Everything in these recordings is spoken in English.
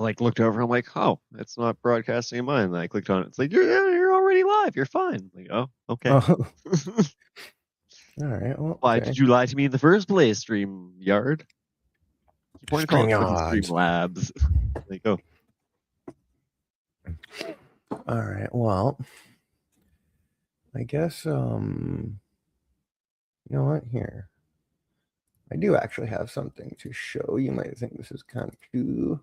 like looked over. I'm like, oh, it's not broadcasting in mine. And I clicked on it. It's like you're already live. You're fine. I'm like, oh, okay. Oh, all right. Well, Why okay. did you lie to me in the first place, StreamYard? Keep wanting to call it fucking StreamYard. Streamlabs. Like, oh, All right. Well, I guess you know what? Here, I do actually have something to show. You might think this is kind of cool.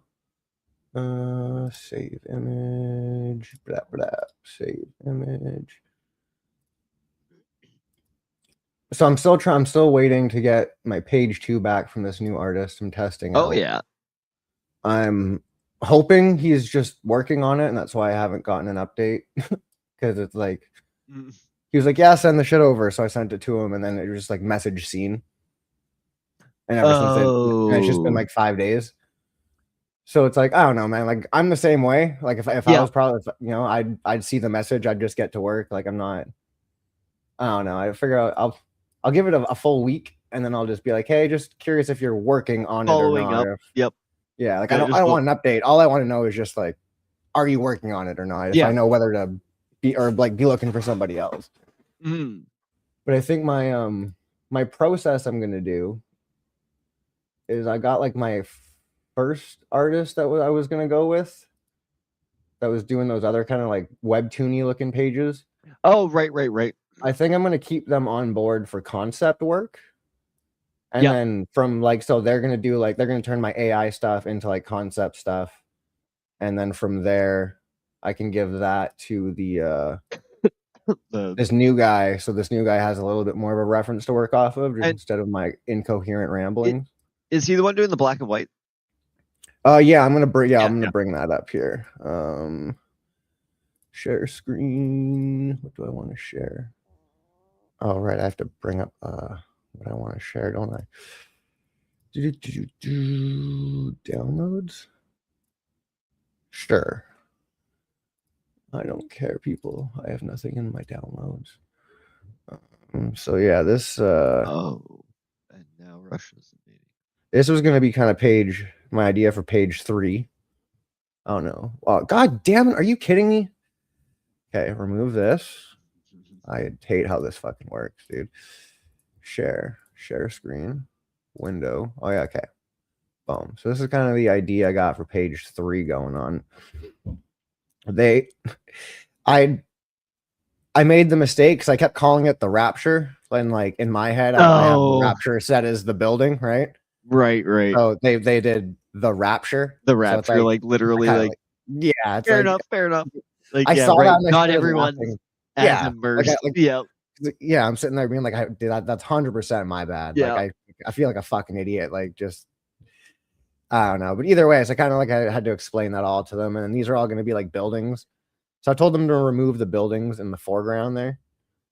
Save image. Blah blah. Save image. So I'm still waiting to get my page 2 back from this new artist I'm testing out. oh yeah. I'm hoping he's just working on it, and that's why I haven't gotten an update. Because it's like he was like, "Yeah, send the shit over." So I sent it to him, and then it was just like message seen. And ever since and it's just been like 5 days. So it's like I don't know, man. Like I'm the same way. Like if I was probably I'd see the message, I'd just get to work. Like I'm not. I don't know. I figure out I'll give it a full week, and then I'll just be like, hey, just curious if you're working on it or Following not. up. Yep. Yeah, like I don't want an update. All I want to know is just like, are you working on it or not? If I know whether to be looking for somebody else. Mm. But I think my process I'm gonna do is I got like my first artist that I was gonna go with that was doing those other kind of like webtoony looking pages. Oh, right. I think I'm gonna keep them on board for concept work. And then from like, so they're going to do like, they're going to turn my AI stuff into like concept stuff. And then from there, I can give that to this new guy. So this new guy has a little bit more of a reference to work off of instead of my incoherent ramblings. Is he the one doing the black and white? Yeah, I'm going to bring that up here. Share screen. What do I want to share? Oh, right. I have to bring up, what I want to share, don't I? Downloads? Sure. I don't care, people. I have nothing in my downloads. So yeah, this oh, and now Russia's invading. This was gonna be kind of my idea for page 3. Oh no. Oh, god damn it, are you kidding me? Okay, remove this. I hate how this fucking works, dude. Share screen, window. Oh yeah, okay. Boom. So this is kind of the idea I got for page 3 going on. I made the mistake because I kept calling it the Rapture, and like in my head, I have the Rapture set as the building, right? Right. So they did the Rapture. The Rapture, so like literally, like yeah, it's fair enough. Like I saw that. Not everyone's as immersed. Yeah, I'm sitting there being like, that's 100% my bad. Yeah. Like I feel like a fucking idiot. Like just I don't know. But either way, so kind of like I had to explain that all to them, and these are all going to be like buildings. So I told them to remove the buildings in the foreground there,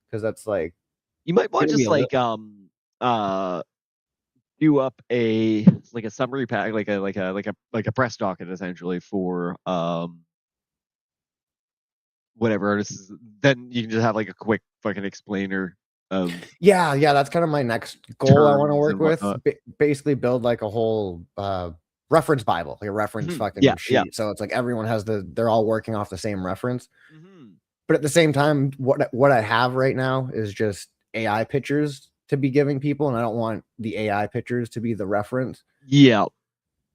because that's like you might want to just like do up a summary pack, like a press docket essentially for whatever artists. Then you can just have like a quick fucking explainer. Yeah, that's kind of my next goal I want to work with. Basically build like a whole reference Bible, like a reference fucking sheet. Yeah. So it's like everyone has they're all working off the same reference. But at the same time, what I have right now is just AI pictures to be giving people, and I don't want the AI pictures to be the reference. Yeah.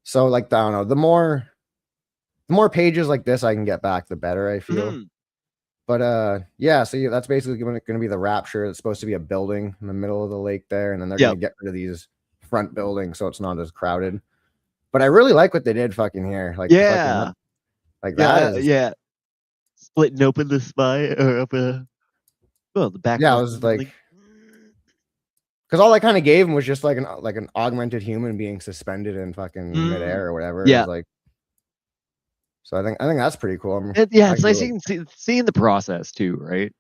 So like, I don't know, the more pages like this I can get back, the better I feel. But yeah, so that's basically going to be the Rapture. It's supposed to be a building in the middle of the lake there, and then they're going to get rid of these front buildings so it's not as crowded. But I really like what they did fucking here. Like, yeah, like that. Yeah, splitting open the spy or up the back. Yeah, I was like, because all I kind of gave him was just like an augmented human being suspended in fucking midair or whatever. Yeah, like. So I think that's pretty cool. It's nice seeing the process too, right?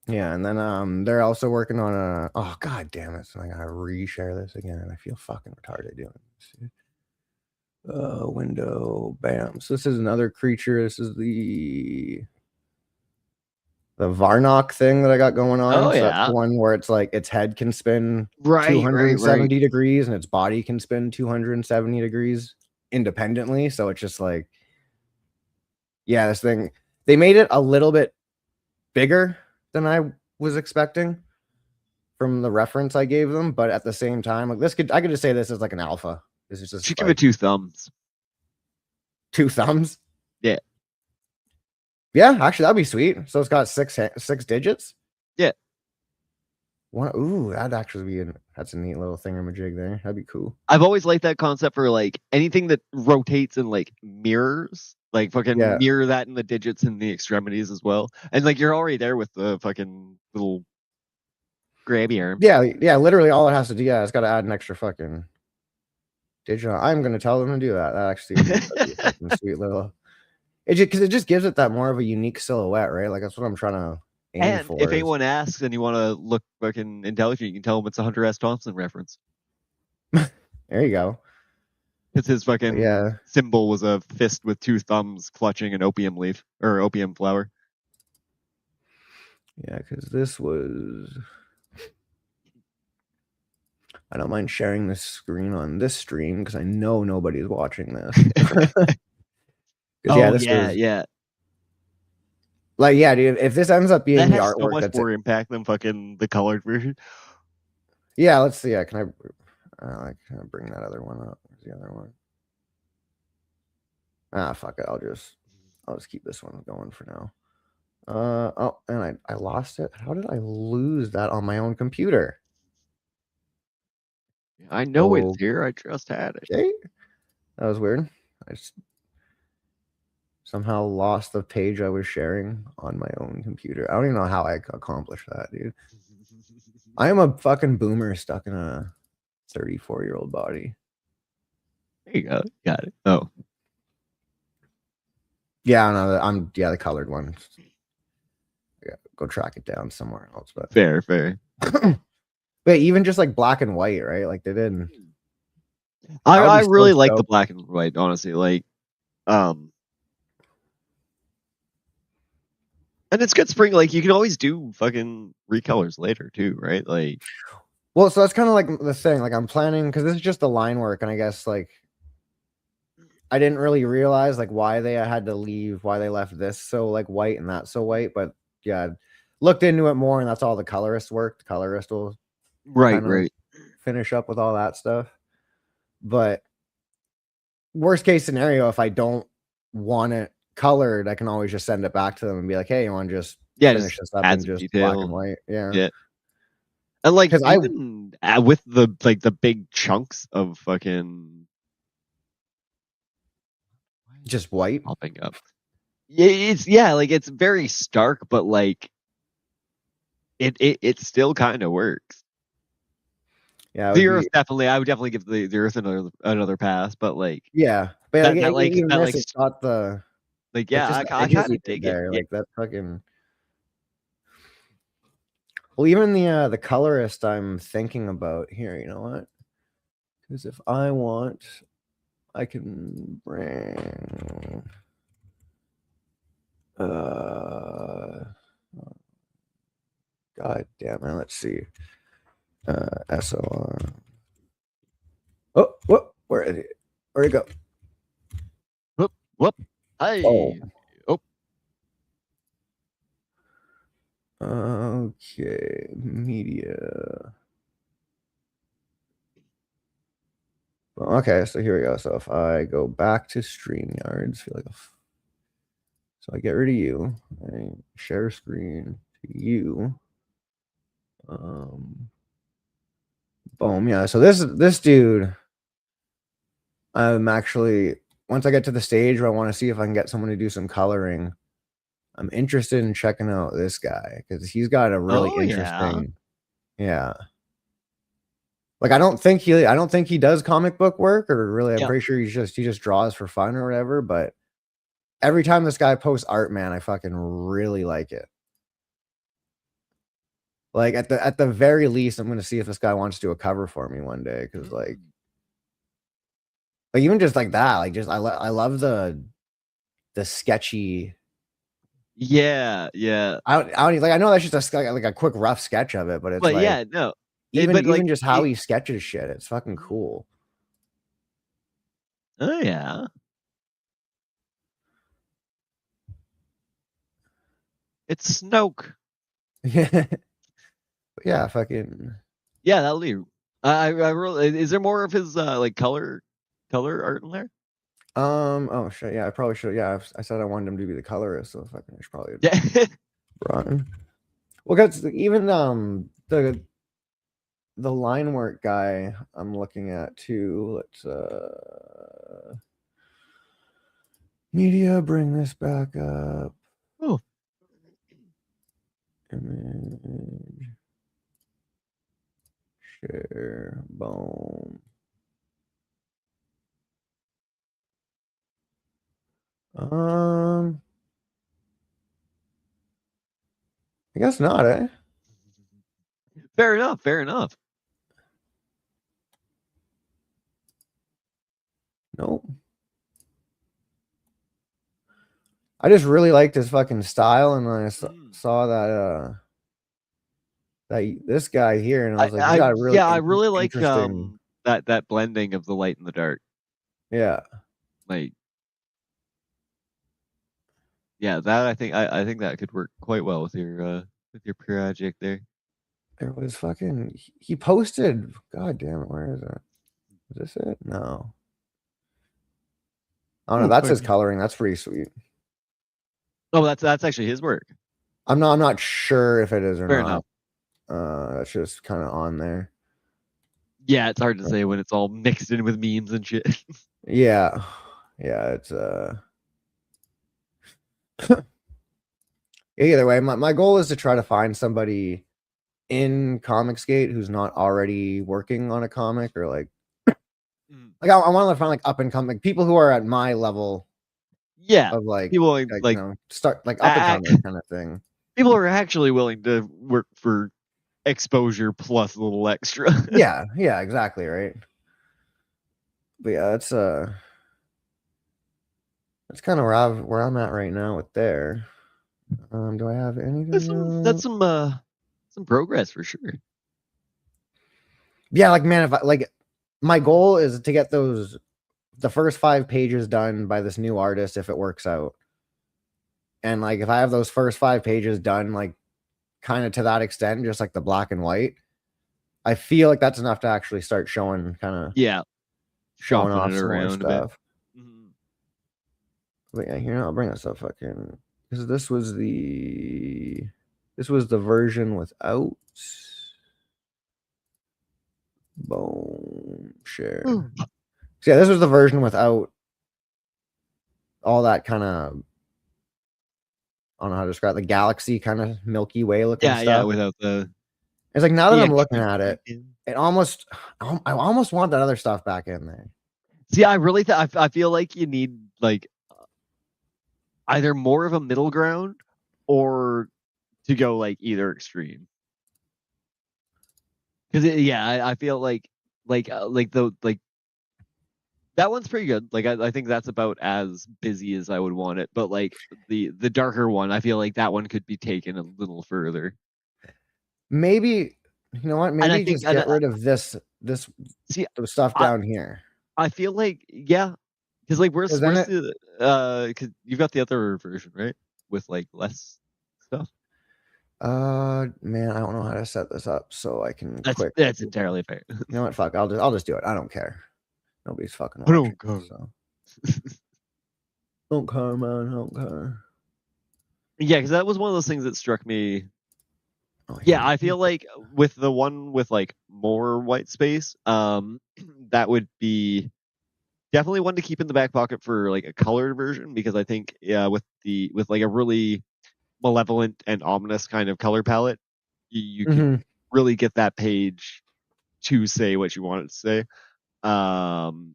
Yeah, and then they're also working on oh god damn it! So I gotta reshare this again. I feel fucking retarded doing this. Window, bam. So this is another creature. This is the Varnock thing that I got going on. Oh, so that's the one where it's like its head can spin 270 degrees and its body can spin 270 degrees. independently. So it's just like, yeah, this thing, they made it a little bit bigger than I was expecting from the reference I gave them, but at the same time, like I could just say this is like an alpha. This is just Should give it like 2 thumbs. 2 thumbs. Yeah. Yeah, actually, that'd be sweet. So it's got six digits. Yeah. Ooh, that'd actually be that's a neat little thingamajig there. That'd be cool. I've always liked that concept for like anything that rotates and like mirrors, like fucking mirror that in the digits and the extremities as well. And like you're already there with the fucking little grabby arm. Yeah, literally all it has to do, it's got to add an extra fucking digit. I'm gonna tell them to do that. That actually would be a fucking sweet little. Because it just gives it that more of a unique silhouette, right? Like that's what I'm trying to aim for. If anyone asks and you want to look fucking intelligent, you can tell them it's a Hunter S. Thompson reference. There you go. Because his fucking symbol was a fist with 2 thumbs clutching an opium leaf or opium flower. Yeah, because this was. I don't mind sharing this screen on this stream because I know nobody's watching this. Yeah. Like, yeah, dude, if this ends up being that the has artwork, so much more impact than fucking the colored version. Yeah, let's see. Can I bring that other one up? Where's the other one? Fuck it. I'll just keep this one going for now. Oh, and I lost it. How did I lose that on my own computer? I know it's here. I just had it. Okay. That was weird. I just somehow lost the page I was sharing on my own computer. I don't even know how I accomplished that, dude. I am a fucking boomer stuck in a 34-year-old body. There you go. Got it. Oh. Yeah, no, the colored one. Yeah, go track it down somewhere else. But fair. But even just like black and white, right? Like they didn't. I really like the black and white, honestly. Like, and it's good spring. Like you can always do fucking recolors later too, right? Like, well, so that's kind of like the thing. Like I'm planning because this is just the line work, and I guess like I didn't really realize like why they had to leave, why they left this so like white and that so white. But yeah, looked into it more, and that's all the colorist work. The colorist will right finish up with all that stuff. But worst case scenario, if I don't want it colored, I can always just send it back to them and be like, hey, you want to just finish this up in just detail. Black and white? Yeah. And like even with the big chunks of fucking just white popping up. Yeah, like it's very stark, but like it still kind of works. Yeah, the Earth definitely. I would definitely give the Earth another pass, but like but it's got the like I kind of dig there. it. Like that fucking. Well, even the colorist I'm thinking about here. You know what? Because if I want, I can bring. God damn it! Let's see. SOR. Oh, whoop! Where'd it go? Whoop! Hey! Oh. Okay, media. Well, okay, so here we go. So if I go back to StreamYards, so I get rid of you. I share screen to you. Boom. Yeah. So this dude, I'm actually once I get to the stage where I want to see if I can get someone to do some coloring, I'm interested in checking out this guy because he's got a really interesting. Yeah. Like I don't think he does comic book work or really. I'm pretty sure he just draws for fun or whatever. But every time this guy posts art, man, I fucking really like it. Like at the very least, I'm gonna see if this guy wants to do a cover for me one day because like even just like that, like just I love the sketchy. Yeah. I don't like. I know that's just like a quick rough sketch of it, but it's like no. Even just how he sketches shit, it's fucking cool. Oh yeah. It's Snoke. Yeah, fucking. Yeah, that'll do. I really, is there more of his like color art in there? Oh shit. Yeah, I probably should. Yeah, I said I wanted him to be the colorist, so fucking I should probably Yeah. run. Well, that's even the line work guy I'm looking at too. Let's media, bring this back up. Oh. Image, share, boom. I guess not, eh? Fair enough. Fair enough. Nope. I just really liked his fucking style, and then I saw that this guy here, and I was like, he's got a really I really like interesting. that blending of the light and the dark. Yeah. Like, yeah, that I think that could work quite well with your project there. There was fucking. He posted. God damn it! Where is it? Is this it? No. Oh no, Ooh, that's his pardon. coloring. That's pretty sweet. Oh, that's actually his work. I'm not sure if it is or Fair not. enough. That's just kind of on there. Yeah, it's hard to say when it's all mixed in with memes and shit. Yeah. Yeah, it's either way, my goal is to try to find somebody in Comicsgate who's not already working on a comic, or like I want to find like up and coming people who are at my level Yeah, of like people you know, start like up and coming kind of thing. people are actually willing to work for exposure plus a little extra. Yeah, exactly, right. But yeah, that's kind of where I'm at right now with there. Do I have anything That's else? some progress for sure. Yeah, like man, if I like my goal is to get the first 5 pages done by this new artist if it works out. And like if I have those first 5 pages done like kind of to that extent, just like the black and white, I feel like that's enough to actually start showing Yeah, showing shopping off it some more around a bit. stuff. But yeah, here I'll bring this up fucking because this was the version without boom share. Ooh. So yeah, this was the version without all that kind of, I don't know how to describe the galaxy kind of Milky Way looking Yeah, stuff. without It's like now that the I'm looking extra at it, detail. I almost want that other stuff back in there. See, I really I feel like you need like either more of a middle ground or to go like either extreme. Because yeah, I feel like the like that one's pretty good. Like I think that's about as busy as I would want it. But like the darker one, I feel like that one could be taken a little further. Maybe you know what? And I Maybe think just get rid of this see, the stuff I down here. I feel like yeah, because like Because then where's it the because you've got the other version right with like less stuff. man, I don't know how to set this up so I can quick. That's entirely fair. You know what? Fuck, I'll just do it. I don't care. Nobody's fucking I watching. don't go. So don't care, man. Don't care. Yeah, because that was one of those things that struck me. Oh, Yeah, here. I feel like with the one with like more white space, that would be definitely one to keep in the back pocket for like a colored version because I think yeah, with like a really malevolent and ominous kind of color palette, you could Mm-hmm. really get that page to say what you want it to say. Um,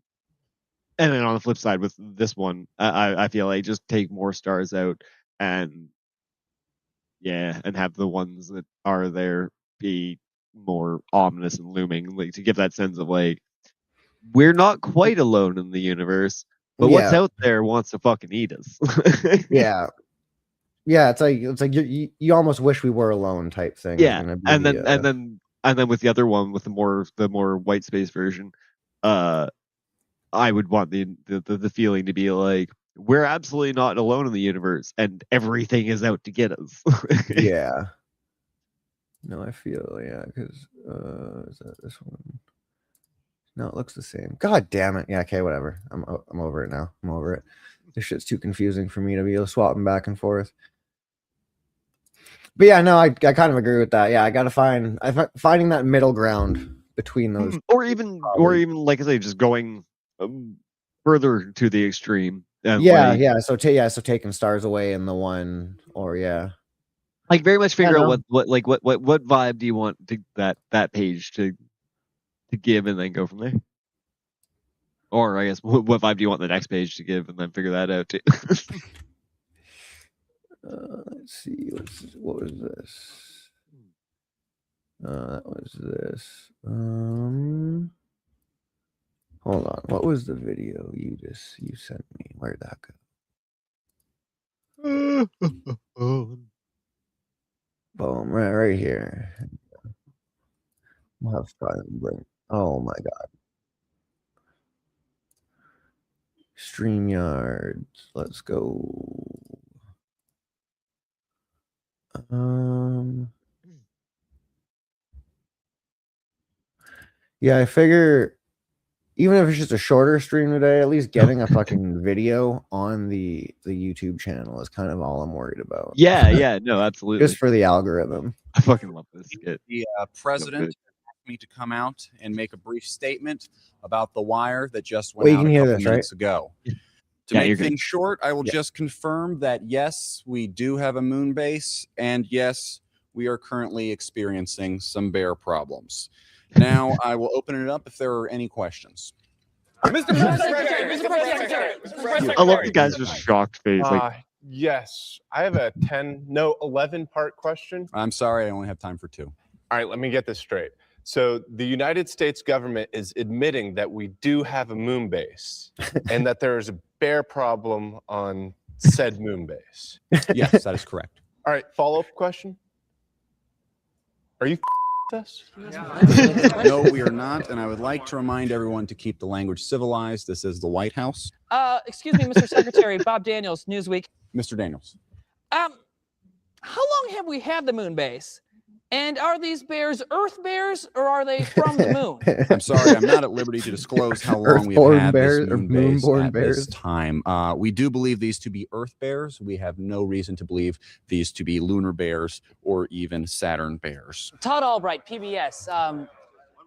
and then on the flip side with this one, I feel like just take more stars out and yeah, and have the ones that are there be more ominous and looming, like to give that sense of like we're not quite alone in the universe, but what's Yeah, out there wants to fucking eat us. yeah, yeah. It's like you almost wish we were alone type thing is Yeah, gonna be and the then with the other one with the more white space version, uh, I would want the feeling to be like, we're absolutely not alone in the universe, and everything is out to get us. Yeah. No, I feel because is that this one? No, it looks the same. God damn it. Yeah, okay, whatever. I'm over it now. I'm over it. This shit's too confusing for me to be able to swap them back and forth. But yeah, no, I kind of agree with that. Yeah, I gotta finding that middle ground between those, or even like I say, just going further to the extreme. And So taking stars away in the one, or like very much figure out what vibe do you want that page to give, and then go from there. Or I guess what vibe do you want the next page to give, and then figure that out too. Let's see. What was this? That was this. Hold on. What was the video you sent me? Where'd that go? Boom! Right here. We'll have fun. Oh my god. StreamYard. Let's go. Yeah, I figure even if it's just a shorter stream today, at least getting a fucking video on the YouTube channel is kind of all I'm worried about. Yeah, no, absolutely. Just for the algorithm. I fucking love this skit. The president asked me to come out and make a brief statement about the wire that just went out a couple minutes ago. To make things short, I will just confirm that yes, we do have a moon base, and yes, we are currently experiencing some bear problems. Now, I will open it up if there are any questions. Mr. President, I love the guy's just shocked face. Yes, I have a 11-part question. I'm sorry, I only have time for 2. All right, let me get this straight. So the United States government is admitting that we do have a moon base and that there is a bear problem on said moon base. Yes, that is correct. All right, follow-up question. Are you us? No, we are not, and I would like to remind everyone to keep the language civilized. This is the White House. Excuse me, Mr. Secretary. Bob Daniels, Newsweek. Mr. Daniels. How long have we had the moon base? And are these bears Earth bears, or are they from the moon? I'm sorry, I'm not at liberty to disclose how long we've had this moon base at this time. We do believe these to be Earth bears. We have no reason to believe these to be lunar bears or even Saturn bears. Todd Albright, PBS.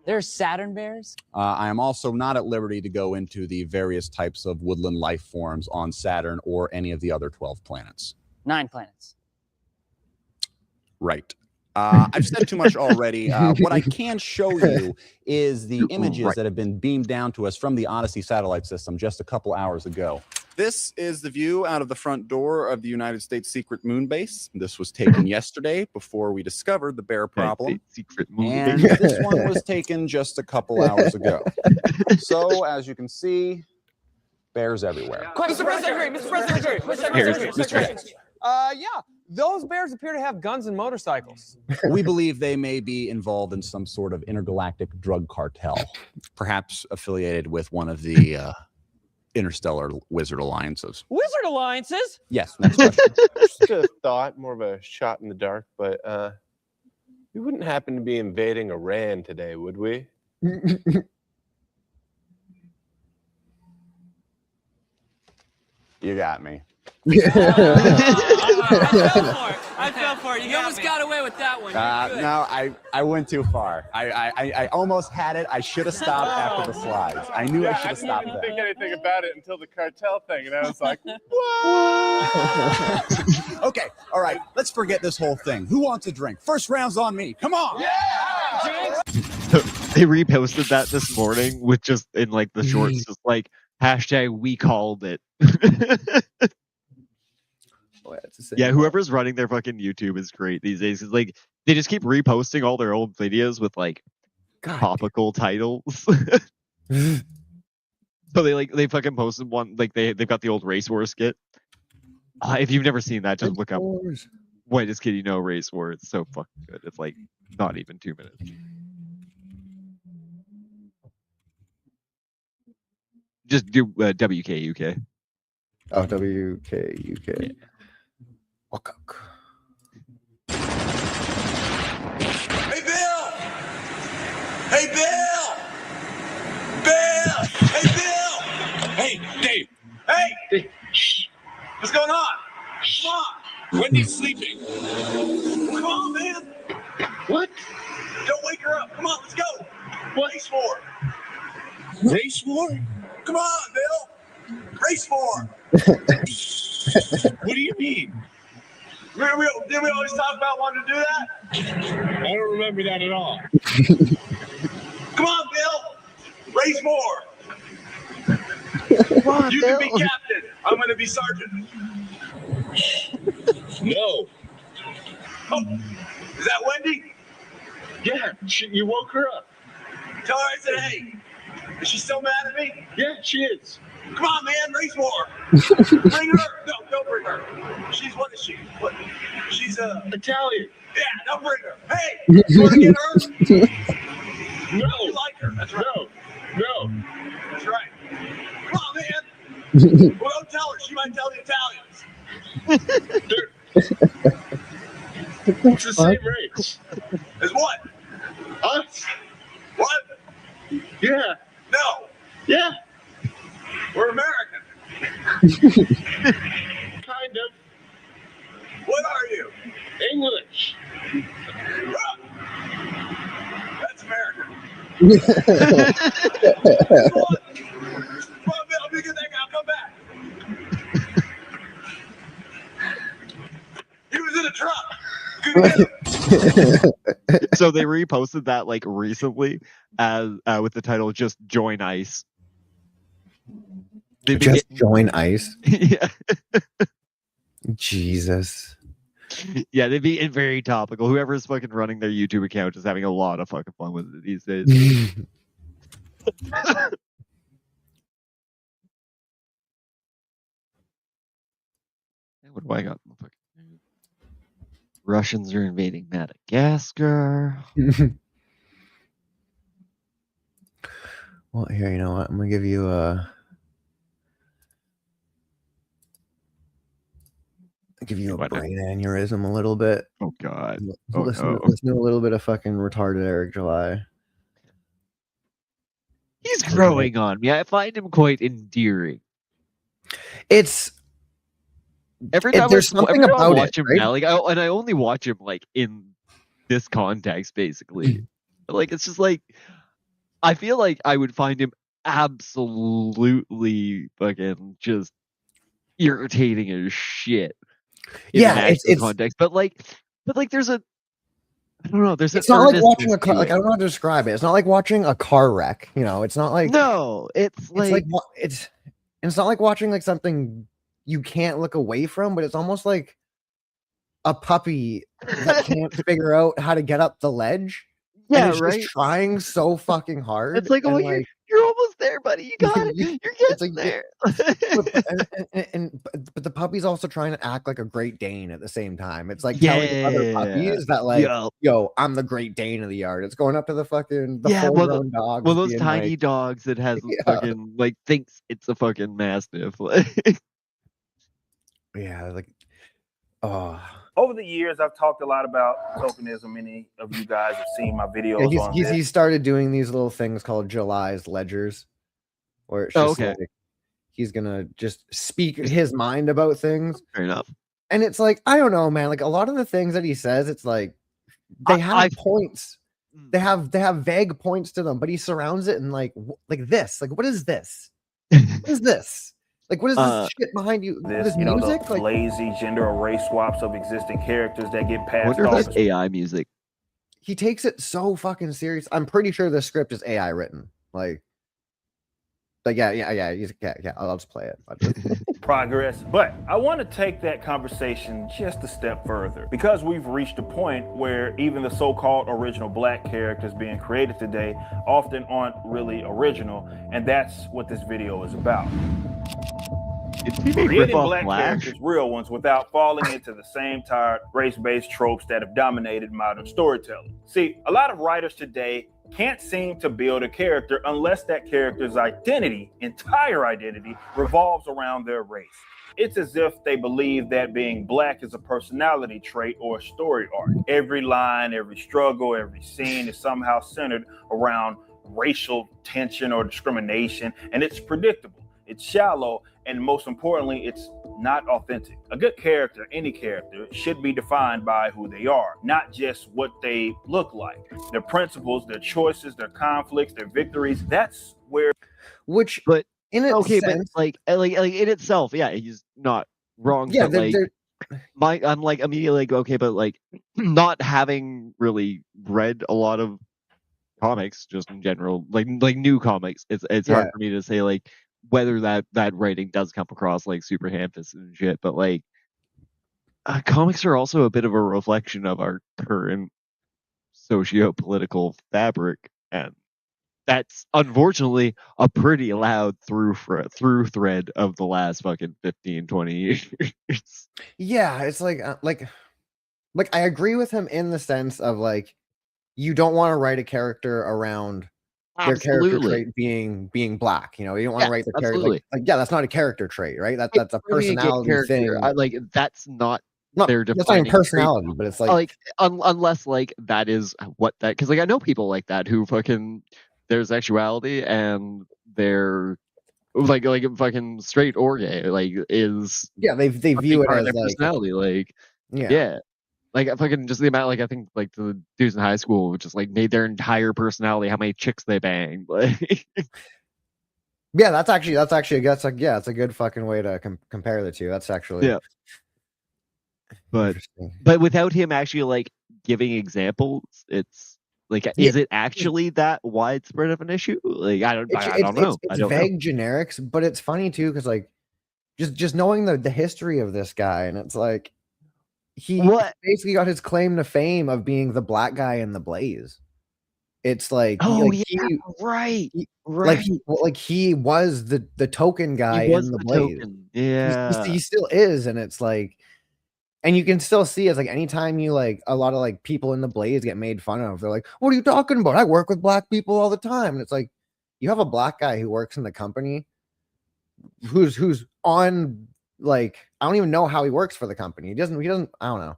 There's Saturn bears? I am also not at liberty to go into the various types of woodland life forms on Saturn or any of the other 12 planets. 9 planets. Right. I've said too much already. What I can show you is the images that have been beamed down to us from the Odyssey satellite system just a couple hours ago. This is the view out of the front door of the United States secret moon base. This was taken yesterday before we discovered the bear problem. And this one was taken just a couple hours ago. So, as you can see, bears everywhere. Mr. President, Mr. President. Yeah, those bears appear to have guns and motorcycles. We believe they may be involved in some sort of intergalactic drug cartel, perhaps affiliated with one of the interstellar wizard alliances. Wizard alliances? Yes, next question. Just a thought, more of a shot in the dark, but we wouldn't happen to be invading Iran today, would we? You got me. I fell for it. You almost got away with that one. No, I went too far. I almost had it. I should have stopped after the slides. I knew I should have stopped there. I didn't think anything about it until the cartel thing, and I was like, what? Okay, all right. Let's forget this whole thing. Who wants a drink? First round's on me. Come on. Yeah! They reposted that this morning with just in like the shorts, just like hashtag we called it. Yeah, whoever's running their fucking YouTube is great these days. Cause like they just keep reposting all their old videos with like topical titles. So they fucking posted one like they've got the old race war skit. If you've never seen that, just look up Whitest Kid You Know Race War. It's so fucking good. It's like not even 2 minutes. Just do WKUK. Oh, WKUK. Yeah. Okay. Hey, Bill! Hey, Bill! Bill! Hey, Bill! Hey, Dave! Hey! Dave. Shh! What's going on? Come on! Wendy's sleeping. Come on, man! What? Don't wake her up. Come on, let's go. What? Race 4. Race 4? Come on, Bill. Race 4. What do you mean? Didn't we always talk about wanting to do that? I don't remember that at all. Come on, Bill. Race 4. Come on, You Bill. can be captain. I'm going to be sergeant. No. Oh, is that Wendy? Yeah, you woke her up. Tell her I said hey. Is she still mad at me? Yeah, she is. Come on, man, race 4. Bring her. No, don't bring her. What is she? What? She's Italian. Yeah, don't bring her. Hey, you want to get her? No. You like her? That's right. No. That's right. Come on, man. Well, don't tell her. She might tell the Italians. It's the same race. As what? Us? What? Yeah. No. Yeah. We're American. Kind of. What are you? English. That's American. Come on, Bill. Let me get that guy. I'll come back. He was in a truck. So they reposted that like recently as with the title "Just Join ICE." Just join ICE. Yeah. Jesus. Yeah, they'd be very topical. Whoever's fucking running their YouTube account is having a lot of fucking fun with it these days. What do I got? Russians are invading Madagascar. Well, here, you know what? I'm gonna give you a brain aneurysm a little bit. Oh God! Listen to a little bit of fucking retarded Eric July. He's growing on me. I find him quite endearing. It's every time there's something every time about I watch it, him right? now, like I only watch him like in this context, basically. Like it's just like I feel like I would find him absolutely fucking just irritating as shit. Yeah, it's context, but like there's a I don't know. There's it's not like watching a car. Like I don't know how to describe it. It's not like watching a car wreck. You know, it's not like it's not like watching like something you can't look away from, but it's almost like a puppy that can't figure out how to get up the ledge. Yeah, and it's right. Just trying so fucking hard. It's like, oh, you're almost there, buddy. You got it. You're getting there. But the puppy's also trying to act like a Great Dane at the same time. It's like telling other puppies that, like, yo, I'm the Great Dane of the yard. It's going up to the fucking full-grown dogs. Well, those tiny dogs that has fucking like thinks it's a fucking mastiff. Yeah, like Over the years, I've talked a lot about tokenism. Many of you guys have seen my videos on this. He started doing these little things called July's ledgers, where it's just like he's gonna just speak his mind about things. Fair enough. And it's like, I don't know, man. Like a lot of the things that he says, it's like they have points. They have vague points to them, but he surrounds it in like this. Like, what is this? What is this? Like, what is this shit behind you? This, you know, the lazy gender or race swaps of existing characters that get passed off. That's AI music. He takes it so fucking serious. I'm pretty sure the script is AI written. Like yeah. I'll just play it. Progress, but I want to take that conversation just a step further because we've reached a point where even the so-called original black characters being created today often aren't really original, and that's what this video is about. Creating black characters, real ones, without falling into the same tired race-based tropes that have dominated modern storytelling. See, a lot of writers today can't seem to build a character unless that character's entire identity, revolves around their race. It's as if they believe that being black is a personality trait or a story arc. Every line, every struggle, every scene is somehow centered around racial tension or discrimination, and it's predictable, it's shallow, and most importantly, it's not authentic. A good character, any character, should be defined by who they are, not just what they look like. Their principles, their choices, their conflicts, their victories. That's where. But in its okay, sense, but like in itself, yeah, he's not wrong. Yeah, but like, I'm like immediately like, okay, but like not having really read a lot of comics, just in general, like new comics, it's hard for me to say like whether that writing does come across like super ham-fisted and shit. But like, comics are also a bit of a reflection of our current socio-political fabric, and that's unfortunately a pretty loud through thread of the last fucking 15-20 years. Yeah, it's like I agree with him in the sense of like, you don't want to write a character around their character trait being black. You know, you don't want to write the character like, yeah, that's not a character trait, right? That's a personality thing. Like that's not their that's not even personality, but it's like unless like that is what that, because like I know people like that who fucking their sexuality and their like fucking straight or gay like is they view it as their like personality, like yeah. Like fucking just the amount, like I think like the dudes in high school just like made their entire personality how many chicks they banged. Like, yeah, that's a good fucking way to compare the two. That's actually But without him actually like giving examples, it's like, is it actually that widespread of an issue? Like I don't know. It's vague generics, but it's funny too because like just knowing the history of this guy, and it's like. He basically got his claim to fame of being the black guy in the Blaze. It's like, right. Like he was the token guy in the Blaze. Token. Yeah, he still is, and it's like, and you can still see it's like anytime you like a lot of like people in the Blaze get made fun of, they're like, "What are you talking about? I work with black people all the time," and it's like, you have a black guy who works in the company, who's on. Like, I don't even know how he works for the company. He doesn't. I don't know.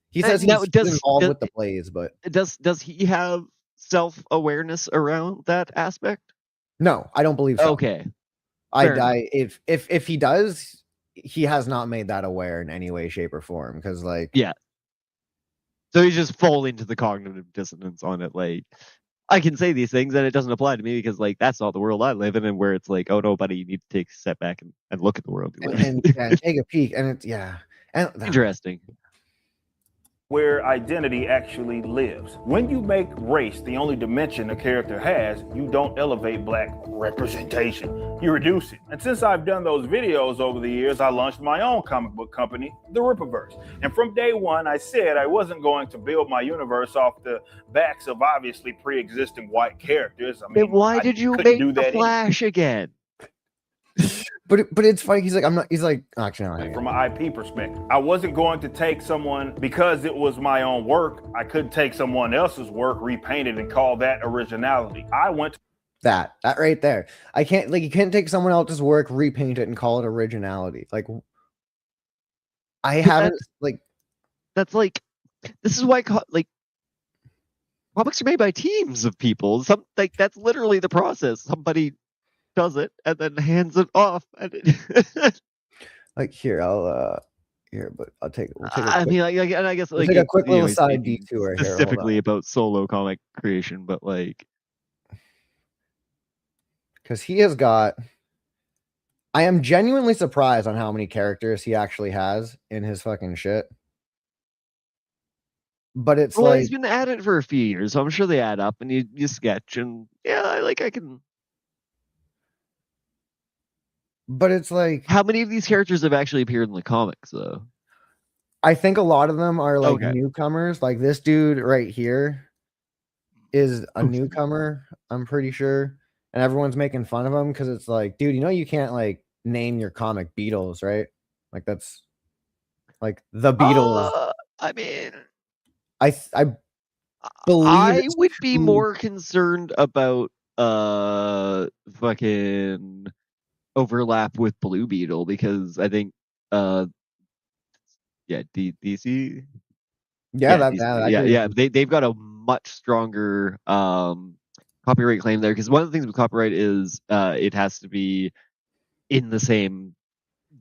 He says he's involved with the Blaze, but does he have self-awareness around that aspect? No, I don't believe so. Okay. If he does, he has not made that aware in any way, shape, or form. Because like, yeah. So he's just falling into the cognitive dissonance on it. Like, I can say these things and it doesn't apply to me because like that's not the world I live in, and where it's like, oh no, buddy, you need to take a step back and look at the world you live in. And take a peek. And it's interesting. Where identity actually lives. When you make race the only dimension a character has, you don't elevate black representation. You reduce it. And since I've done those videos over the years, I launched my own comic book company, The Rippaverse. And from day one, I said I wasn't going to build my universe off the backs of obviously pre-existing white characters. I mean, why did you make the Flash again? But it's funny. He's like, I'm not. He's like, actually, no, from an IP perspective, I wasn't going to take someone because it was my own work. I couldn't take someone else's work, repaint it, and call that originality. I went to that right there. I can't like you can't take someone else's work, repaint it, and call it originality. Like, I haven't like. That's like, this is why like comics are made by teams of people. That's literally the process. Somebody does it and then hands it off. Like here, I'll but I'll take it. I mean, and I guess like take a quick little side detour here. Specifically about solo comic creation, but like, because he has got. I am genuinely surprised on how many characters he actually has in his fucking shit. But it's like he's been at it for a few years, so I'm sure they add up, and you sketch, and I can. But it's like, how many of these characters have actually appeared in the comics, though? I think a lot of them are like newcomers. Like this dude right here is a newcomer, I'm pretty sure. And everyone's making fun of him because it's like, dude, you can't like name your comic Beatles, right? Like that's like the Beatles. I mean, I would be more concerned about fucking overlap with Blue Beetle because I think DC. They've got a much stronger copyright claim there because one of the things with copyright is it has to be in the same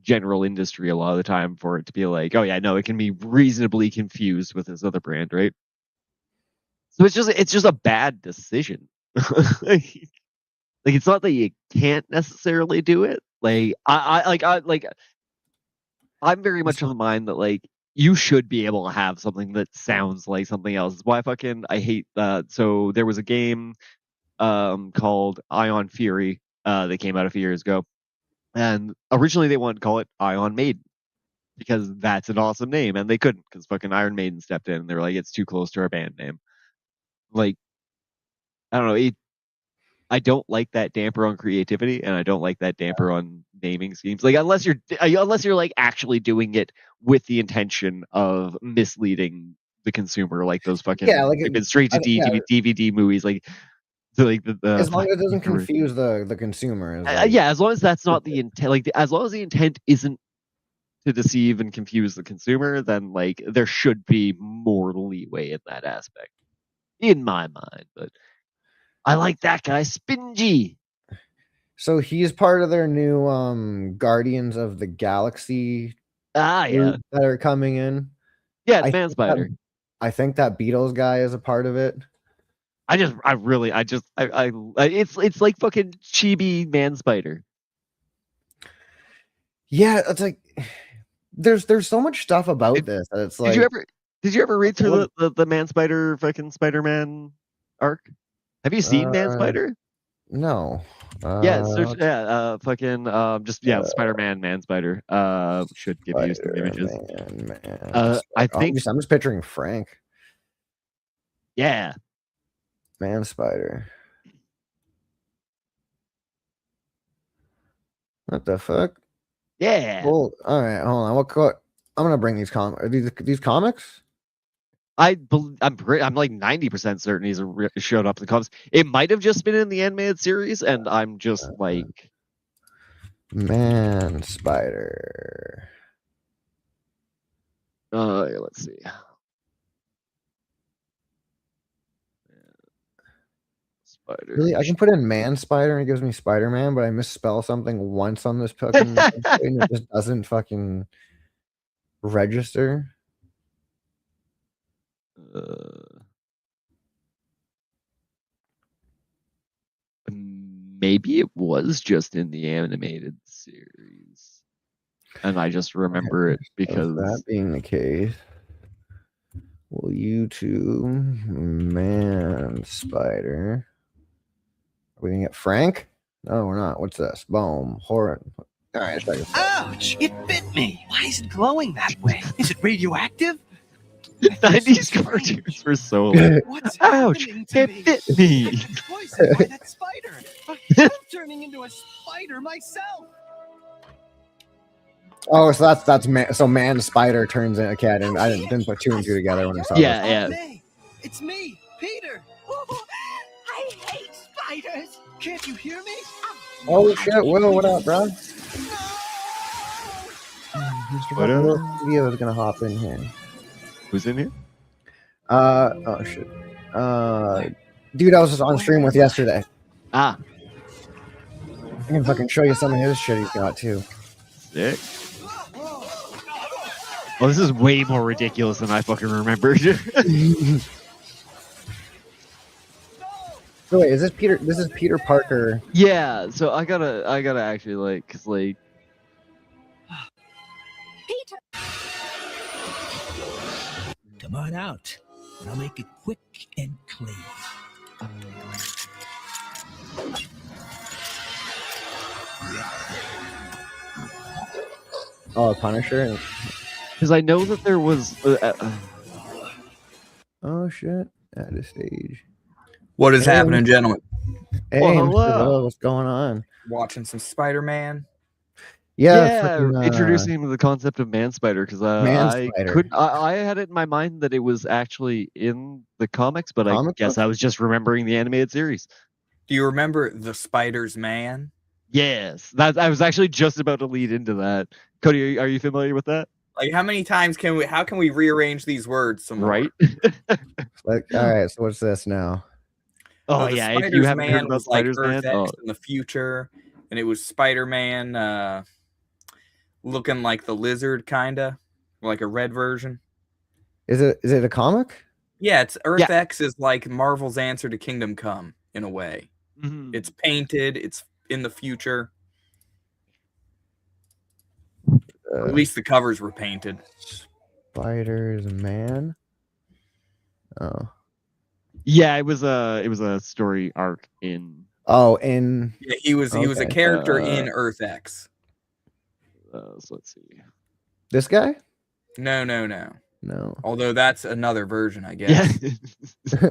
general industry a lot of the time for it to be like, oh yeah, no, it can be reasonably confused with this other brand, right? So it's just a bad decision. like it's not that you can't necessarily do it. I'm very much of the mind that like you should be able to have something that sounds like something else. It's why I hate that. So there was a game called Ion Fury that came out a few years ago. And originally they wanted to call it Ion Maiden because that's an awesome name, and they couldn't because fucking Iron Maiden stepped in and they were like, it's too close to our band name. Like, I don't know. I don't like that damper on creativity, and I don't like that damper on naming schemes. Like, unless you're like actually doing it with the intention of misleading the consumer, like those fucking straight to DVD movies, like. As long as it doesn't confuse the consumer. As long as that's not the intent. Like, as long as the intent isn't to deceive and confuse the consumer, then like there should be more leeway in that aspect, in my mind. But I like that guy, Spingy. So he's part of their new Guardians of the Galaxy. Yeah, that are coming in. Yeah, it's Man Spider. I think that Beatles guy is a part of it. It's like fucking chibi Man Spider. Yeah, it's like there's so much stuff about this. It's like, did you ever read through the Man Spider fucking Spider-Man arc? Have you seen Man Spider? No. Spider-Man, Man Spider. Should give you some images. I think I'm just picturing Frank. Yeah. Man Spider. What the fuck? Yeah. Well, all right, hold on. I'm gonna bring these comics. Are these comics? I'm like 90% certain he's showed up in the comics. It might have just been in the animated series, and I'm just like Man Spider. Let's see. Spider. Really, I can put in Man Spider and it gives me Spider-Man, but I misspell something once on this fucking and it just doesn't fucking register. Maybe it was just in the animated series, and I just remember it because that being the case, will YouTube Man Spider? Are we gonna get Frank? No, we're not. What's this? Boom. Horror. All right. Ouch! It bit me. Why is it glowing that way? Is it radioactive? 90s cartoons were so like, ouch! It bit me. Poisoned by that spider. I'm turning into a spider myself. Oh, so that's Man. So Man Spider turns into a cat, and I didn't put two and two together when I saw this. Yeah. It's me, Peter. I hate spiders. Can't you hear me? Oh shit, Will, what up, bro? What up? Video is gonna hop in here. Who's in here? Oh shit. Dude, I was just on stream with yesterday. I can fucking show you some of his shit he's got too. Sick. Well, this is way more ridiculous than I fucking remembered. So wait, is this Peter? This is Peter Parker. Yeah. So I gotta actually like, cause like. Peter. Come on out, and I'll make it quick and clean. Oh, Punisher. Because I know that there was. Oh shit! At a stage. What is happening, gentlemen? Hey, hello. What's going on? Watching some Spider-Man. Introducing him to the concept of man spider because I had it in my mind that it was actually in the comics, but I guess I was just remembering the animated series. Do you remember the Spider's Man? Yes, I was actually just about to lead into that. Cody, are you familiar with that? Like, how many times how can we rearrange these words some more? Right. Like, all right, so what's this now? Oh the yeah, Spider's if you haven't Man heard about was like Spider's Earth Man, X in the future, and it was Spider-Man looking like the lizard, kinda like a red version. Is it a comic? Yeah, it's Earth X is like Marvel's answer to Kingdom Come in a way. Mm-hmm. It's painted. It's in the future. Or at least the covers were painted. Spider's Man. Oh. Yeah, it was a story arc in. Oh, in. Yeah, he was a character in Earth X. So let's see. This guy? No. Although that's another version, I guess. Yeah.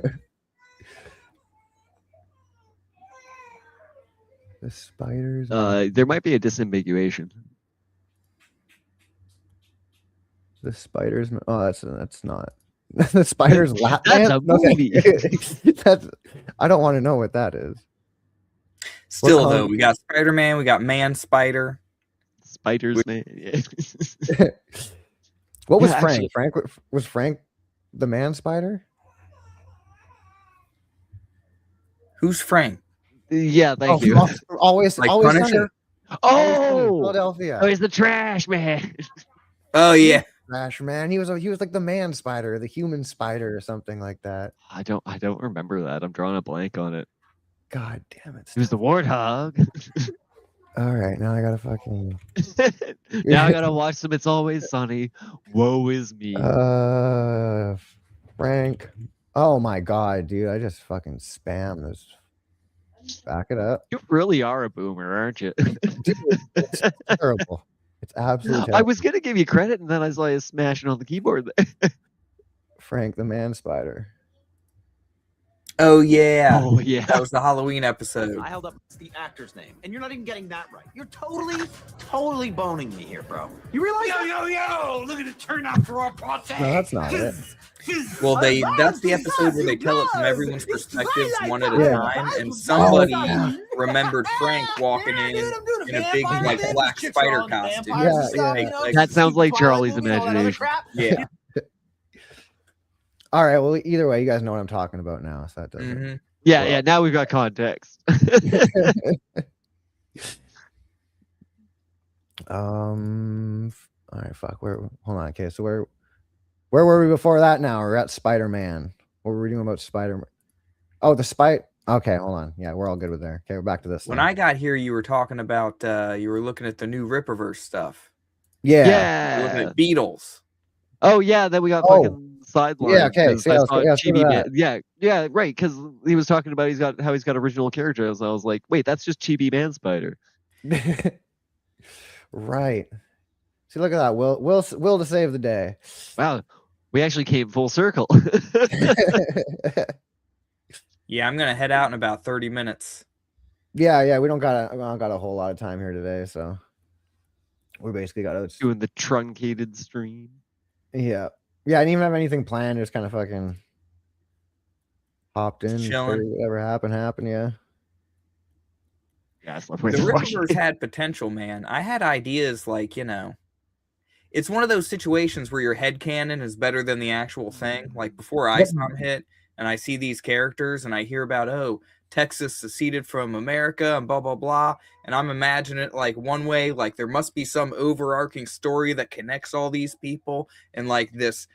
The Spider's. There might be a disambiguation. The Spider's. Oh, that's not. The Spider's Lap That's Man? a movie. That's. I don't want to know what that is. Still though, we got Spider-Man, we got Man Spider. Spider's Man. Yeah. What was Frank? Was Frank the Man Spider? Who's Frank? Yeah, thank you. Always Punisher. Sunny. Oh, Philadelphia. Oh, he's the trash man. Oh yeah, trash man. He was like the Man Spider, the human spider, or something like that. I don't remember that. I'm drawing a blank on it. God damn it! He was the warthog. All right, now I gotta fucking. Now I gotta watch some It's Always Sunny. Woe is me. Frank. Oh my god, dude! I just fucking spam this. Back it up. You really are a boomer, aren't you? Dude, it's terrible. It's absolutely terrible. I was gonna give you credit, and then I saw you smashing on the keyboard. Frank the Man Spider. Oh yeah. Oh yeah. That was the Halloween episode. I held up the actor's name, and you're not even getting that right. You're totally boning me here, bro. You realize? Yo! Look at it turn out for our party. No, that's not it. Well, that's the episode where they tell it from everyone's perspectives one at a time, and somebody remembered Frank walking in a big like black spider costume. That sounds like Charlie's imagination. Yeah. All right. Well, either way, you guys know what I'm talking about now. So that doesn't. Mm-hmm. Yeah. Now we've got context. All right. Fuck. Hold on. Okay. So where were we before that? Now we're at Spider-Man. What were we doing about Spider-Man? Oh, the Spider. Okay. Hold on. Yeah, we're all good with there. Okay, we're back to this. When I got here, you were talking about you were looking at the new Rippaverse stuff. Yeah. You were looking at Beatles. Oh yeah. Then we got fucking. Sideline. Yeah, okay. Yeah, right. Because he was talking about how he's got original characters. I was like, wait, that's just Chibi Man Spider. Right. See, look at that. Will to save the day. Wow, we actually came full circle. Yeah, I'm gonna head out in about 30 minutes. Yeah. We don't got a whole lot of time here today, so we basically got doing the truncated stream. Yeah. Yeah, I didn't even have anything planned. Just kind of fucking hopped in. Chilling. Whatever happened, yeah. Yeah, the Rippaverse had potential, man. I had ideas like, it's one of those situations where your headcanon is better than the actual thing. Like before ISOM hit, and I see these characters, and I hear about, Texas seceded from America and blah, blah, blah. And I'm imagining it like one way, like there must be some overarching story that connects all these people. And like this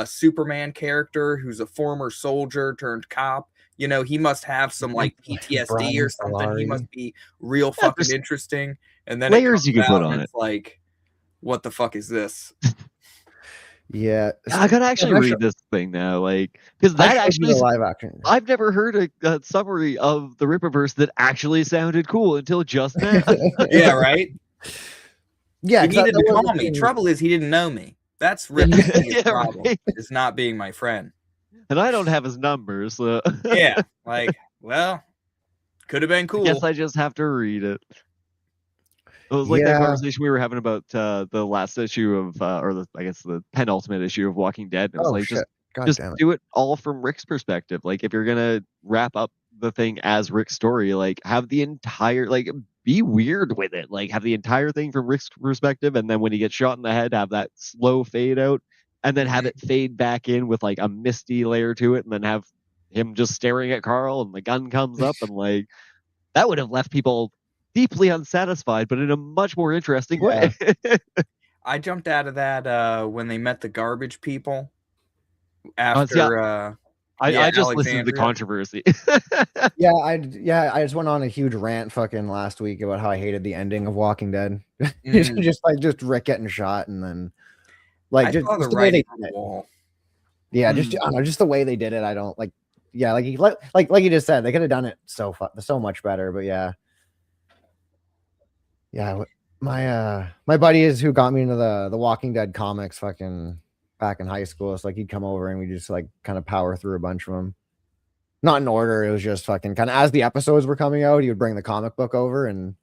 Superman character who's a former soldier turned cop, he must have some like PTSD or something. He must be real fucking interesting. And then layers you can put on it. It's like, what the fuck is this? Yeah, I gotta actually read this thing now, because that actually live action. I've never heard a summary of the Rippaverse that actually sounded cool until just now. Yeah, right. Yeah, he needed to call me. Trouble is, he didn't know me. That's really the problem. Right. Is not being my friend. And I don't have his number, so yeah, could have been cool. I guess I just have to read it. It was like that conversation we were having about the last issue of, I guess the penultimate issue of Walking Dead. It was like shit. just do it all from Rick's perspective. Like if you're gonna wrap up the thing as Rick's story, like have the entire, like be weird with it. Like have the entire thing from Rick's perspective, and then when he gets shot in the head, have that slow fade out, and then have it fade back in with like a misty layer to it, and then have him just staring at Carl, and the gun comes up, and like that would have left people deeply unsatisfied, but in a much more interesting way. I jumped out of that when they met the garbage people. After I just listened to the controversy. I just went on a huge rant fucking last week about how I hated the ending of Walking Dead. just Rick getting shot, and then like just the way they did it. Yeah, just I don't know, just the way they did it. I don't like. Yeah, like you just said, they could have done it so much better. But yeah, my buddy is who got me into the Walking Dead comics fucking back in high school. It's like he'd come over and we just like kind of power through a bunch of them, not in order. It was just fucking kind of as the episodes were coming out, he would bring the comic book over and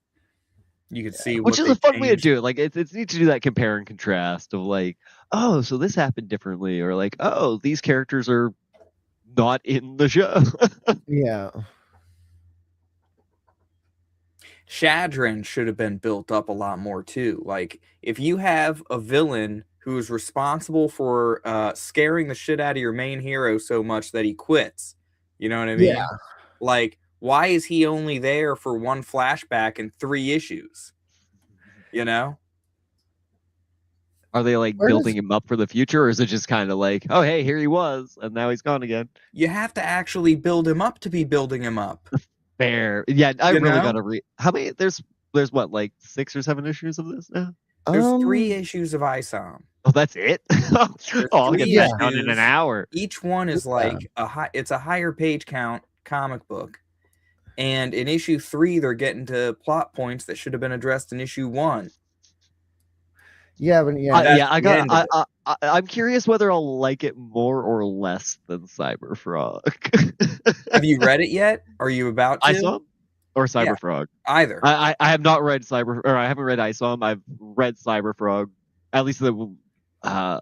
you could see, which is a fun way to do it. Like it's neat to do that compare and contrast of like, oh, so this happened differently, or like, oh, these characters are not in the show. Yeah. Shadran should have been built up a lot more too. Like if you have a villain who is responsible for scaring the shit out of your main hero so much that he quits, you know what I mean? Yeah. Like, why is he only there for one flashback and 3 issues? You know? Are they like building him up for the future, or is it just kind of like, oh hey, here he was, and now he's gone again? You have to actually build him up to be building him up. Fair. Yeah, I really gotta read. How many? There's what, like 6 or 7 issues of this now? There's 3 issues of ISOM. Oh, that's it? I'll get that done in an hour. Each one is like it's a higher page count comic book. And in issue 3, they're getting to plot points that should have been addressed in issue 1. Yeah, but I'm curious whether I'll like it more or less than Cyberfrog. Have you read it yet? Are you about to? ISOM or Cyberfrog? Yeah, either. I have not read I haven't read ISOM. I've read Cyberfrog. At least the I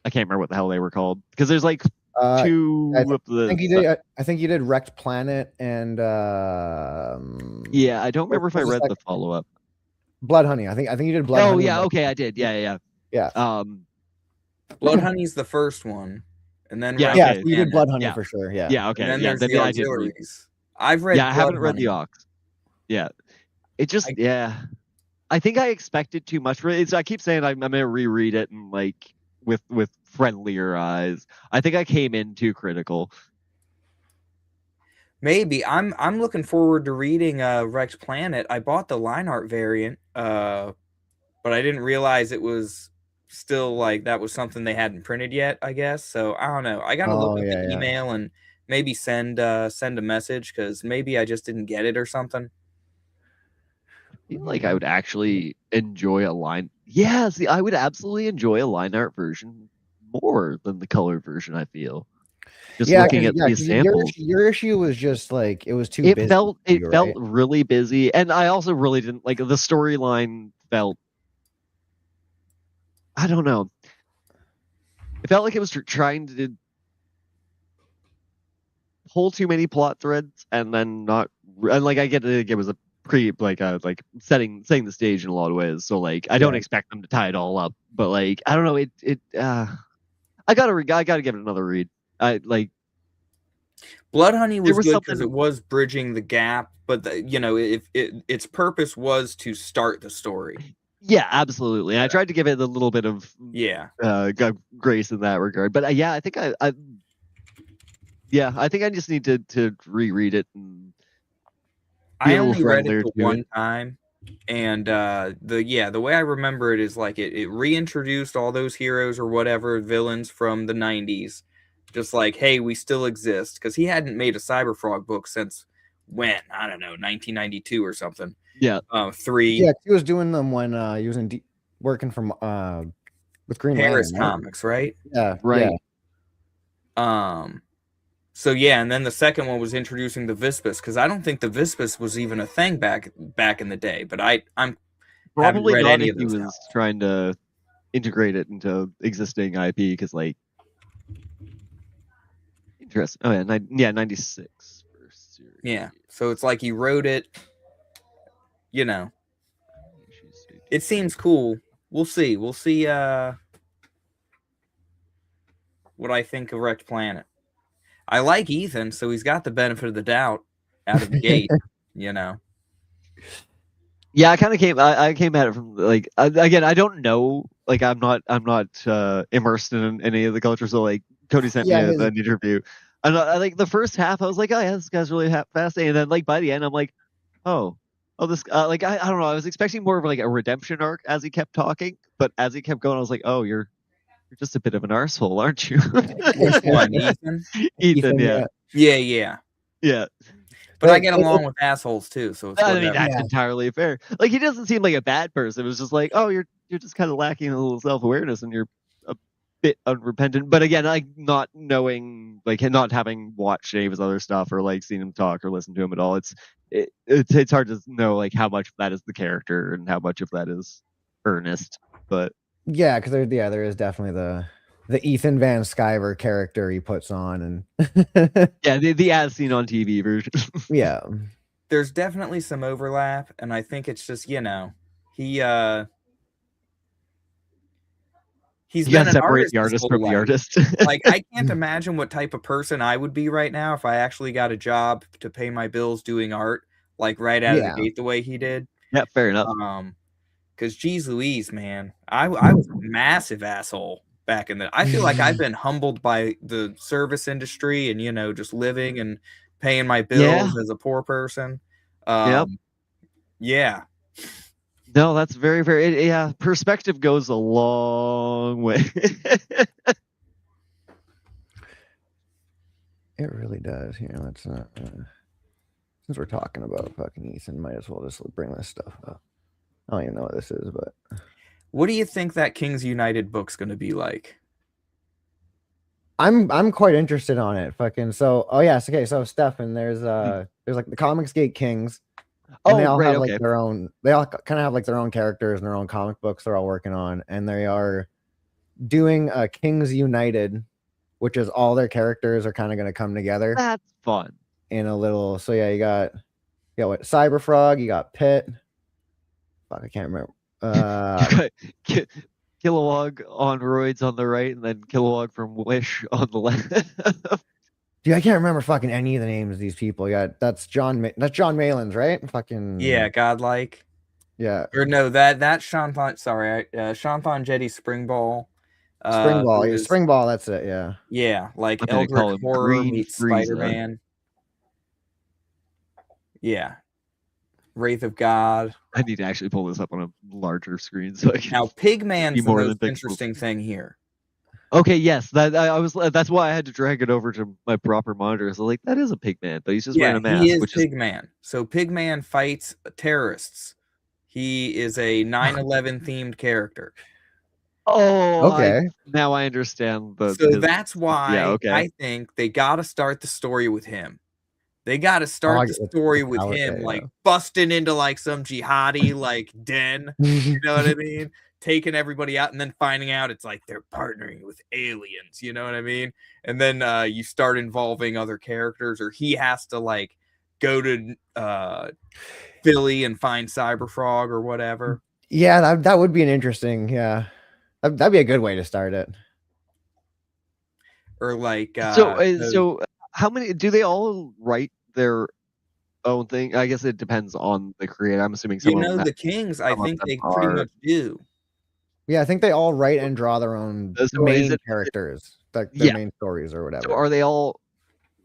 can't remember what the hell they were called, because there's like 2 of the. I think you did Wrecked Planet and yeah, I don't remember if I read the follow up. Blood Honey. I think you did Blood Honey. Oh yeah, okay, I did. Yeah. Blood Honey's the first one, and then you did Blood Honey for sure. Yeah. Okay. And then there's the auxiliaries. I've read. Yeah, I haven't read the Ox. Yeah, it just I think I expected too much for it. I keep saying I'm gonna reread it and like with friendlier eyes. I think I came in too critical. Maybe. I'm looking forward to reading Wrecked Planet. I bought the line art variant, but I didn't realize it was still like that was something they hadn't printed yet, I guess. So I don't know. I gotta look at the email and maybe send a message, because maybe I just didn't get it or something. I feel like I would actually enjoy a line. Yeah, see, I would absolutely enjoy a line art version more than the color version, I feel. Just looking at these samples. Your issue was just like it was too busy. It felt really busy, and I also really didn't like the storyline. Felt, I don't know. It felt like it was trying to pull too many plot threads, and then not. And like I get it was a like setting the stage in a lot of ways. So like I don't expect them to tie it all up, but like I don't know. I gotta give it another read. I like Blood Honey was good because it was bridging the gap, but its purpose was to start the story. Yeah, absolutely. And I tried to give it a little bit of grace in that regard. But I think I think I just need to reread it. And I only read it one time, and the way I remember it is like it reintroduced all those heroes or whatever villains from the 90s. Just like, hey, we still exist, because he hadn't made a Cyberfrog book since when? I don't know, 1992 or something. Yeah. 3. Yeah, he was doing them when he was working from with Green Paris Lantern, Comics, right? Yeah, right. Yeah. So yeah, and then the second one was introducing the Vispus, because I don't think the Vispus was even a thing back in the day. But I'm haven't Probably read not any if of he those. was trying to integrate it into existing IP, because like, interesting. Oh yeah, 96 first series. Yeah, so it's like he wrote it. You know, it seems cool. We'll see. We'll see. What I think of Wrecked Planet. I like Ethan, so he's got the benefit of the doubt out of the gate. You know. Yeah, I kind of I came at it from like again, I don't know, like I'm not immersed in any of the culture, so like Cody sent me an interview, and I like the first half I was like, oh yeah, this guy's really fascinating, and then like by the end I'm like, oh this like I don't know, I was expecting more of like a redemption arc as he kept talking, but as he kept going I was like, oh you're just a bit of an arsehole, aren't you? Which one, Ethan? Ethan, yeah. Yeah. But I get along with assholes too, so it's I mean that's entirely fair. Like he doesn't seem like a bad person. It was just like, oh, you're just kind of lacking a little self-awareness and you're a bit unrepentant. But again, like not knowing, like not having watched any of his other stuff or like seen him talk or listen to him at all, it's hard to know like how much of that is the character and how much of that is earnest. But yeah, because there is definitely the Ethan Van Sciver character he puts on, and yeah, the as seen on TV version. Yeah, there's definitely some overlap, and I think it's just he's been an artist the artist from the artist. Like I can't imagine what type of person I would be right now if I actually got a job to pay my bills doing art, like right out of the gate the way he did. Yeah, fair enough. Because geez Louise, man, I was a massive asshole back in the. I feel like I've been humbled by the service industry and just living and paying my bills as a poor person. Yeah. No, that's very, very yeah. Perspective goes a long way. It really does. Here, let's since we're talking about fucking Ethan, might as well just bring this stuff up. I don't even know what this is, but what do you think that Kings United book's going to be like? I'm quite interested on it. Fucking okay. So Stefan, there's like the Comics Gate Kings. And they all have like their own. They all kind of have like their own characters and their own comic books they're all working on, and they are doing a Kings United, which is all their characters are kind of going to come together. That's fun. In a little. So yeah, you got what Cyberfrog, you got Pit. Fuck, I can't remember. Kilowog on roids on the right, and then Kilowog from Wish on the left. Dude, I can't remember fucking any of the names of these people. Yeah, that's John Malin's, right? Fucking Godlike. Yeah. Or no, that's Shanthon. Sorry, Shanthon Jetty Springball. Springball. That's it. Yeah. Yeah, like Eldritch Horror meets Spider-Man. Yeah. Wraith of God. I need to actually pull this up on a larger screen so I can. Now, Pigman's the most interesting thing here. Okay, yes, that's why I had to drag it over to my proper monitor. So like that is a Pigman, but he's just wearing a mask. He is Pigman. So Pigman fights terrorists. He is a 9/11 themed character. Oh, okay. Now I understand. So that's why I think they got to start the story with him. They got to start the story with him, like busting into like some jihadi like den. You know what I mean? Taking everybody out and then finding out it's like they're partnering with aliens. You know what I mean? And then you start involving other characters, or he has to like go to Philly and find Cyberfrog or whatever. Yeah, that would be an interesting. Yeah, that'd be a good way to start it. Or like so how many do they all write their own thing? I guess it depends on the creator. I'm assuming some the Kings, I think they pretty much do. Yeah, I think they all write and draw their own main characters, like their main stories or whatever. So are they all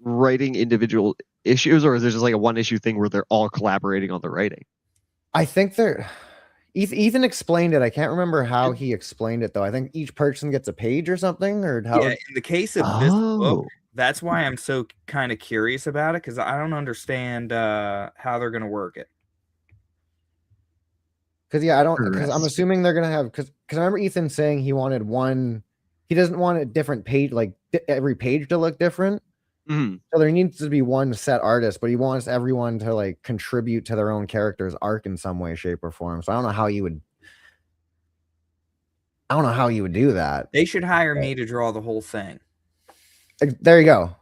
writing individual issues, or is there just like a one issue thing where they're all collaborating on the writing? I think they're. Ethan explained it. I can't remember how he explained it though. I think each person gets a page or something, or how. Yeah, in the case of this book, that's why I'm so kind of curious about it, because I don't understand how they're going to work it. Because I'm assuming they're gonna have because I remember Ethan saying he wanted one. He doesn't want a different page, like every page to look different. So there needs to be one set artist, but he wants everyone to like contribute to their own character's arc in some way, shape, or form. So I don't know how you would. I don't know how you would do that. They should hire me to draw the whole thing. There you go.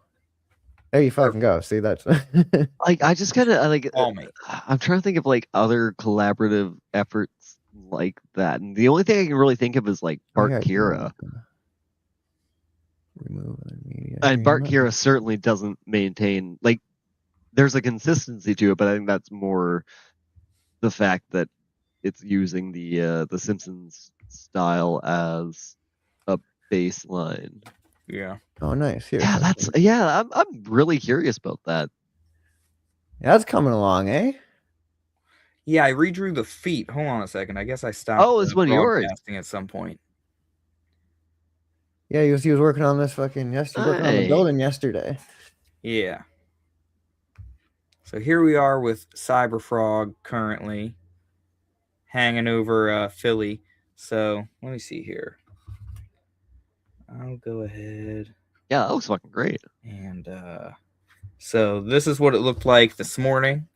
There you fucking go. See, that's like I just kind of like. Call me. I'm trying to think of like other collaborative efforts like that, and the only thing I can really think of is like Bart Kira. Remove media. And Bart Kira certainly doesn't maintain like. There's a consistency to it, but I think that's more the fact that it's using the Simpsons style as a baseline. Yeah. Oh, nice. Here, yeah. I'm really curious about that. Yeah, that's coming along, eh? Yeah, I redrew the feet. Hold on a second. I guess I stopped. Oh, it's one of yours. Broadcasting at some point. Yeah, he was working on this fucking yesterday. Working on the building yesterday. Yeah. So here we are with Cyberfrog currently hanging over Philly. So let me see here. I'll go ahead. Yeah, that looks fucking great. And so this is what it looked like this morning.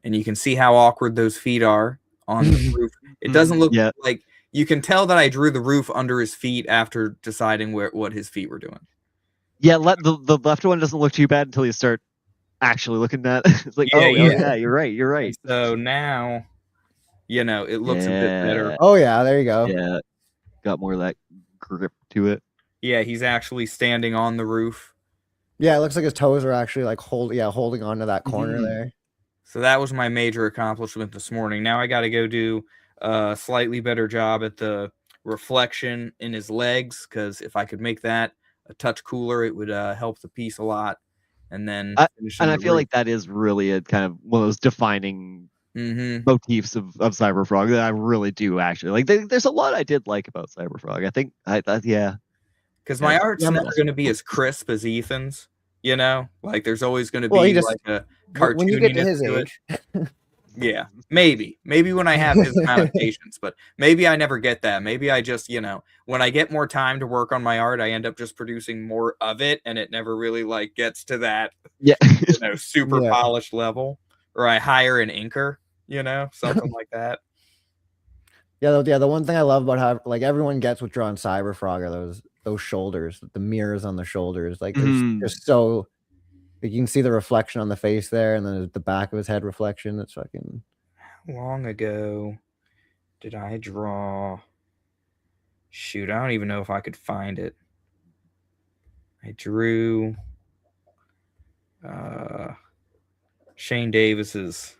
And you can see how awkward those feet are on the roof. It doesn't look like you can tell that I drew the roof under his feet after deciding what his feet were doing. Yeah, the left one doesn't look too bad until you start actually looking at it. It's like, yeah, you're right. So now, it looks a bit better. Oh, yeah, there you go. Yeah, got more of that grip to it. Yeah, he's actually standing on the roof. Yeah, it looks like his toes are actually like holding onto that corner there. So that was my major accomplishment this morning. Now I got to go do a slightly better job at the reflection in his legs, because if I could make that a touch cooler, it would help the piece a lot. And then I feel like that is really a kind of one of those defining motifs of Cyberfrog that I really do actually like. There's a lot I did like about Cyberfrog. I think because my art's never going to be as crisp as Ethan's. Like there's always going to be like a cartoon. When you get to his age. Yeah, maybe when I have his amount of patience, but maybe I never get that. Maybe I just, when I get more time to work on my art, I end up just producing more of it, and it never really like gets to that, super polished level. Or I hire an inker, something like that. Yeah, the one thing I love about how like everyone gets with drawing Cyberfrog are those shoulders, the mirrors on the shoulders, like it's just so. You can see the reflection on the face there, and then the back of his head reflection. It's fucking. How long ago did I draw? Shoot, I don't even know if I could find it. I drew Shane Davis's.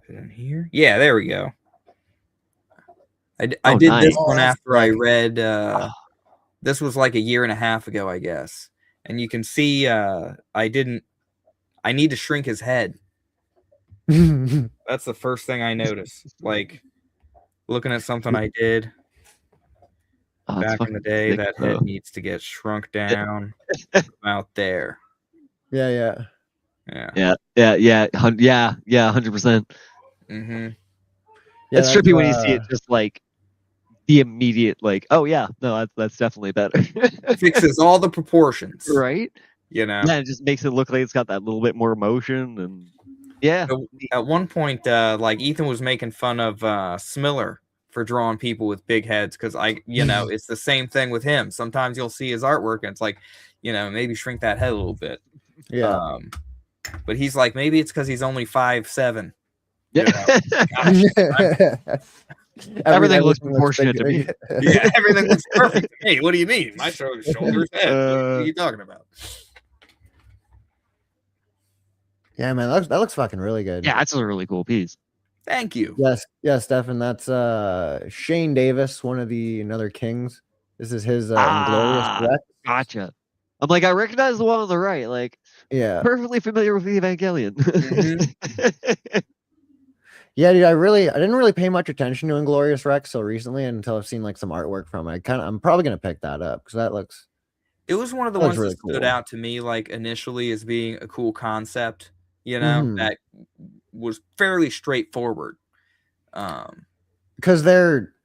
Is it in here? Yeah, there we go. I did nice. This one after I read. This was like a year and a half ago, I guess. And you can see I need to shrink his head. That's the first thing I noticed. Like looking at something I did back in the day, that head needs to get shrunk down out there. Yeah. 100%. It's trippy when you see it just like the immediate like, oh yeah, no, that's definitely better. Fixes all the proportions, right? Yeah, it just makes it look like it's got that little bit more motion. And so at one point, like Ethan was making fun of Smiller for drawing people with big heads, because it's the same thing with him. Sometimes you'll see his artwork and it's like, maybe shrink that head a little bit. Yeah. But he's like, maybe it's because he's only 5'7". Yeah. Everything looks proportionate to me. Yeah, everything looks perfect to me. What do you mean? My shoulders, head. What are you talking about? Yeah, man, that looks fucking really good. Yeah, that's a really cool piece. Thank you. Yes, Stefan. That's Shane Davis, one of another Kings. This is his Inglorious Rex. Gotcha. I'm like, I recognize the one on the right. Like, perfectly familiar with the Evangelion. Yeah, dude, I didn't really pay much attention to Inglorious Rex so recently until I've seen like some artwork from it. I'm probably gonna pick that up because that looks. It was one of the ones really that stood out to me, like initially as being a cool concept. That was fairly straightforward. Because they're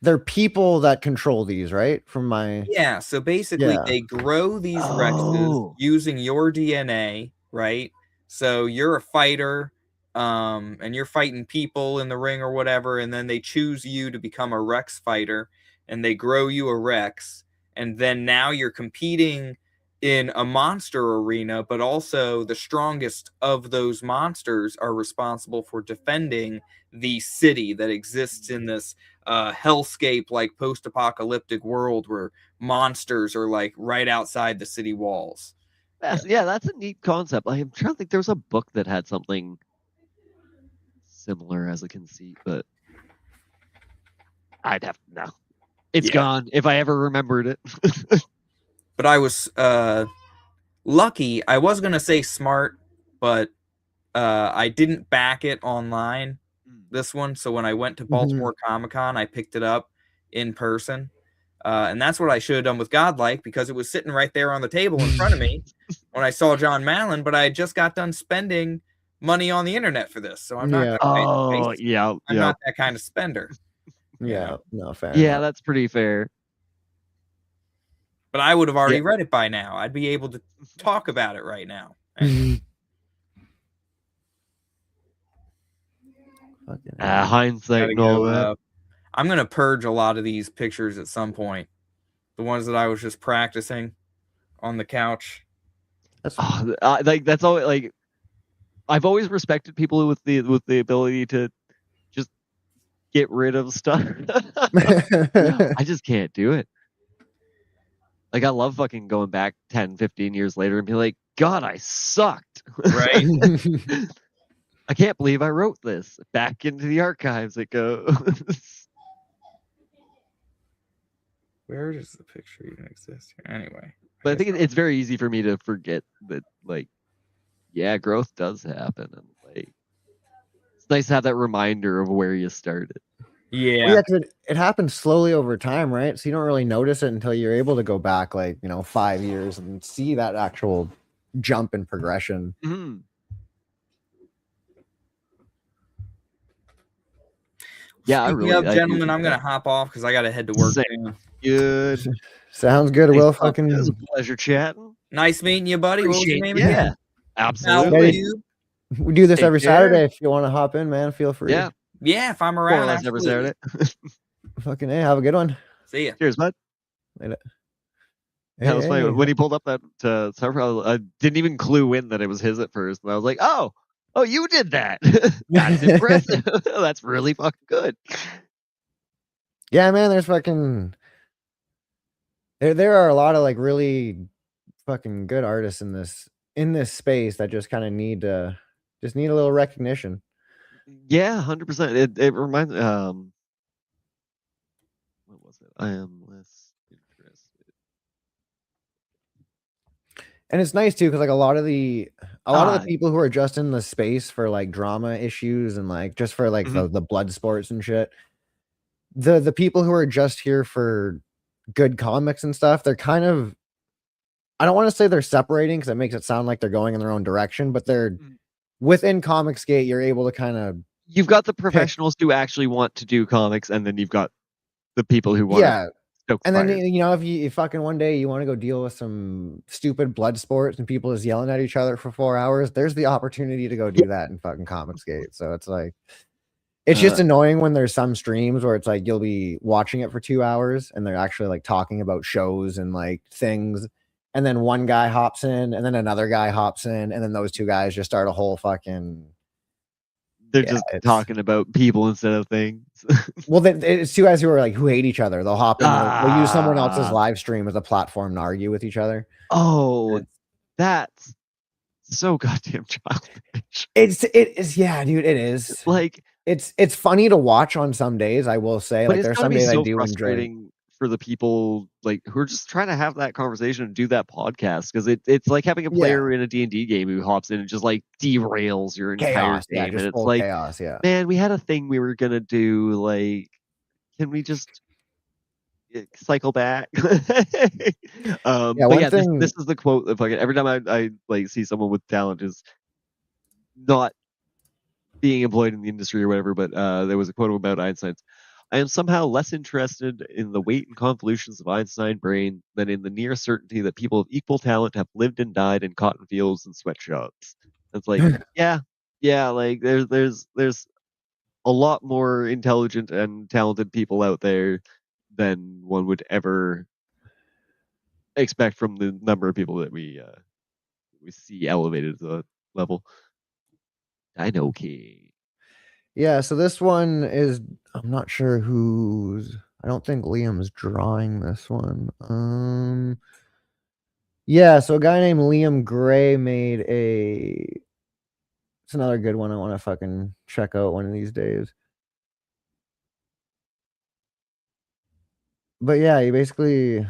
they're people that control these, right? From my Yeah, so basically they grow these Rexes using your DNA, right? So you're a fighter, and you're fighting people in the ring or whatever, and then they choose you to become a Rex fighter, and they grow you a Rex, and then now you're competing in a monster arena, but also the strongest of those monsters are responsible for defending the city that exists in this hellscape, like post-apocalyptic world where monsters are like right outside the city walls. Yeah, that's a neat concept. I'm trying to think. There was a book that had something similar as a conceit, but I'd have to know. It's gone. If I ever remembered it. But I was lucky. I was gonna say smart, but I didn't back it online. This one, so when I went to Baltimore Comic-Con, I picked it up in person. And that's what I should have done with Godlike, because it was sitting right there on the table in front of me when I saw John Mallon, but I had just got done spending money on the internet for this. So I'm not I'm not that kind of spender. Yeah, no, fair Yeah, enough. that's pretty fair. But I would have already read it by now. I'd be able to talk about it right now. Hindsight and all that. I'm gonna purge a lot of these pictures at some point. The ones that I was just practicing on the couch. Like that's always like I've always respected people with the ability to just get rid of stuff. I just can't do it. Like I love fucking going back 10, 15 years later and be like, God, I sucked. Right. I can't believe I wrote this. Back into the archives it goes. Where does the picture even exist here? Anyway. But I think it's very easy for me to forget that, like, yeah, growth does happen. And, like, it's nice to have that reminder of where you started. Yeah. Well, yeah, because it happens slowly over time, right? So you don't really notice it until you're able to go back, like, 5 years and see that actual jump in progression. Mm-hmm. Yeah, gentlemen, I'm gonna hop off because I gotta head to work. Good. Sounds good. Hey, Will it fucking was a pleasure chatting. Nice meeting you, buddy. What was your name again? Yeah, absolutely. We do this Take every care. Saturday. If you want to hop in, man, feel free. Yeah, if I'm More or around. less every Saturday. Fucking hey, have a good one. See ya. Cheers, bud. Later. That was funny. When he pulled up that I didn't even clue in that it was his at first, and I was like, "Oh, you did that. That's impressive. That's really fucking good." Yeah, man. There's fucking there are a lot of like really fucking good artists in this space that just kind of need a little recognition. Yeah, 100%. It reminds what was it? I am less interested. And it's nice too, because like a lot of the people who are just in the space for like drama issues and like just for like the blood sports and shit, the people who are just here for good comics and stuff, they're kind of, I don't want to say they're separating because it makes it sound like they're going in their own direction, but they're within Comicsgate. You're able to kind of, you've got the professionals who actually want to do comics, and then you've got the people who want to stoke and fire. then if you fucking one day you want to go deal with some stupid blood sports and people just yelling at each other for 4 hours, there's the opportunity to go do that in fucking Comicsgate. So it's like, it's just annoying when there's some streams where it's like you'll be watching it for 2 hours and they're actually like talking about shows and like things, and then one guy hops in and then another guy hops in and then those two guys just start a whole fucking, they're just talking about people instead of things. Well, it's two guys who hate each other. They'll hop in, they'll use someone else's live stream as a platform to argue with each other. Oh, that's so goddamn childish. It is, yeah, dude. It is like it's funny to watch on some days. I will say, but like there's some days I do enjoy. For the people like who are just trying to have that conversation and do that podcast, because it's like having a player in a D&D game who hops in and just like derails your entire game, and it's like chaos. Yeah, man, we had a thing we were gonna do. Like, can we just cycle back? But yeah, this is the quote of like every time I like see someone with talent is not being employed in the industry or whatever, but there was a quote about Einstein's. I am somehow less interested in the weight and convolutions of Einstein's brain than in the near certainty that people of equal talent have lived and died in cotton fields and sweatshops. It's like, yeah, like there's a lot more intelligent and talented people out there than one would ever expect from the number of people that we see elevated to the level. Dino King. Yeah, so this one is, I'm not sure who's, I don't think Liam's drawing this one. Yeah, so a guy named Liam Gray made it's another good one I want to fucking check out one of these days. But yeah, he basically,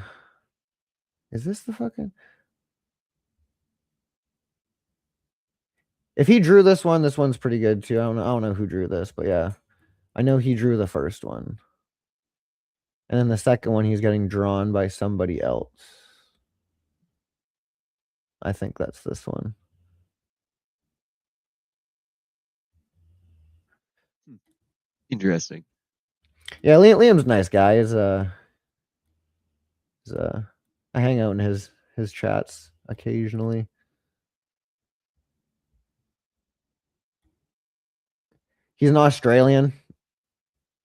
is this the fucking, if he drew this one's pretty good too. I don't know who drew this, but yeah. I know he drew the first one. And then the second one he's getting drawn by somebody else. I think that's this one. Interesting. Yeah, Liam's a nice guy. I hang out in his chats occasionally. He's an Australian,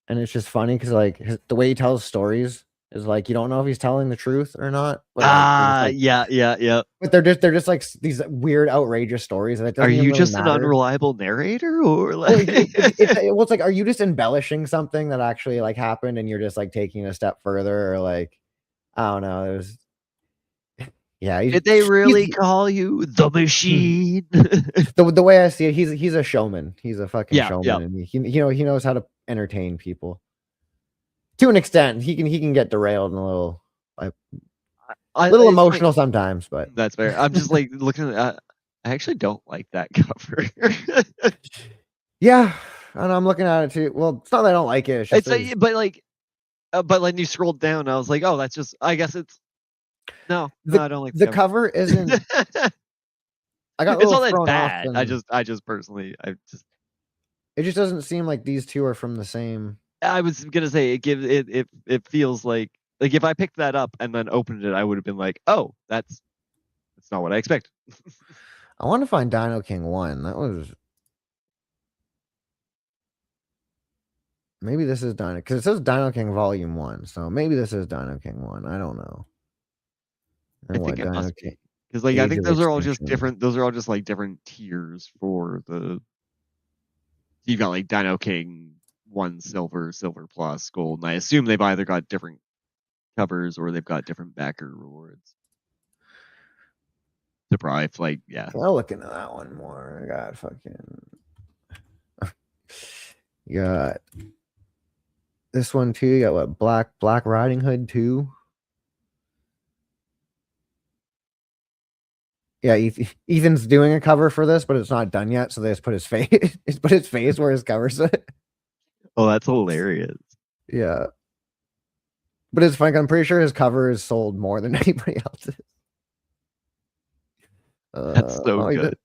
and it's just funny because like the way he tells stories is like you don't know if he's telling the truth or not. But, yeah. But they're just like these weird, outrageous stories. And it doesn't Are you really just matter. an unreliable narrator, or like? Well, it's like, are you just embellishing something that actually like happened, and you're just like taking a step further, or like, I don't know. There's, yeah. Did they really call you the machine? The way I see it, he's a showman. He's a fucking showman, yeah. and he knows how to entertain people. To an extent, he can get derailed and a little emotional sometimes, but that's fair. I'm just like looking at. I actually don't like that cover. Yeah, and I'm looking at it too. Well, it's not that I don't like it. It's just but when you scrolled down, I was like, oh, that's just. I guess it's. No, I don't like the cover. Isn't. I got. It's not that bad. I just personally, It just doesn't seem like these two are from the same. I was gonna say it feels like if I picked that up and then opened it, I would have been like, oh, that's not what I expected. I want to find Dino King 1. That was. Maybe this is Dino, because it says Dino King Volume 1, so maybe this is Dino King 1. I don't know. I think it must be. Because like I think those are all just different. Those are all just like different tiers for the. You've got like Dino King 1 silver, silver plus, gold, and I assume they've either got different covers or they've got different backer rewards. To probably like I'll look into that one more. I got fucking. You got this one too. You got what? Black Riding Hood 2. Yeah, Ethan's doing a cover for this, but it's not done yet, so they just put his face. Put his face where his cover's at. Oh, that's hilarious. Yeah, but it's funny. I'm pretty sure his cover is sold more than anybody else's. That's so good.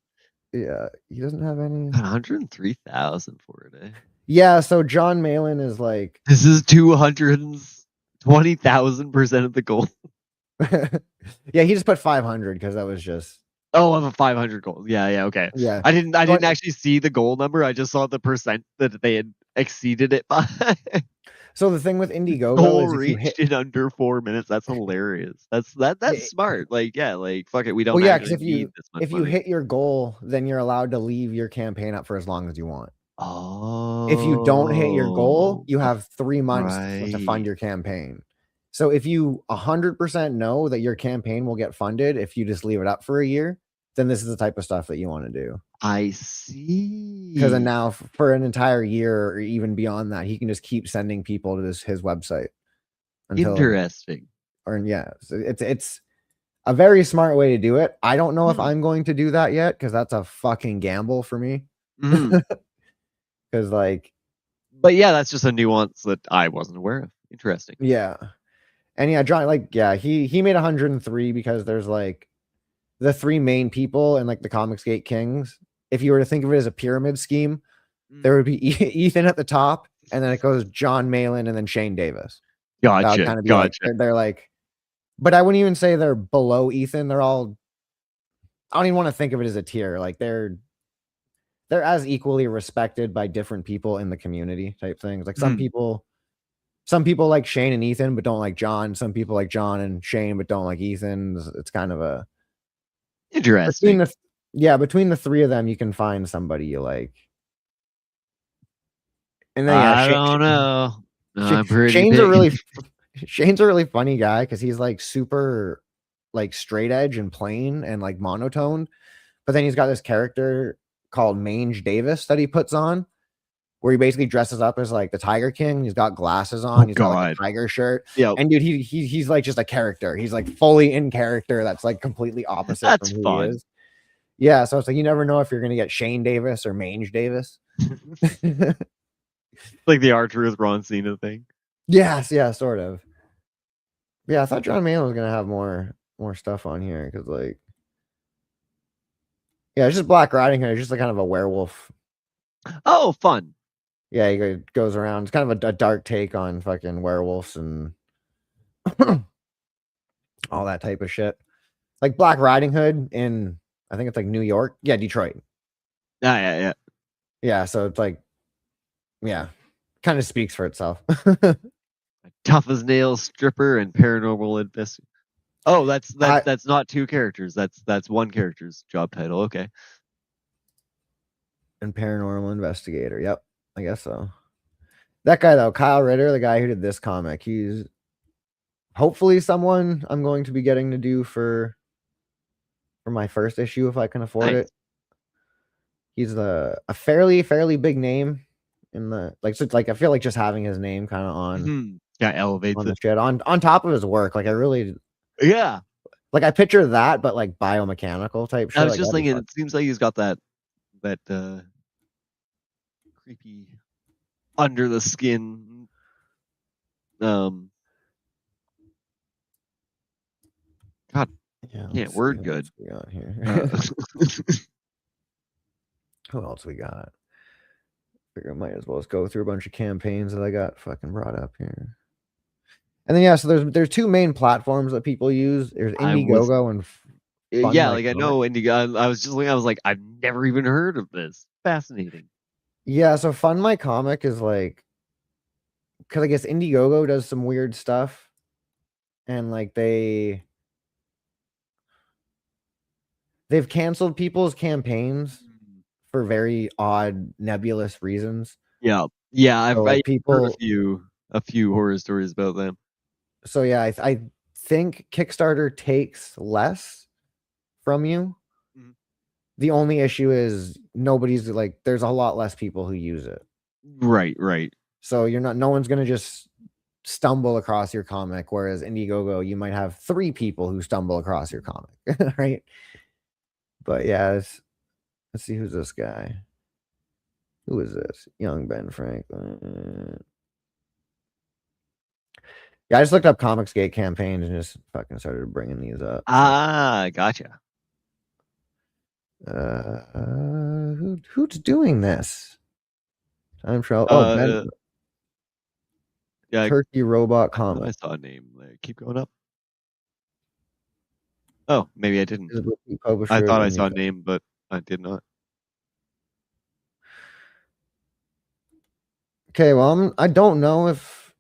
Yeah, he doesn't have any. 103,000 for it. Yeah, so John Malin is like. This is 220,000% of the goal. Yeah, he just put 500 because that was just. Oh, of a 500 goal. Yeah, okay. Yeah, I didn't actually see the goal number. I just saw the percent that they had exceeded it by. So the thing with Indiegogo goal is reached in under 4 minutes. That's hilarious. That's smart. Like fuck it. We don't. Well, yeah, because if you hit your goal, then you're allowed to leave your campaign up for as long as you want. Oh. If you don't hit your goal, you have 3 months to fund your campaign. So if you 100% know that your campaign will get funded if you just leave it up for a year, then this is the type of stuff that you want to do. I see. Because then now for an entire year or even beyond that, he can just keep sending people to his website. Interesting. It's a very smart way to do it. I don't know if I'm going to do that yet because that's a fucking gamble for me. Because but yeah, that's just a nuance that I wasn't aware of. Interesting. Yeah. And yeah, John, he made 103 because there's like the 3 main people and like the Comicsgate Kings. If you were to think of it as a pyramid scheme, there would be Ethan at the top, and then it goes John Malin and then Shane Davis. Gotcha. Kind of be Gotcha. like, they're like, but I wouldn't even say they're below Ethan. They're all, I don't even want to think of it as a tier. Like they're as equally respected by different people in the community type things. Like some people like Shane and Ethan, but don't like John. Some people like John and Shane, but don't like Ethan. It's kind of a interesting. Between the three of them, you can find somebody you like. And then I don't know. I'm pretty Shane's a really funny guy because he's like super like straight edge and plain and like monotone, but then he's got this character called Mange Davis that he puts on, where he basically dresses up as like the Tiger King. He's got glasses on. He's got like a tiger shirt. Yeah, and dude, he's like just a character. He's like fully in character. That's like completely opposite. That's from who fun. He is. Yeah, so it's like you never know if you're gonna get Shane Davis or Mange Davis. Like the Archer with Ron Cena thing. Yes, yeah, sort of. Yeah, I thought John Malin was gonna have more stuff on here because like, yeah, it's just Black Riding Hood. It's just like kind of a werewolf. Oh, fun. Yeah, he goes around. It's kind of a dark take on fucking werewolves and all that type of shit. Like Black Riding Hood in, I think it's like New York. Yeah, Detroit. Yeah. Yeah, so it's like, yeah, kind of speaks for itself. Tough as nails stripper and paranormal investigator. Oh, that's not two characters. That's one character's job title. Okay. And paranormal investigator. Yep, I guess so. That guy though, Kyle Ritter, the guy who did this comic, he's hopefully someone I'm going to be getting to do for my first issue if I can afford it. He's a fairly big name in the like. So it's like I feel like just having his name kind of on elevates on the shit on top of his work. Like I really like I picture that, but like biomechanical type shit. I was like, just thinking, it seems like he's got that creepy under the skin. God, yeah, word good. We got here. Who else we got? Figure I might as well just go through a bunch of campaigns that I got fucking brought up here. And then yeah, so there's two main platforms that people use. There's Indiegogo and yeah, like I know Indiegogo. I was just like, I've never even heard of this. Fascinating. Yeah, so Fund My Comic is like, because I guess Indiegogo does some weird stuff, and like they've canceled people's campaigns for very odd, nebulous reasons. Yeah, so I've heard a few horror stories about them. So yeah, I think Kickstarter takes less from you. Mm-hmm. The only issue is nobody's like, there's a lot less people who use it. Right. So no one's gonna just stumble across your comic, whereas Indiegogo, you might have 3 people who stumble across your comic, right? But yeah, let's see who's this guy. Who is this? Young Ben Franklin. Yeah, I just looked up Comicsgate campaigns and just fucking started bringing these up. Gotcha. Who's doing this? Time travel. Ben. Yeah, Turkey Robot Comic. I saw a name. Keep going up. Oh, maybe I didn't. I thought I saw a name, but I did not. Okay, well, I don't know if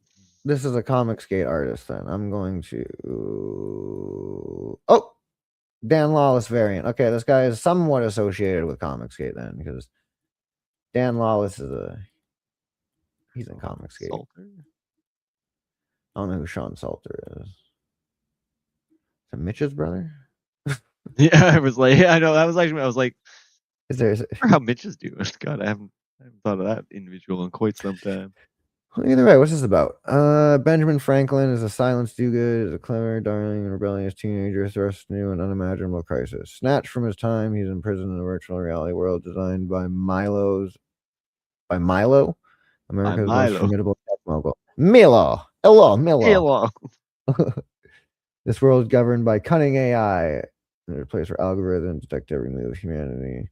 this is a Comicsgate artist. Then I'm going to. Oh, Dan Lawless variant. Okay, this guy is somewhat associated with Comicsgate then, because Dan Lawless he's in Comicsgate. Salter? I don't know who Sean Salter is. Is it Mitch's brother? Yeah, I was like, I know that was actually. I was like, is there how Mitch is doing? God, I haven't thought of that individual in quite some time. Well, either way, what's this about? Benjamin Franklin is a silenced do-good, is a clever, darling, and rebellious teenager thrust into an unimaginable crisis. Snatched from his time, he's imprisoned in a virtual reality world designed by Milo, America's most formidable tech mogul. Milo. Hello, Milo. This world is governed by cunning AI. There's a place where algorithms detect every move of humanity.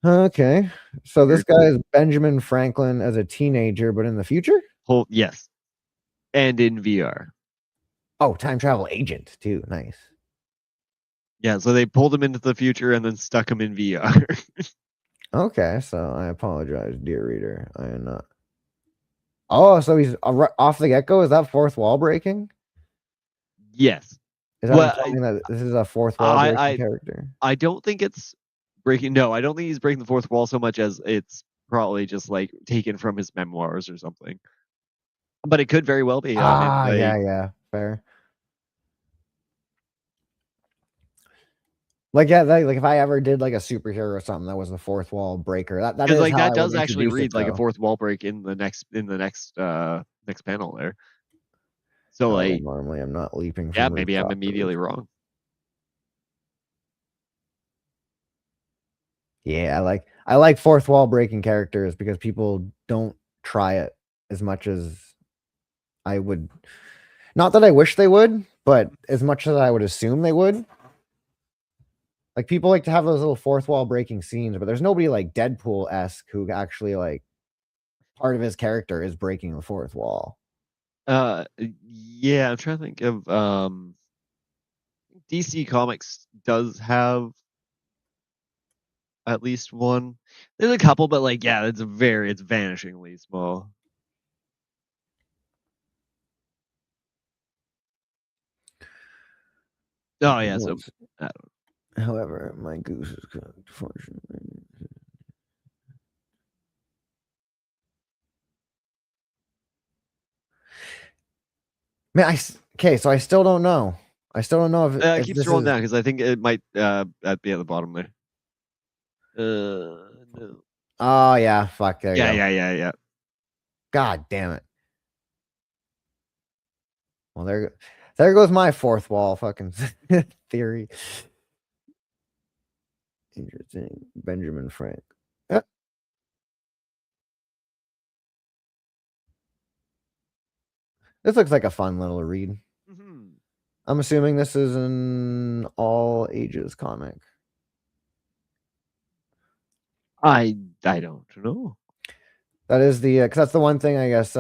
Okay, so this guy is Benjamin Franklin as a teenager, but in the future? Yes, and in VR. Oh, time travel agent too. Nice. Yeah, so they pulled him into the future and then stuck him in VR. Okay, so I apologize, dear reader. I am not. Oh, so he's off the get-go? Is that fourth wall breaking? Yes. Is that implying that this is a fourth wall breaking character? I don't think it's breaking. No, I don't think he's breaking the fourth wall so much as it's probably just like taken from his memoirs or something. But it could very well be. I mean, yeah, fair. Like, yeah, like if I ever did like a superhero or something that was the fourth wall breaker, that is like how that I does would actually introduce read it, like a though. fourth wall break in the next next panel there. So like normally I'm not leaping. Yeah, from maybe I'm rooftop to immediately wrong. Yeah, I like fourth wall breaking characters because people don't try it as much as I would. Not that I wish they would, but as much as I would assume they would. Like, people like to have those little fourth wall breaking scenes, but there's nobody like Deadpool-esque who actually, like, part of his character is breaking the fourth wall. Yeah, I'm trying to think of DC Comics does have at least one. There's a couple, but like, yeah, it's vanishingly small. Oh yeah, so I don't. However, my goose is cooked, fortunately. Man, okay, so I still don't know. I still don't know if Keep this scrolling is... down because I think it might be at the bottom there. No. Oh yeah, fuck. There you go. Yeah. God damn it. Well, there goes my fourth wall fucking theory. Interesting. Benjamin Frank. Yep. This looks like a fun little read. Mm-hmm. I'm assuming this is an all ages comic. I don't know. That is the because that's the one thing I guess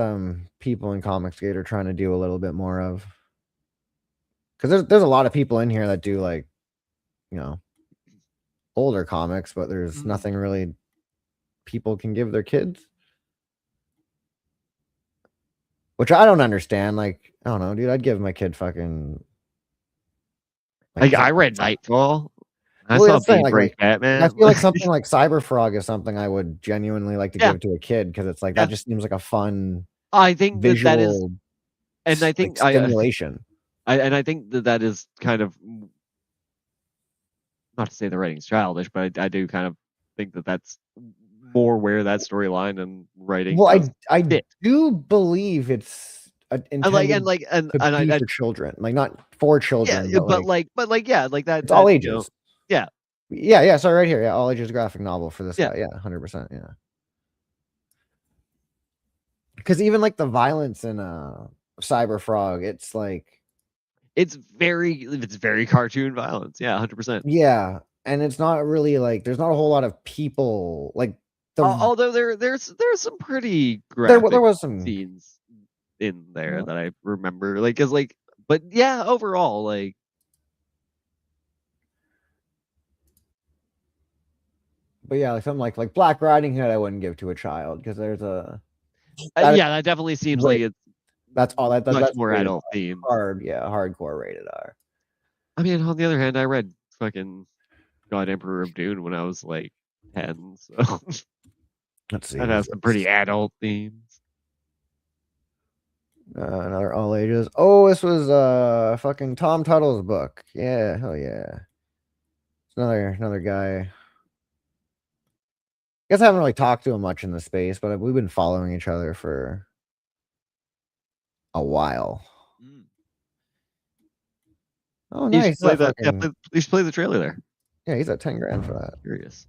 people in Comicsgate are trying to do a little bit more of. Because there's a lot of people in here that do, like, you know, older comics, but there's nothing really people can give their kids. Which I don't understand. Like, I don't know, dude. I'd give my kid fucking... Like, I read Nightfall. I Well, saw Beat Break Batman. I feel like something like Cyberfrog is something I would genuinely like to give to a kid because it's like that just seems like a fun. I think visual, that is, and I think stimulation. I think that is kind of, not to say the writing's childish, but I do kind of think that that's more where that storyline and writing. Well, I do believe it's intended for children, like not for children. Yeah, but that. It's all ages. Yeah. Yeah. So right here, all ages graphic novel for this guy. Yeah, 100%. Yeah. Because even like the violence in Cyberfrog, it's like it's very cartoon violence. Yeah, 100%. Yeah, and it's not really like there's not a whole lot of people like. Although there's some pretty graphic there was some scenes in there that I remember, like, cause like, but yeah, overall, like. But yeah, like something like Black Riding Hood, I wouldn't give to a child because there's a. That definitely seems like it's. That's all. That's more adult theme. Hardcore rated R. I mean, on the other hand, I read fucking God Emperor of Dune when I was like 10, so. Let's see. That has some pretty adult themes. Another all ages. Oh, this was fucking Tom Tuttle's book. Yeah, hell yeah. It's another guy. I guess I haven't really talked to him much in the space, but we've been following each other for a while. Oh, nice. Please play the trailer there. Yeah, he's at 10 grand for that. Curious.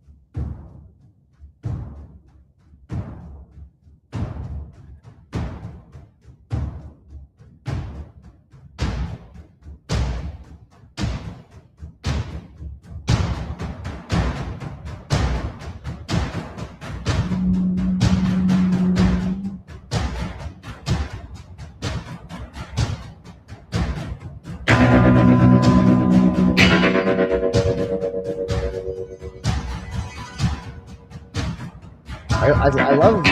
I love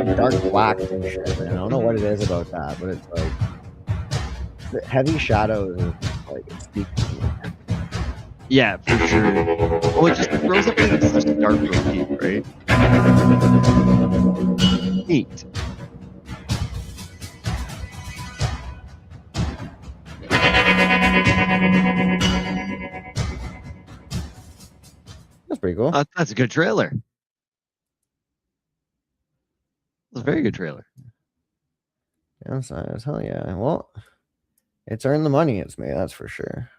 the dark blacks and shit, man. I don't know what it is about that, but it's like the heavy shadows is like it speaks to me. Yeah, for sure. Well, it just throws everything into such a dark motif, right? Neat. That's pretty cool. That's a good trailer. That's a very good trailer. Yes, hell yeah. Well, it's earned the money it's made, that's for sure.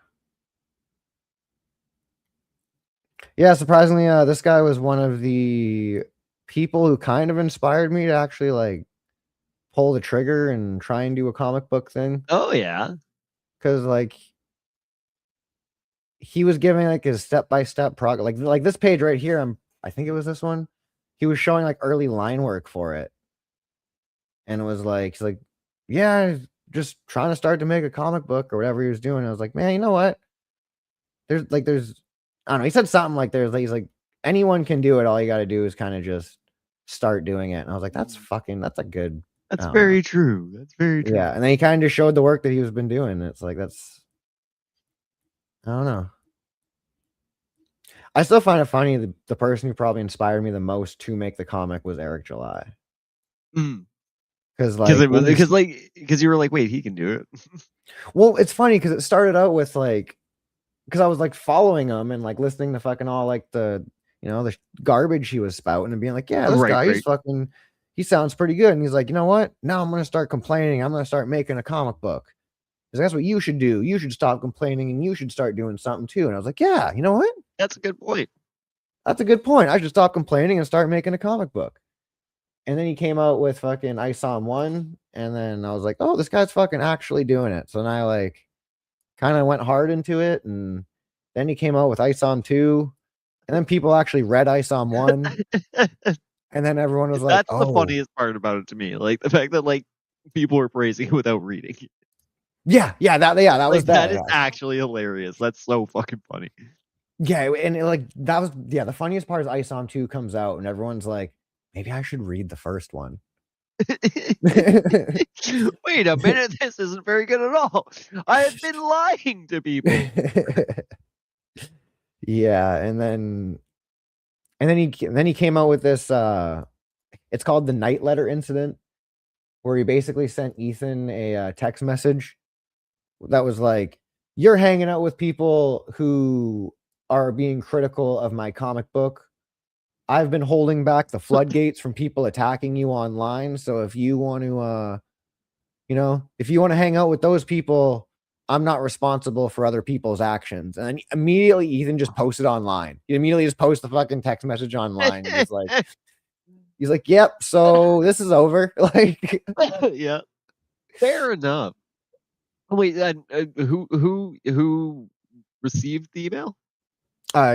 Yeah, surprisingly, this guy was one of the people who kind of inspired me to actually like pull the trigger and try and do a comic book thing. Oh yeah, because like he was giving like his step-by-step progress, like this page right here. I think it was this one. He was showing like early line work for it, and it was like he's like, yeah, just trying to start to make a comic book or whatever he was doing. I was like, man, you know what? There's I don't know. He said something like he's like anyone can do it. All you got to do is kind of just start doing it. And I was like, that's a good. That's very true. That's very true. Yeah, and then he kind of showed the work that he was been doing. It's like I don't know. I still find it funny the person who probably inspired me the most to make the comic was Eric July. Because you were like, wait, he can do it. Well, it's funny because it started out with like, because I was like following him and like listening to fucking all like the the garbage he was spouting and being like, yeah, this guy, he's fucking, he sounds pretty good. And he's like, you know what? Now I'm gonna start complaining. I'm gonna start making a comic book. Because that's what you should do. You should stop complaining and you should start doing something too. And I was like, yeah, you know what? That's a good point. That's a good point. I should stop complaining and start making a comic book. And then he came out with fucking ISOM 1. And then I was like, oh, this guy's fucking actually doing it. So then I like kind of went hard into it. And then he came out with ISOM 2. And then people actually read ISOM 1. And then everyone was like, that's the funniest part about it to me. Like the fact that like people were praising it without reading it. That was that is actually hilarious. That's so fucking funny. Yeah, and that was the funniest part is ISOM 2 comes out and everyone's like, maybe I should read the first one. Wait a minute, this isn't very good at all. I have been lying to people. Yeah, and then he came out with this it's called the Night Letter Incident, where he basically sent Ethan a text message that was like, you're hanging out with people who are being critical of my comic book. I've been holding back the floodgates from people attacking you online. So if you want to, if you want to hang out with those people, I'm not responsible for other people's actions. And then immediately Ethan just posted online. He immediately just posted the fucking text message online. He's like, yep. So this is over. Like, yeah, fair enough. Oh, wait, who received the email?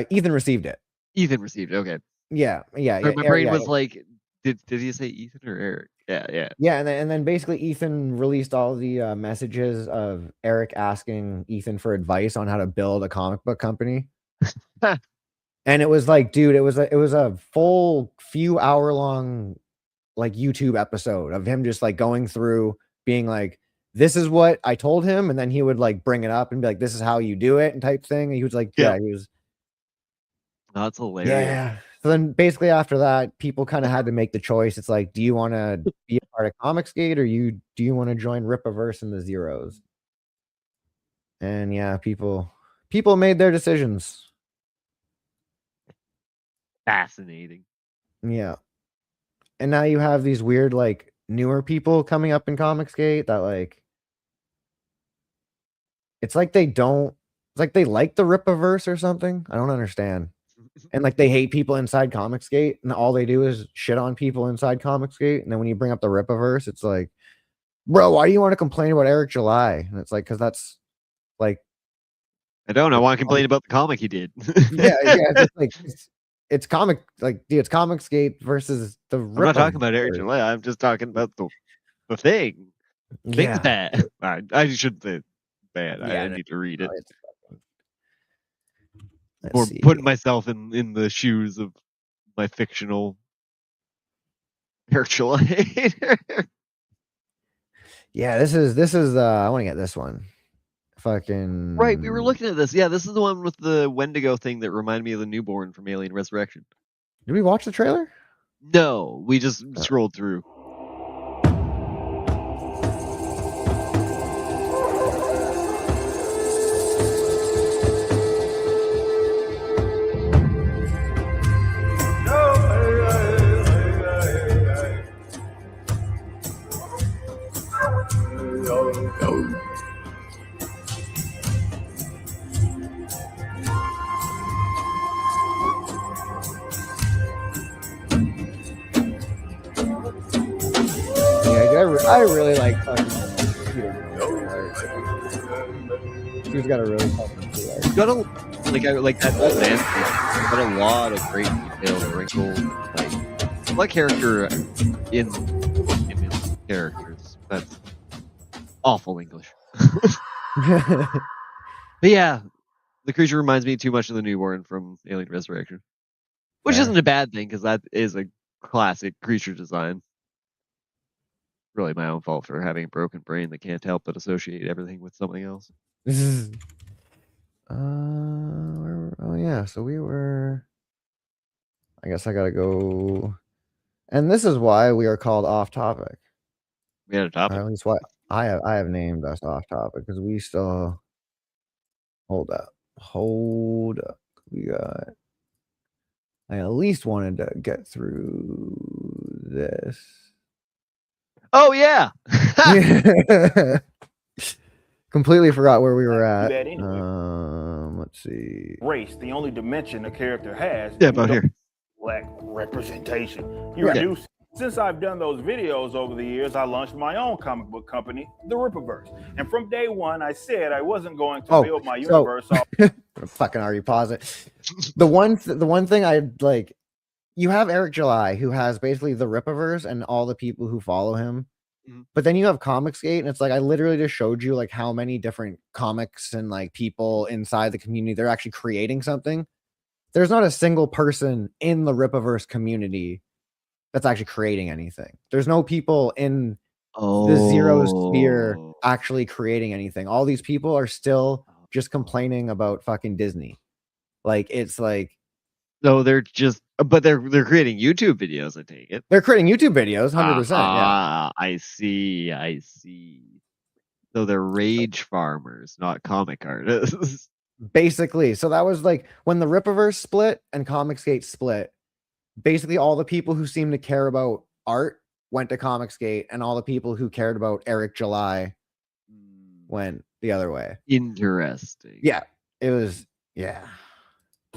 Ethan received it. Ethan received it. Okay. Yeah. My brain was like, did he say Ethan or Eric? Yeah. Yeah, and then basically Ethan released all the messages of Eric asking Ethan for advice on how to build a comic book company. And it was like, dude, it was a full few hour long like YouTube episode of him just like going through being like, this is what I told him, and then he would like bring it up and be like, this is how you do it and type thing. And he was like, yeah, he was. That's hilarious. Yeah. So then basically after that, people kind of had to make the choice. It's like, do you want to be a part of Comicsgate or do you want to join Rippaverse and the Zeros? And yeah, people made their decisions. Fascinating. Yeah. And now you have these weird like newer people coming up in Comicsgate that like it's like they like the Rippaverse or something. I don't understand. And like they hate people inside Comicsgate, and all they do is shit on people inside Comicsgate. And then when you bring up the Rippaverse, it's like, bro, why do you want to complain about Eric July? And it's like, because that's like, I don't. I want to complain about the comic he did. yeah. It's like it's comic, like, dude, it's Comicsgate versus the. I'm not talking about Eric July. I'm just talking about the thing. Thing's bad. I shouldn't say bad. I need to read it. Or putting myself in the shoes of my fictional Eric July. Yeah, this is I want to get this one. Fucking Right, we were looking at this. Yeah, this is the one with the Wendigo thing that reminded me of the newborn from Alien Resurrection. Did we watch the trailer? No, we just scrolled through. I really like fucking He's got a really fucking cool art. He's got a like that landscape. He's got a lot of great detail, wrinkles, like character in his characters. That's awful English. But yeah, the creature reminds me too much of the newborn from Alien Resurrection, which isn't a bad thing because that is a classic creature design. Really my own fault for having a broken brain that can't help but associate everything with something else. Oh yeah, so we were. I guess I gotta go. And this is why we are called Off Topic. We had a topic. At least why I have named us Off Topic because we still. Hold up. We got. I at least wanted to get through this. Oh yeah. Completely forgot where we were at. Anyway. Let's see. Race, the only dimension a character has. Yeah, about here. Black representation. You reduce. Since I've done those videos over the years, I launched my own comic book company, The Rippaverse. And from day one, I said I wasn't going to build my universe off. Fucking already pause it. The one thing I like, you have Eric July, who has basically the Rippaverse and all the people who follow him. Mm-hmm. But then you have Comicsgate, and it's like I literally just showed you like how many different comics and like people inside the community they're actually creating something. There's not a single person in the Rippaverse community that's actually creating anything. There's no people in the Zero Sphere actually creating anything. All these people are still just complaining about fucking Disney. Like it's like no, they're just but they're creating YouTube videos, I take it. They're creating YouTube videos, 100%. Yeah. I see. So they're rage farmers, not comic artists. Basically. So that was like when the Rippaverse split and Comicsgate split. Basically, all the people who seemed to care about art went to Comicsgate, and all the people who cared about Eric July went the other way. Interesting. Yeah, it was. Yeah.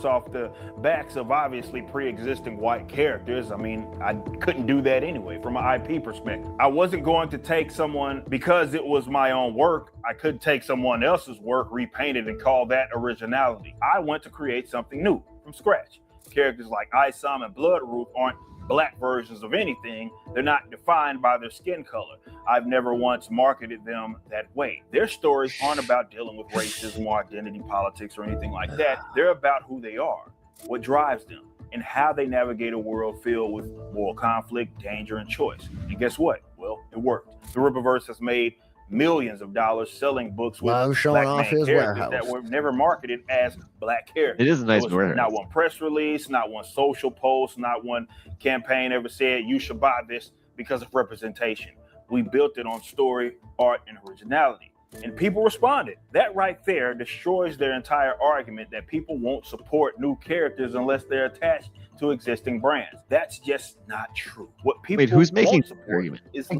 Off the backs of obviously pre-existing white characters. I mean, I couldn't do that anyway from an IP perspective. I wasn't going to take someone because it was my own work. I could take someone else's work, repaint it, and call that originality. I went to create something new from scratch. Characters like Isom and Bloodroot aren't black versions of anything. They're not defined by their skin color. I've never once marketed them that way. Their stories aren't about dealing with racism or identity politics or anything like that. They're about who they are, what drives them, and how they navigate a world filled with moral conflict, danger, and choice. And guess what? Well, it worked. The Rippaverse has made millions of dollars selling books with showing black off main his characters warehouse that were never marketed as black characters. It is a nice warehouse. Not one press release, not one social post, not one campaign ever said you should buy this because of representation. We built it on story, art, and originality. And people responded. That right there destroys their entire argument that people won't support new characters unless they're attached to existing brands. That's just not true. What people Wait, who's making the argument? Is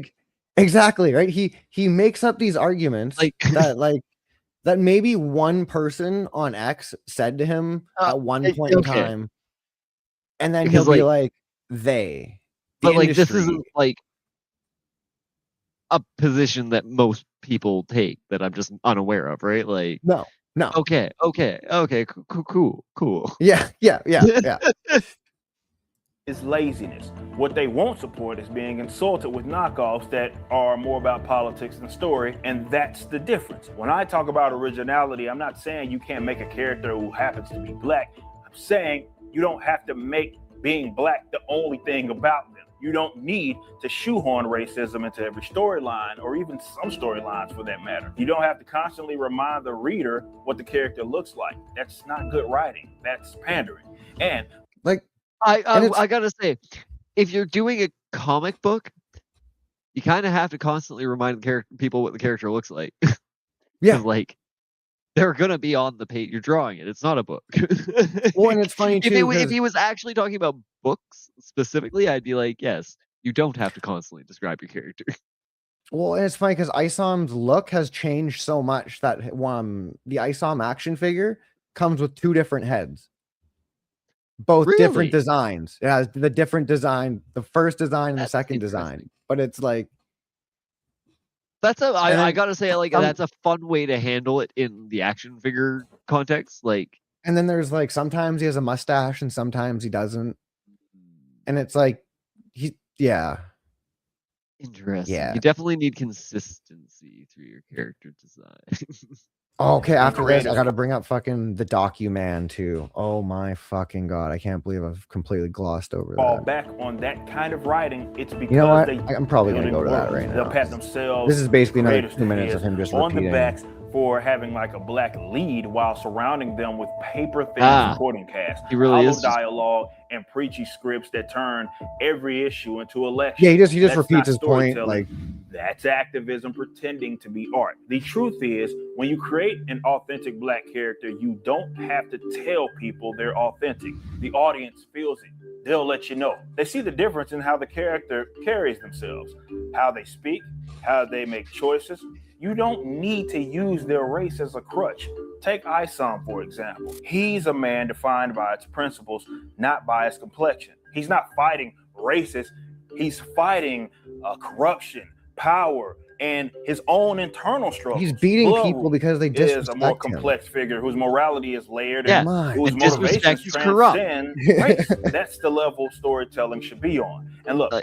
exactly right. He makes up these arguments that maybe one person on X said to him at one point in time, and then he'll be like they. But like this isn't like a position that most people take that I'm just unaware of, right? Like no. Okay, cool. Yeah. Is laziness. What they won't support is being insulted with knockoffs that are more about politics than story, and that's the difference. When I talk about originality, I'm not saying you can't make a character who happens to be black. I'm saying you don't have to make being black the only thing about them. You don't need to shoehorn racism into every storyline, or even some storylines for that matter. You don't have to constantly remind the reader what the character looks like. That's not good writing. That's pandering. And like, I gotta say, if you're doing a comic book, you kind of have to constantly remind people what the character looks like. Yeah, like they're gonna be on the page. You're drawing it. It's not a book. Well, and it's funny too if he was actually talking about books specifically, I'd be like, yes, you don't have to constantly describe your character. Well, and it's funny because Isom's look has changed so much that the Isom action figure comes with 2 different heads. Both different designs. It has the different design, the first design and the second design. But it's like I gotta say, like, that's a fun way to handle it in the action figure context. Like, and then there's like sometimes he has a mustache and sometimes he doesn't. And it's like interesting. Yeah. You definitely need consistency through your character design. Okay, after this, I gotta bring up fucking the Documan too. Oh my fucking god, I can't believe I've completely glossed over fall that. back on that kind of writing. It's because You know what? they I'm probably gonna go to that right now. They'll pat themselves. This is basically another creators 2 minutes of him just on repeating. the backs for having like a black lead while surrounding them with paper-thin supporting cast. He really is dialogue and preachy scripts that turn every issue into a lecture. Yeah, he just That's repeats not his point. storytelling. Like, that's activism pretending to be art. The truth is, when you create an authentic black character, you don't have to tell people they're authentic. The audience feels it. They'll let you know. They see the difference in how the character carries themselves, how they speak, how they make choices. You don't need to use their race as a crutch. Take Isom, for example. He's a man defined by its principles, not by his complexion. He's not fighting racists. He's fighting corruption, power, and his own internal struggles. he's beating people because they is disrespect a more him. complex figure whose morality is layered Yeah, and whose and disrespect motivations is corrupt. transcend race. That's the level storytelling should be on. And look,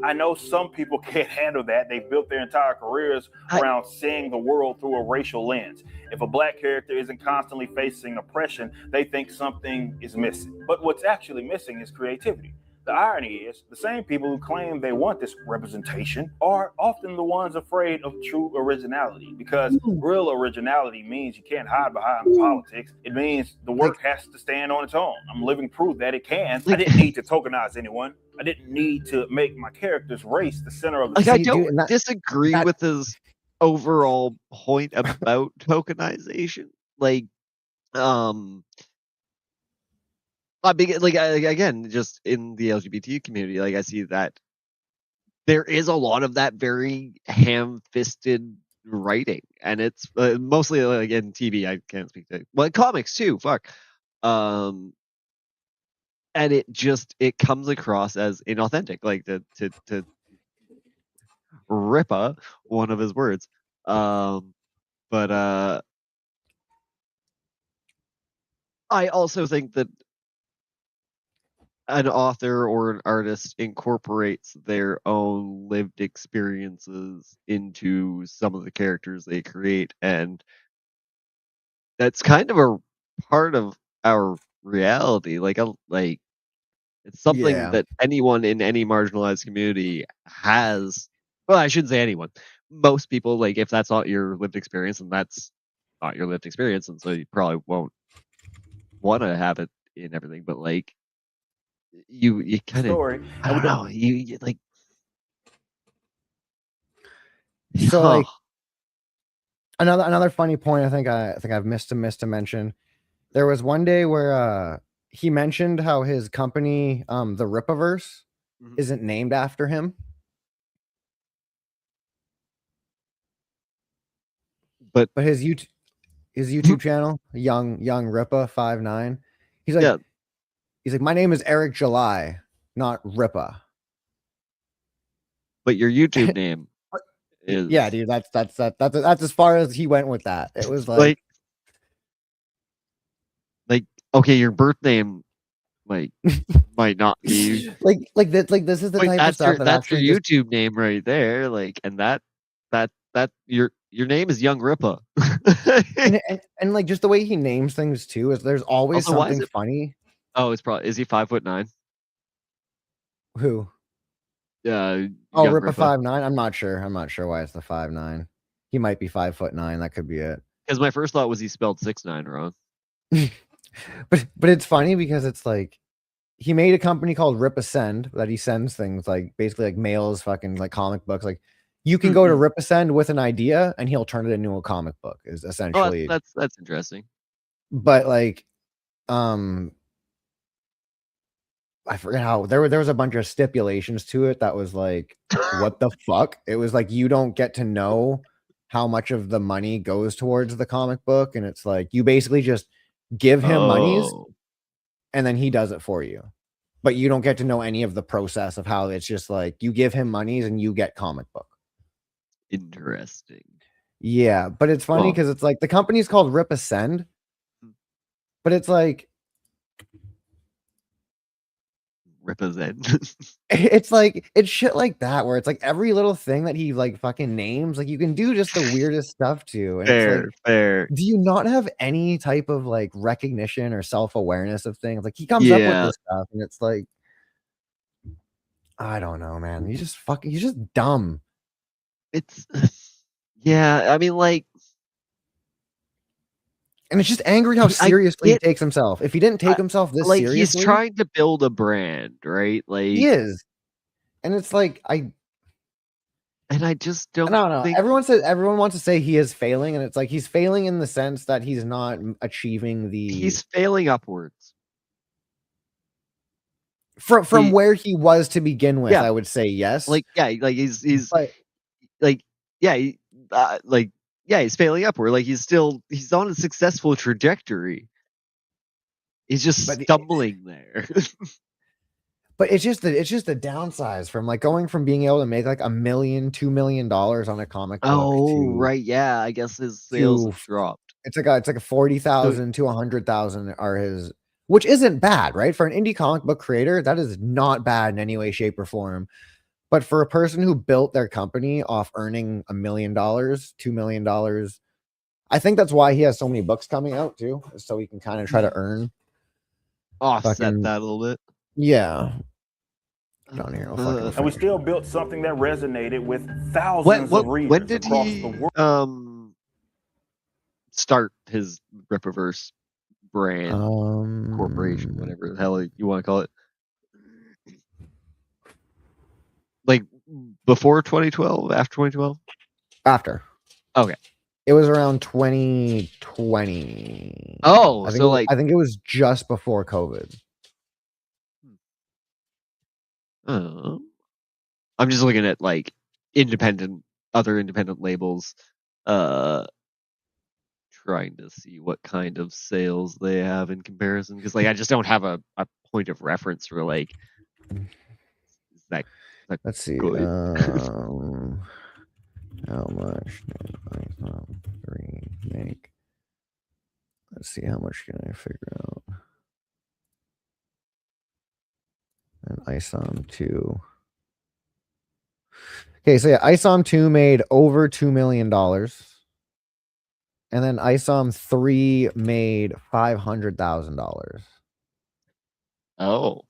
I know some people can't handle that. They've built their entire careers around seeing the world through a racial lens. If a black character isn't constantly facing oppression, they think something is missing. But what's actually missing is creativity. The irony is, the same people who claim they want this representation are often the ones afraid of true originality, because real originality means you can't hide behind politics. It means the work has to stand on its own. I'm living proof that it can. I didn't need to tokenize anyone. I didn't need to make my character's race the center of the Like, I don't disagree with his overall point about tokenization. Like, again, just in the LGBT community, like, I see that there is a lot of that very ham-fisted writing, and it's mostly like in TV. I can't speak to, well, comics too. Fuck, and it comes across as inauthentic, like to Rippa, one of his words. But I also think that an author or an artist incorporates their own lived experiences into some of the characters they create, and that's kind of a part of our reality. Like it's something that anyone in any marginalized community has. Well, I shouldn't say anyone. Most people, like, if that's not your lived experience, and that's not your lived experience, and so you probably won't want to have it in everything. But like, you kind of, I don't know, you like. So like another funny point, I think I've missed to mention. There was one day where he mentioned how his company, the Rippaverse, isn't named after him. But his YouTube channel, Young Rippa 59, he's like, my name is Eric July, not Rippa. But your YouTube name is, yeah, dude. That's as far as he went with that. It was like okay, your birth name might not be like this is the type of stuff that's your YouTube name right there. Like, and that your name is Young Rippa. and like just the way he names things too is there's always Also, something funny. Oh, it's probably, is he 5'9"? Who? Oh, Rippa 5'9". I'm not sure. I'm not sure why it's the 5'9". He might be 5'9". That could be it. Because my first thought was he spelled 6'9" wrong. but it's funny because it's like he made a company called Rip Ascend that he sends things like basically like mails, fucking like comic books. Like you can go to Rip Ascend with an idea and he'll turn it into a comic book. Is essentially that's interesting. But like, I forget how there was a bunch of stipulations to it that was like, what the fuck? It was like you don't get to know how much of the money goes towards the comic book, and it's like you basically just give him monies and then he does it for you. But you don't get to know any of the process of how it's just like you give him monies and you get comic book. Interesting. Yeah, but it's funny because it's like the company's called Rip Ascend, but it's like Represent. It's like it's shit like that where it's like every little thing that he like fucking names, like you can do just the weirdest stuff too. And it's like, fair. Do you not have any type of like recognition or self-awareness of things? Like he comes up with this stuff and it's like, I don't know, man. He's just dumb. It's yeah, I mean, like, and it's just angry how seriously he takes himself. If he didn't take himself this seriously, he's trying to build a brand, right? Like he is, and it's like I just don't. No. Everyone wants to say he is failing, and it's like he's failing in the sense that he's not achieving the. He's failing upwards from where he was to begin with. I would say yes. Like he's he's failing upward. Like he's on a successful trajectory. He's just stumbling there. But it's just the downsize from like going from being able to make like $1 million, $2 million on a comic book. Oh, right. Yeah. I guess his sales have dropped. It's like a 40,000 to 100,000 are his, which isn't bad, right? For an indie comic book creator, that is not bad in any way, shape, or form. But for a person who built their company off earning $1 million, $2 million, I think that's why he has so many books coming out too, so he can kind of try to earn. Offset that a little bit. Yeah. Down here, and we still built something that resonated with thousands of readers when did across he, the world. Start his Rippaverse brand corporation, whatever the hell you want to call it? Like before 2012, after 2012? After. Okay. It was around 2020. Oh, I think it was just before COVID. I'm just looking at like other independent labels, trying to see what kind of sales they have in comparison, because like I just don't have a point of reference for like that. Let's see. Good. How much did ISOM 3 make? Let's see, how much can I figure out? And ISOM 2. Okay, so yeah, ISOM 2 made over $2 million. And then ISOM 3 made $500,000. Oh.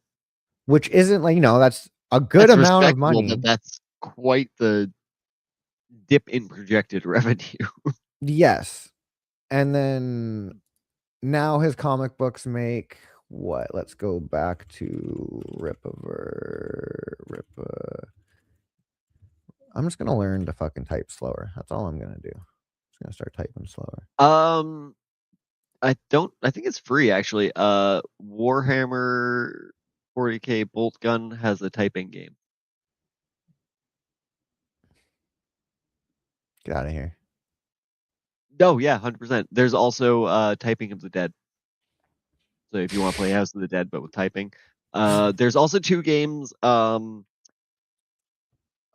Which isn't like, that's a good amount of money. But that's quite the dip in projected revenue. Yes. And then now his comic books make what? Let's go back to Rippa. I'm just gonna learn to fucking type slower. That's all I'm gonna do. I'm just gonna start typing slower. I think it's free actually. Warhammer 40K Bolt Gun has a typing game. Get out of here. No, yeah, 100%. There's also Typing of the Dead. So if you want to play House of the Dead but with typing. There's also 2 games.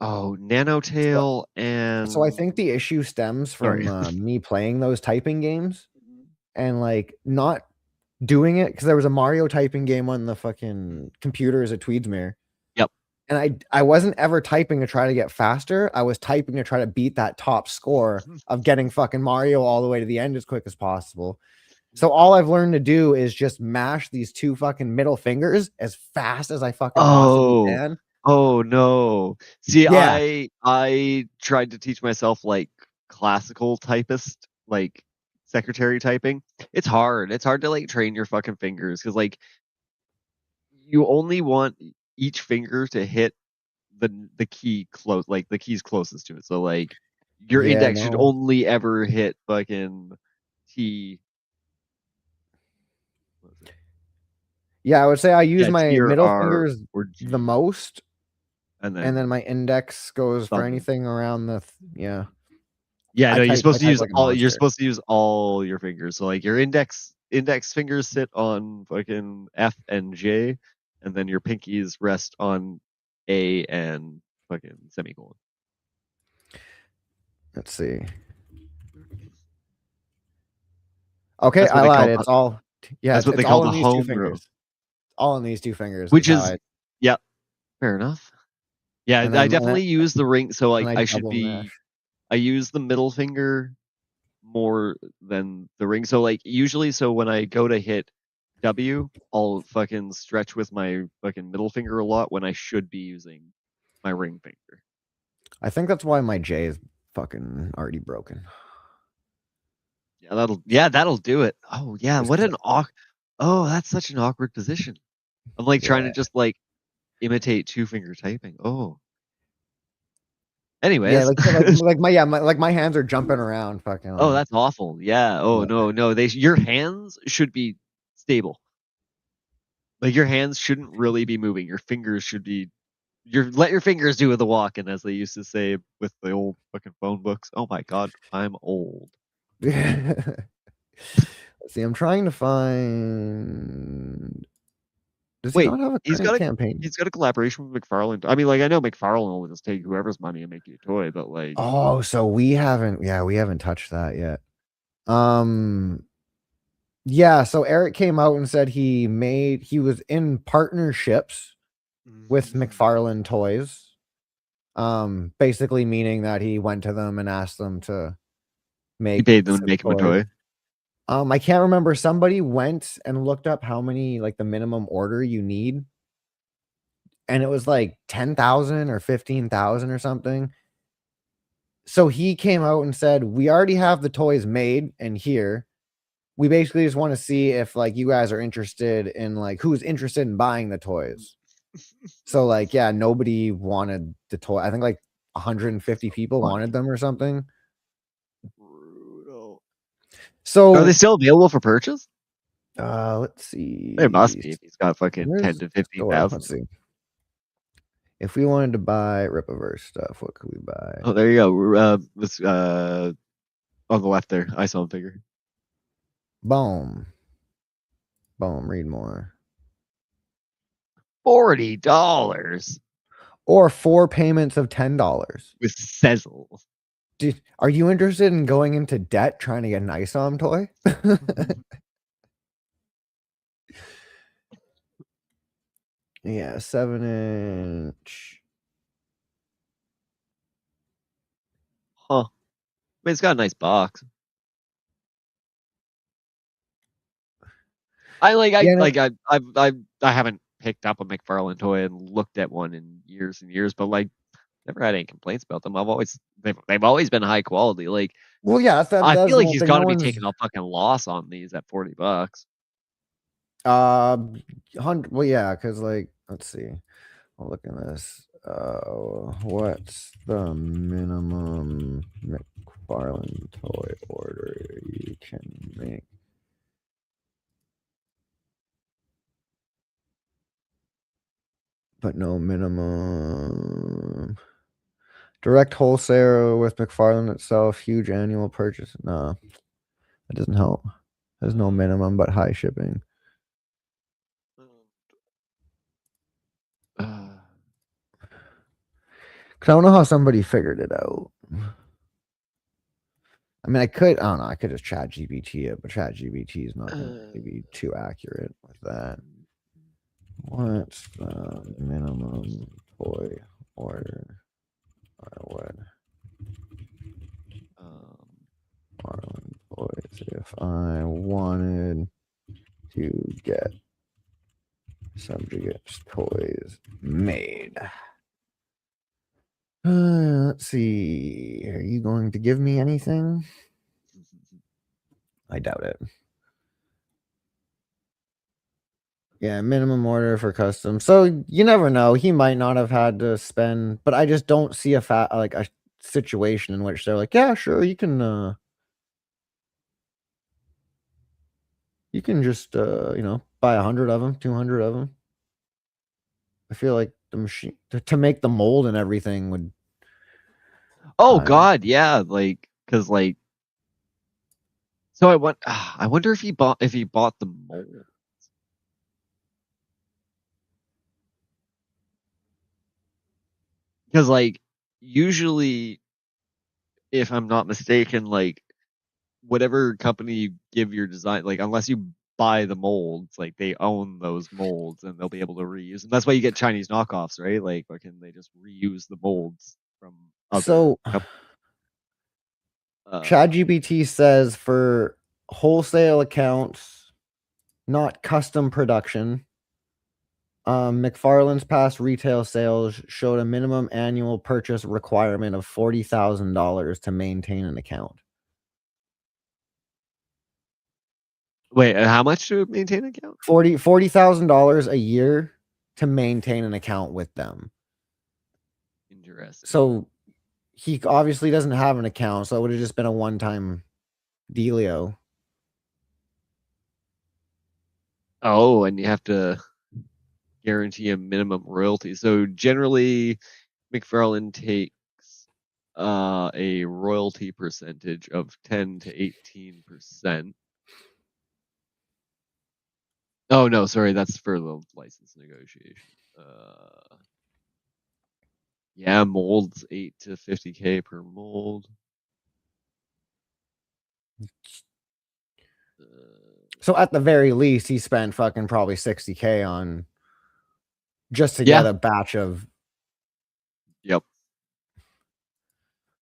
Nanotale and... So I think the issue stems from me playing those typing games and like not doing it because there was a Mario typing game on the fucking computers at Tweedsmere. Yep. And I wasn't ever typing to try to get faster. I was typing to try to beat that top score of getting fucking Mario all the way to the end as quick as possible. So all I've learned to do is just mash these 2 fucking middle fingers as fast as I fucking possibly can. Oh no. See, Yeah. I tried to teach myself like classical typist, like secretary typing. It's hard. It's hard to like train your fucking fingers because like you only want each finger to hit the key close, like the keys closest to it. So like your Yeah, index should no. only ever hit fucking T. What is it? Yeah, I would say I use Yeah, my T or middle R fingers or G, the most, and and then my index goes for thumb. anything around the yeah. Yeah, no, I you're supposed to use like a all. You're monster. supposed to use all your fingers. So like your index fingers sit on fucking F and J, and then your pinkies rest on A and fucking semicolon. Let's see. Okay, That's what I they lied. call It's all that's what it's they call all the in these two homebrew, fingers. All in these two fingers. which how is yeah, fair enough. Yeah, and I then definitely use the ring. So like I I should double be. mesh. I use the middle finger more than the ring. So like usually, so when I go to hit W, I'll fucking stretch with my fucking middle finger a lot when I should be using my ring finger. I think that's why my J is fucking already broken. Yeah, that'll do it. Oh yeah, Just what 'cause an oh, that's such an awkward position. I'm like trying to yeah. just like imitate two finger typing. Oh. Yeah, Anyways. like my hands are jumping around fucking Oh, like that's awful. Yeah. Oh no. Your hands should be stable. Like your hands shouldn't really be moving. Your fingers should be let your fingers do the walking, as they used to say with the old fucking phone books. Oh my god, I'm old. Let's see, I'm trying to find. Does he Wait, not have a he's current got campaign? He's got a collaboration with McFarlane. I mean, like I know McFarlane will just take whoever's money and make you a toy, but like Oh, so we haven't touched that yet. Yeah, so Eric came out and said he was in partnerships with McFarlane Toys. Basically meaning that he went to them and asked them to make he paid them to make him a toy. I can't remember. Somebody went and looked up how many, like the minimum order you need, and it was like 10,000 or 15,000 or something. So he came out and said, "We already have the toys made and here. We basically just want to see if like you guys are interested in like who's interested in buying the toys." So like, yeah, nobody wanted the toy. I think like 150 people wanted them or something. Brutal. So are they still available for purchase? Let's see. They must be if he's got fucking Where's 10 to the store? 15,000. Let's see. If we wanted to buy Ripaverse stuff, what could we buy? Oh, there you go. This on the left there, I saw him figure. Boom. Read more. $40 or 4 payments of $10 with Sezzle. Are you interested in going into debt trying to get an ISOM toy? Yeah, 7-inch. Huh. I mean, it's got a nice box. I haven't picked up a McFarlane toy and looked at one in years and years, but like never had any complaints about them. They've always been high quality. Like, well, yeah, I feel like he's got to be taking a fucking loss on these at $40. Well, yeah, because like, let's see. I'll look at this. What's the minimum McFarlane toy order you can make? But no minimum. Direct wholesale with McFarlane itself, huge annual purchase. No, that doesn't help. There's no minimum, but high shipping. Cause I don't know how somebody figured it out. I mean, I don't know. I could just chat GPT it, but chat GPT is not going to be too accurate with that. What's the minimum toy order I would Marlin toys if I wanted to get Subjugates toys made? Let's see. Are you going to give me anything? I doubt it. Yeah, minimum order for custom. So you never know. He might not have had to spend, but I just don't see a situation in which they're like, yeah, sure, you can just buy 100 of them, 200 of them. I feel like the machine to make the mold and everything would. Oh God, yeah, like because like. So I wonder if he bought the mold. Because like usually, if I'm not mistaken, like whatever company you give your design, like unless you buy the molds, like they own those molds and they'll be able to reuse them. That's why you get Chinese knockoffs, right? Like, or can they just reuse the molds from other? So, ChatGPT says for wholesale accounts, not custom production. McFarland's past retail sales showed a minimum annual purchase requirement of $40,000 to maintain an account. Wait, how much to maintain an account? $40,000 a year to maintain an account with them. Interesting. So he obviously doesn't have an account, so it would have just been a one-time dealio. Oh, and you have to guarantee a minimum royalty. So generally, McFarland takes a royalty percentage of 10 to 18%. Oh no, sorry, that's for the license negotiation. Yeah, molds 8 to 50K per mold. So at the very least, he spent fucking probably 60K on just to get a batch of. Yep.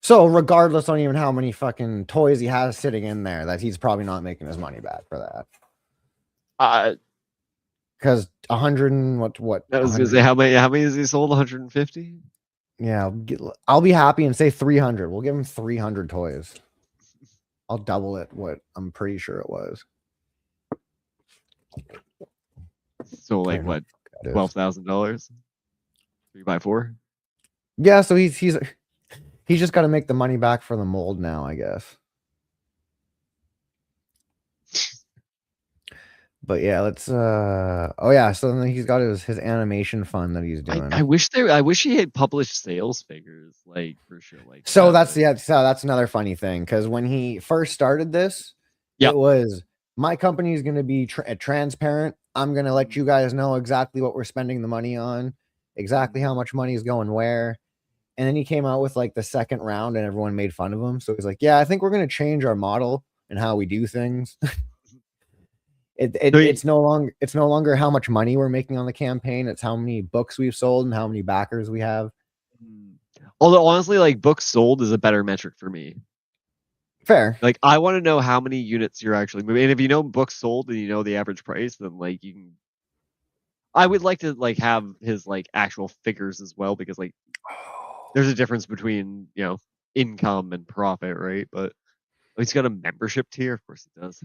So regardless on even how many fucking toys he has sitting in there, that he's probably not making his money back for that. Because 100 and what? I was gonna say how many has he sold? 150? Yeah, I'll be happy and say 300. We'll give him 300 toys. I'll double it. What I'm pretty sure it was. So like what? $12,000? 3x4? Yeah, so he's just got to make the money back for the mold now, I guess. But yeah, let's oh yeah, so then he's got his animation fund that he's doing. I wish he had published sales figures like for sure. Like so that's another funny thing, because when he first started this, it was my company is going to be transparent. I'm going to let you guys know exactly what we're spending the money on, exactly how much money is going where. And then he came out with like the second round and everyone made fun of him. So he's like, yeah, I think we're going to change our model and how we do things. It's no longer how much money we're making on the campaign. It's how many books we've sold and how many backers we have. Although honestly, like books sold is a better metric for me. Fair. Like I want to know how many units you're actually moving. And if you know books sold and you know the average price, then like you can. I would like to like have his like actual figures as well, because like there's a difference between income and profit, right? But he's got a membership tier, of course he does.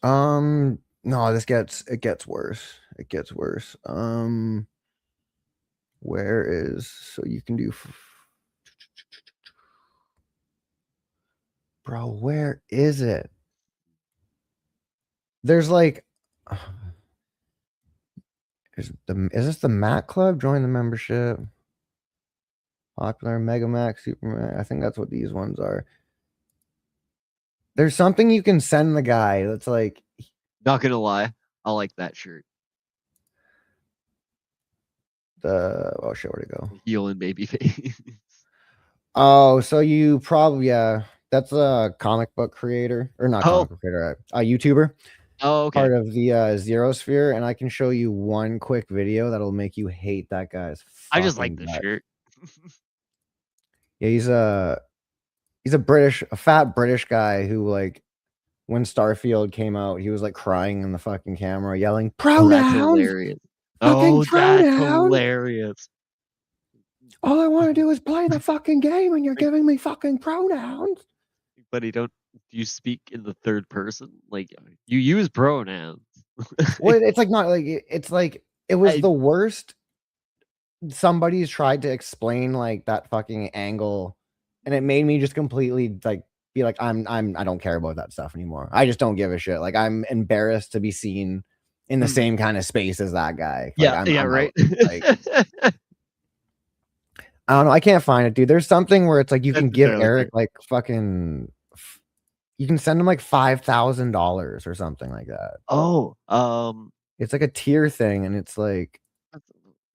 No, it gets worse. It gets worse. Where is, so you can do, bro, where is it? There's like, is this the Mac Club? Join the membership. Popular, Mega Max, Super. I think that's what these ones are. There's something you can send the guy that's like. Not gonna lie, I like that shirt. Oh shit, where'd it go? Heel and baby face. Oh, so you probably, yeah, that's a comic book creator, or not comic book creator, a YouTuber. Oh, okay. Part of the Zero Sphere, and I can show you one quick video that'll make you hate that guy's. I just like the shirt. Yeah, he's a fat British guy who, like, when Starfield came out, he was like crying in the fucking camera, yelling, "Pronouns!" That's hilarious. Oh, that's hilarious. All I want to do is play the fucking game, and you're giving me fucking pronouns. Buddy, do you speak in the third person? Like, you use pronouns. Well, it's like not like it's like it was the worst. Somebody's tried to explain like that fucking angle, and it made me just completely like be like, I don't care about that stuff anymore. I just don't give a shit. Like, I'm embarrassed to be seen in the same kind of space as that guy. Like, I'm right. Like, I don't know. I can't find it, dude. There's something where it's like you can give Eric like fucking. You can send him like $5,000 or something like that. Oh, it's like a tier thing, and it's like,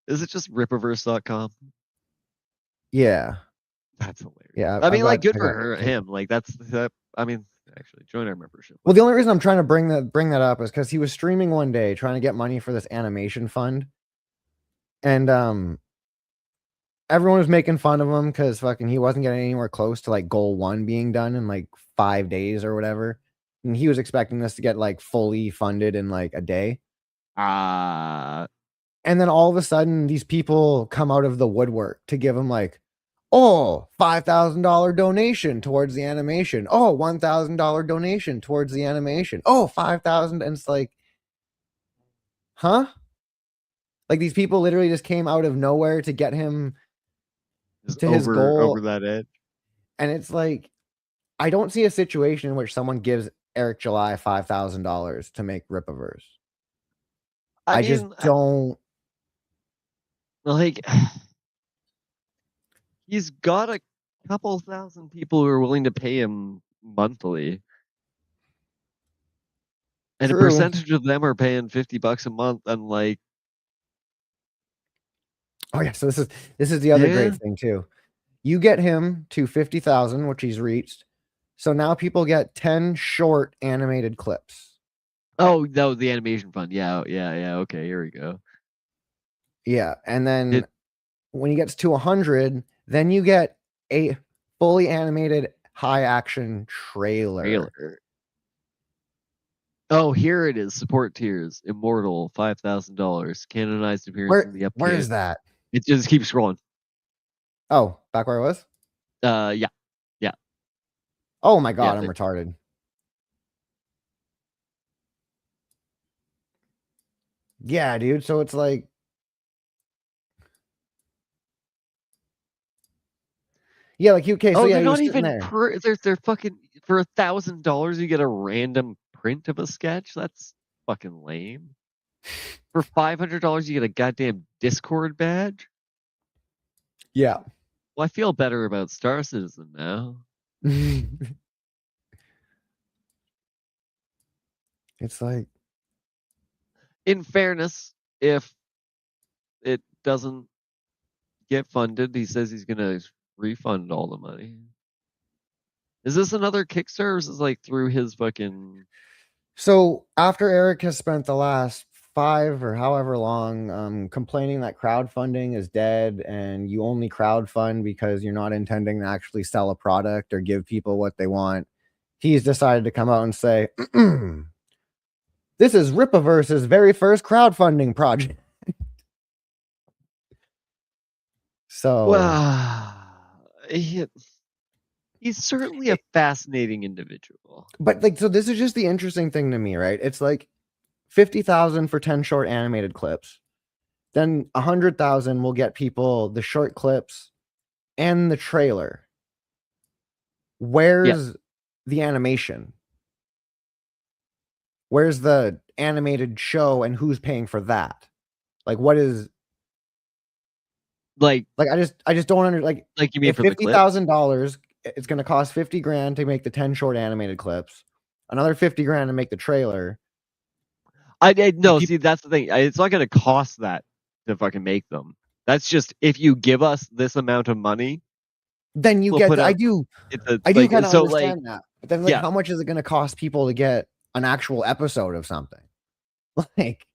is it just Rippaverse.com? Yeah, that's hilarious. Yeah, I mean, like, good for him. Like, that's I mean, actually, join our membership. Well, the only reason I'm trying to bring that up is because he was streaming one day trying to get money for this animation fund, and everyone was making fun of him because fucking he wasn't getting anywhere close to like goal 1 being done in like 5 days or whatever, and he was expecting this to get like fully funded in like a day. And then all of a sudden, these people come out of the woodwork to give him like, oh, $5,000 donation towards the animation. Oh, $1,000 donation towards the animation. Oh, 5,000. And it's like, huh? Like, these people literally just came out of nowhere to get him to his goal. Over that edge. And it's like, I don't see a situation in which someone gives Eric July $5,000 to make Rippaverse. I just don't. Like, he's got a couple thousand people who are willing to pay him monthly. And True. a percentage of them are paying $50 a month, and like, oh yeah, so this is the other great thing too. You get him to 50,000, which he's reached. So now people get 10 short animated clips. Oh, no, the animation fund. Yeah. Okay, here we go. Yeah, and then when he gets to 100, then you get a fully animated high action trailer. Oh, here it is. Support tiers. Immortal, $5,000. Canonized appearance in the update. Where is that? It just keeps scrolling. Oh, back where I was? Yeah. Oh my god, I'm retarded. Yeah, dude. So it's like, yeah, like okay. So they're yeah, not even they're fucking for $1,000. You get a random print of a sketch. That's fucking lame. For $500, you get a goddamn Discord badge. Yeah. Well, I feel better about Star Citizen now. It's like, in fairness, if it doesn't get funded, he says he's gonna refund all the money. Is this another Kickstarter, or is this like through his fucking? So after Eric has spent the last 5 or however long complaining that crowdfunding is dead and you only crowdfund because you're not intending to actually sell a product or give people what they want, he's decided to come out and say, this is Rippaverse's very first crowdfunding project. So he's certainly a fascinating individual. But like, so this is just the interesting thing to me, right? It's like 50,000 for 10 short animated clips. Then 100,000 will get people the short clips and the trailer. Where's the animation? Where's the animated show, and who's paying for that? Like, what is like I just don't understand. Like you mean for $50,000, it's going to cost 50 grand to make the 10 short animated clips, another 50 grand to make the trailer. No, see, that's the thing. It's not going to cost that to fucking make them. That's just, if you give us this amount of money, then you get. I do kind of understand that. But then, like, how much is it going to cost people to get an actual episode of something? Like,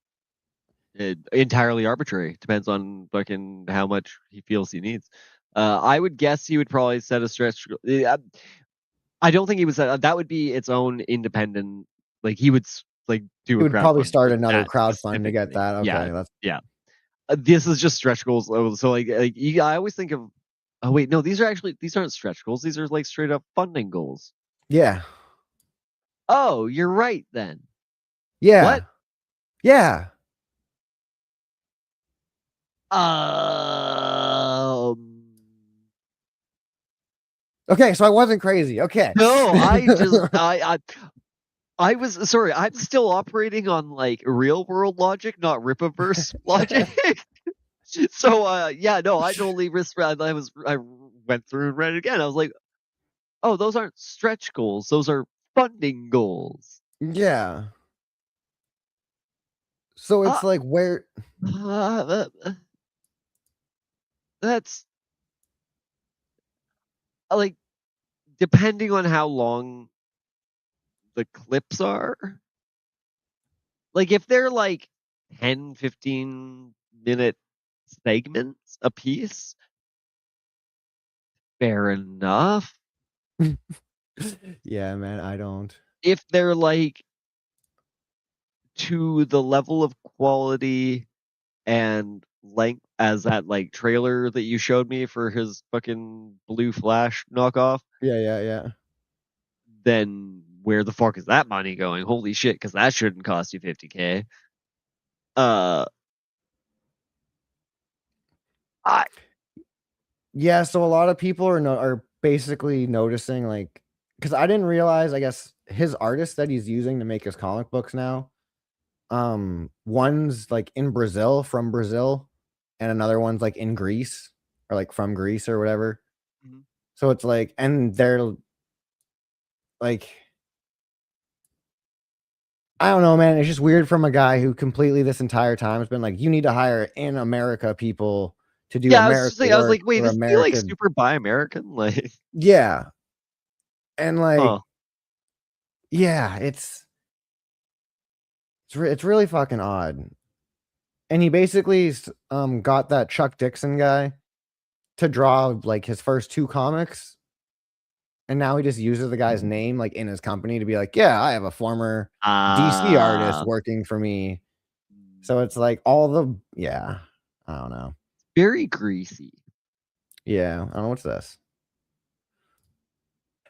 entirely arbitrary. Depends on fucking how much he feels he needs. I would guess he would probably set a stretch. I don't think he would set. That would be its own independent. Like, he would like do. He would probably start another crowdfund to get that. Okay, This is just stretch goals. So like I always think of. Oh wait, no, these aren't stretch goals. These are like straight up funding goals. Yeah. Oh, you're right then. Yeah. What? Yeah. Okay, so I wasn't crazy. Okay. No, I was sorry. I'm still operating on like real world logic, not Rippaverse logic. So yeah, no, I totally misread. I went through and read it again. I was like, oh, those aren't stretch goals. Those are funding goals. Yeah. So it's like where that's like depending on how long the clips are. Like if they're like 10, 15-minute segments a piece, fair enough. Yeah, man, I don't. If they're like to the level of quality and length as that like trailer that you showed me for his fucking Blue Flash knockoff, Yeah. then where the fuck is that money going? Holy shit, because that shouldn't cost you $50K. Yeah, so a lot of people are basically noticing, like, because I didn't realize, I guess, his artist that he's using to make his comic books now, one's like in Brazil, from Brazil, and another one's like in Greece, or like from Greece or whatever. Mm-hmm. So it's like, and they're like, I don't know, man. It's just weird from a guy who completely this entire time has been like, you need to hire in America people to do American I was like, work wait, for is he like American. super buy American? Like, Yeah. And like, yeah, it's really fucking odd. And he basically got that Chuck Dixon guy to draw like his first 2 comics. And now he just uses the guy's name like in his company to be like, yeah, I have a former DC artist working for me. So it's like all the, yeah, I don't know. Very greasy. Yeah, I don't know what's this.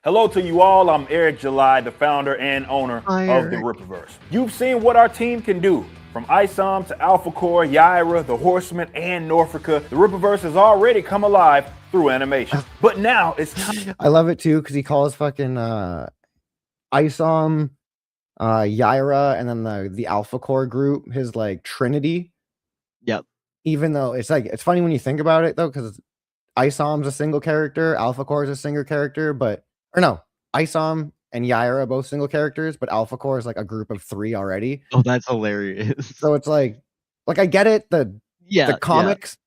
Hello to you all. I'm Eric July, the founder and owner of the Rippaverse. You've seen what our team can do. From Isom to Alpha Core, Yaira, the Horseman, and Norfolka, the Rippaverse has already come alive through animation. But now it's time. I love it too because he calls fucking Isom, Yaira, and then the Alpha Core group his like Trinity. Yep. Even though it's like, it's funny when you think about it though, because Isom's a single character, Alpha Core is a single character, or no, Isom and Yaira are both single characters, but Alpha Core is like a group of 3 already. Oh, that's hilarious. So it's like I get it, the comics,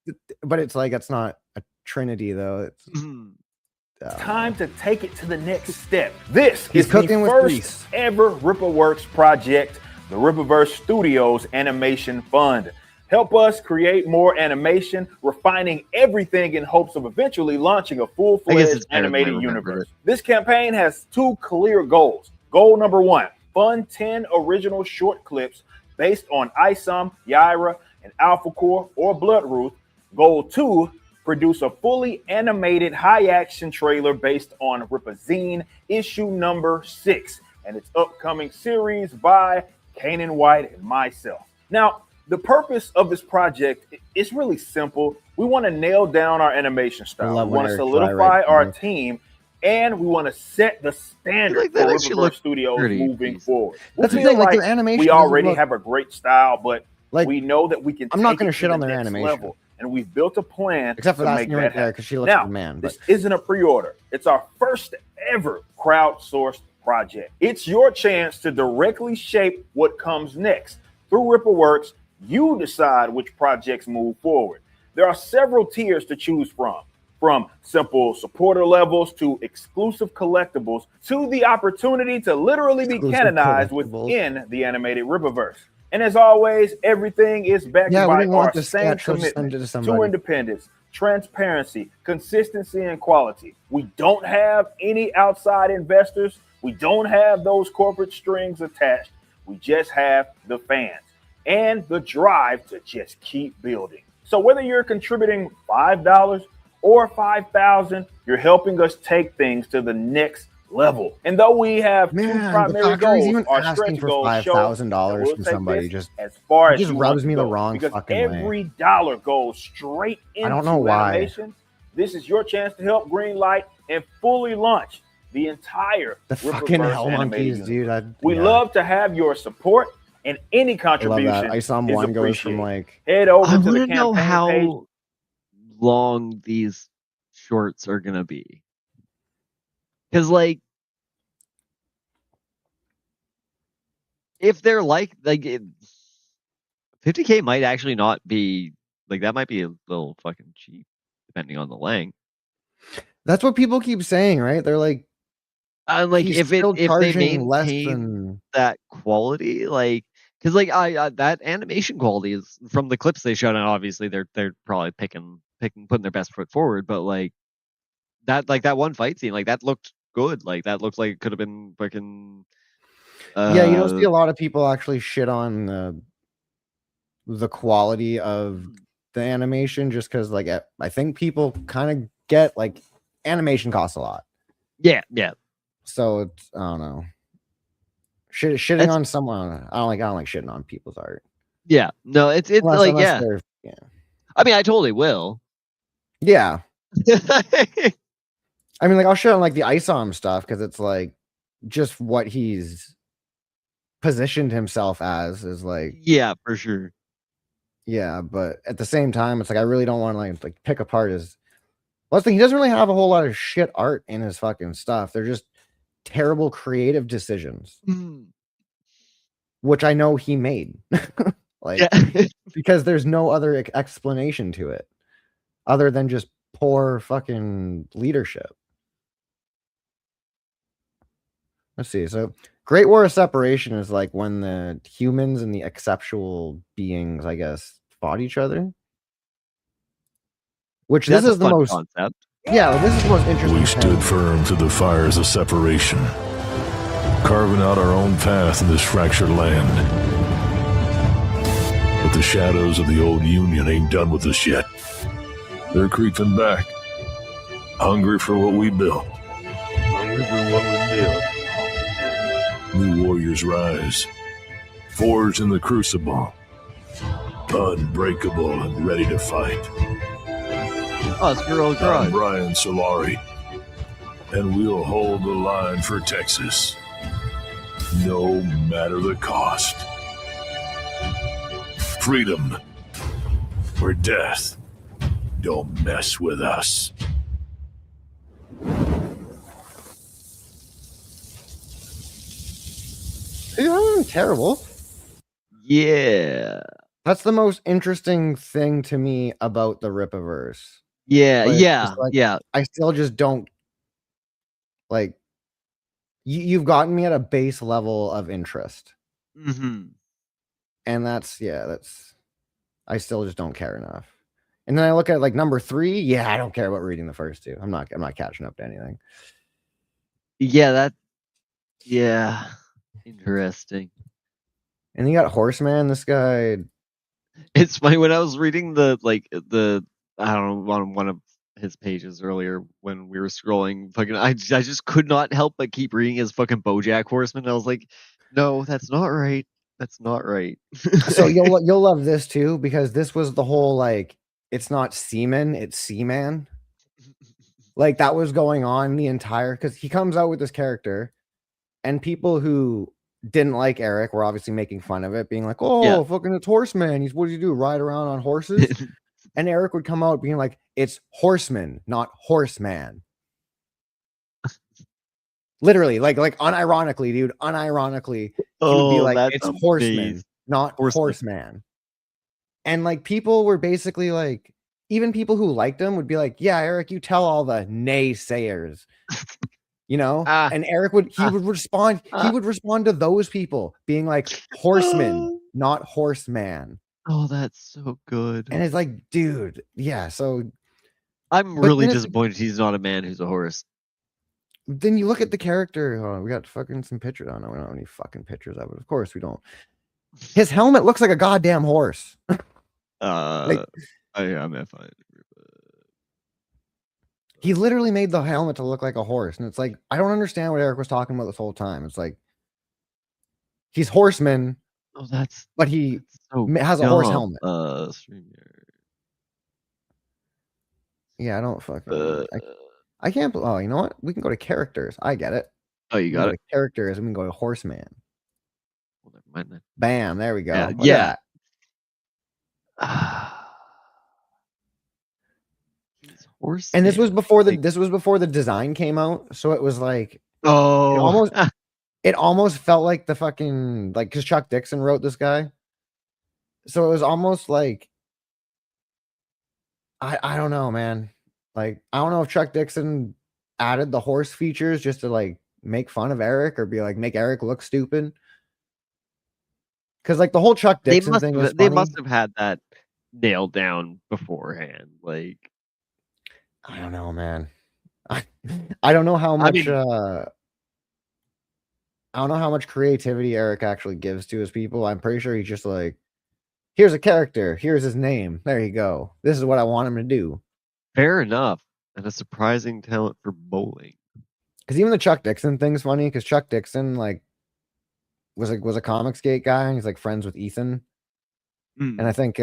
but it's like, it's not a Trinity though. It's time to take it to the next step. This He's is cooking the with first grease. ever Rippaworks project, the Rippaverse Studios Animation Fund. Help us create more animation, refining everything in hopes of eventually launching a full-fledged animated universe. This campaign has 2 clear goals. Goal number 1, fund 10 original short clips based on Isom, Yaira, and Alpha Core or Bloodroot. Goal 2, produce a fully animated high-action trailer based on Rippazine issue number 6 and its upcoming series by Kanan White and myself. Now, the purpose of this project is really simple. We want to nail down our animation style. We want to solidify our team, and we want to set the standard for Rippaverse Studios moving forward. That's the thing, like their animation. We already have a great style, but like, we know that we can. I'm not going to shit on their animation level, and we've built a plan except for to that make scene right there because she looks like like a man. This isn't a pre-order. It's our first ever crowdsourced project. It's your chance to directly shape what comes next. Through Rippaworks, you decide which projects move forward. There are several tiers to choose from simple supporter levels to exclusive collectibles to the opportunity to literally be canonized within the animated Rippaverse. And as always, everything is backed by our same commitment to independence, transparency, consistency, and quality. We don't have any outside investors. We don't have those corporate strings attached. We just have the fans and the drive to just keep building. So whether you're contributing $5 or $5,000, you're helping us take things to the next level. And though we have two primary goals, even our asking stretch for goals show $5,000 we'll from take somebody this just as far as just you want rubs to me the go, wrong because fucking way. every dollar goes straight into I don't know why. animation. This is your chance to help greenlight and fully launch the entire The fucking Rippaverse Hell animated Monkeys, universe. dude. We love to have your support, and any I love contribution that. ISOM is 1 goes from appreciated. like Head over I to the want to know campaign page. how long these shorts are gonna be, because like if they're like 50K might actually not be like, that might be a little fucking cheap depending on the length. That's what people keep saying, right? They're like he's if still they charging less maintain than that quality, like, because like I that animation quality is from the clips they showed, and obviously they're probably putting their best foot forward, but like that one fight scene, like that looked good, like that looked like it could have been fucking yeah, you don't see a lot of people actually shit on the quality of the animation just because like I think people kind of get like animation costs a lot. Yeah. So it's, I don't know. Shitting on someone, I don't like shitting on people's art. Yeah, no, it's unless yeah. Yeah. I mean, I totally will. Yeah. I mean, like I'll shit on like the ISOM stuff because it's like just what he's positioned himself as is like, yeah, for sure. Yeah, but at the same time, it's like I really don't want to like pick apart his. Well, he doesn't really have a whole lot of shit art in his fucking stuff. They're just terrible creative decisions, which I know he made. Like, because there's no other explanation to it other than just poor fucking leadership. Let's see. So, Great War of Separation is like when the humans and the exceptional beings, I guess, fought each other. Which That's this is a the fun most concept. Yeah, this is the most interesting. We stood firm through the fires of separation, carving out our own path in this fractured land. But the shadows of the old Union ain't done with us yet. They're creeping back, hungry for what we built. New warriors rise, forged in the crucible, unbreakable and ready to fight. Oh, it's Girl I'm Garage. Brian Solari, and we'll hold the line for Texas, no matter the cost. Freedom or death, don't mess with us. Terrible. Yeah. That's the most interesting thing to me about the Rippaverse. Yeah, But yeah, it's like, yeah. I still just don't like you've gotten me at a base level of interest. Mm-hmm. And that's I still just don't care enough. And then I look at like number 3, yeah, I don't care about reading the first 2. I'm not catching up to anything. Yeah, interesting. And you got Horseman, this guy. It's funny when I was reading the I don't know, on one of his pages earlier when we were scrolling, fucking I just could not help but keep reading his fucking BoJack Horseman. I was like, no, that's not right. That's not right. So you'll love this too, because this was the whole like it's not seaman, it's Seaman. Like that was going on the entire, because he comes out with this character, and people who didn't like Eric were obviously making fun of it, being like, "Oh, Yeah. fucking it's Horseman. What does he do? Ride around on horses?" And Eric would come out being like, "It's Horseman, not Horseman." Literally, like unironically, dude, unironically, he would be like, "It's Horseman, not Horseman." And like people were basically like, even people who liked him would be like, "Yeah, Eric, you tell all the naysayers." You know? And Eric would respond to those people being like, "Horseman, not Horseman." Oh, that's so good. And it's like, dude, yeah, so I'm really disappointed he's not a man who's a horse. Then you look at the character. Oh, we got fucking some pictures. I don't know. We don't have any fucking pictures of it. Of course we don't. His helmet looks like a goddamn horse. Like, I'm fine. He literally made the helmet to look like a horse, and it's like I don't understand what Eric was talking about this whole time. It's like he's horseman, but he has a horse helmet. Yeah, I don't fucking. I can't. Oh, you know what? We can go to characters. I get it. Oh, you got it. Characters, and we can go to horseman. Well, never mind then. Bam! There we go. Yeah. Look at that. Horse. And this was before the design came out, so it was like it almost felt like the fucking like because Chuck Dixon wrote this guy, so it was almost like I don't know, man. Like I don't know if Chuck Dixon added the horse features just to like make fun of Eric or be like make Eric look stupid. Because like the whole Chuck Dixon thing was they must have had that nailed down beforehand. Like I don't know, man. I don't know how much I don't know how much creativity Eric actually gives to his people. I'm pretty sure he's just like, here's a character, here's his name. There you go. This is what I want him to do. Fair enough. And a surprising talent for bowling. Because even the Chuck Dixon thing's funny because Chuck Dixon like was a Comicsgate guy and he's like friends with Ethan. And I think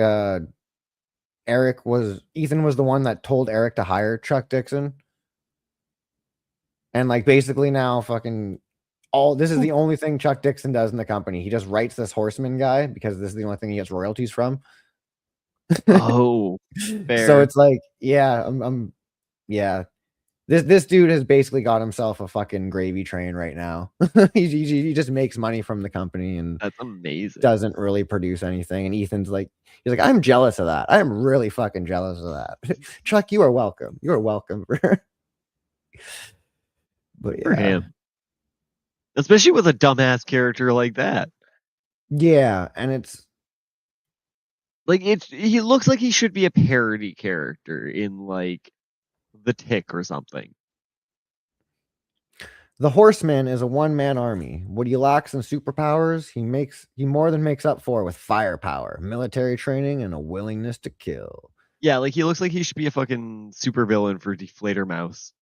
Ethan was the one that told Eric to hire Chuck Dixon. And like basically now fucking this is the only thing Chuck Dixon does in the company. He just writes this horseman guy because this is the only thing he gets royalties from. Oh, fair. So it's like, yeah, yeah. This dude has basically got himself a fucking gravy train right now. he just makes money from the company and that's amazing. Doesn't really produce anything. And Ethan's like, he's like, I'm jealous of that. I am really fucking jealous of that. Chuck, you are welcome. You are welcome. But yeah. For him. Especially with a dumbass character like that. Yeah, and it's like he looks like he should be a parody character in like The Tick or something. The Horseman is a one-man army. What he lacks in superpowers, he more than makes up for with firepower, military training, and a willingness to kill. Yeah, like he looks like he should be a fucking supervillain for Deflator Mouse.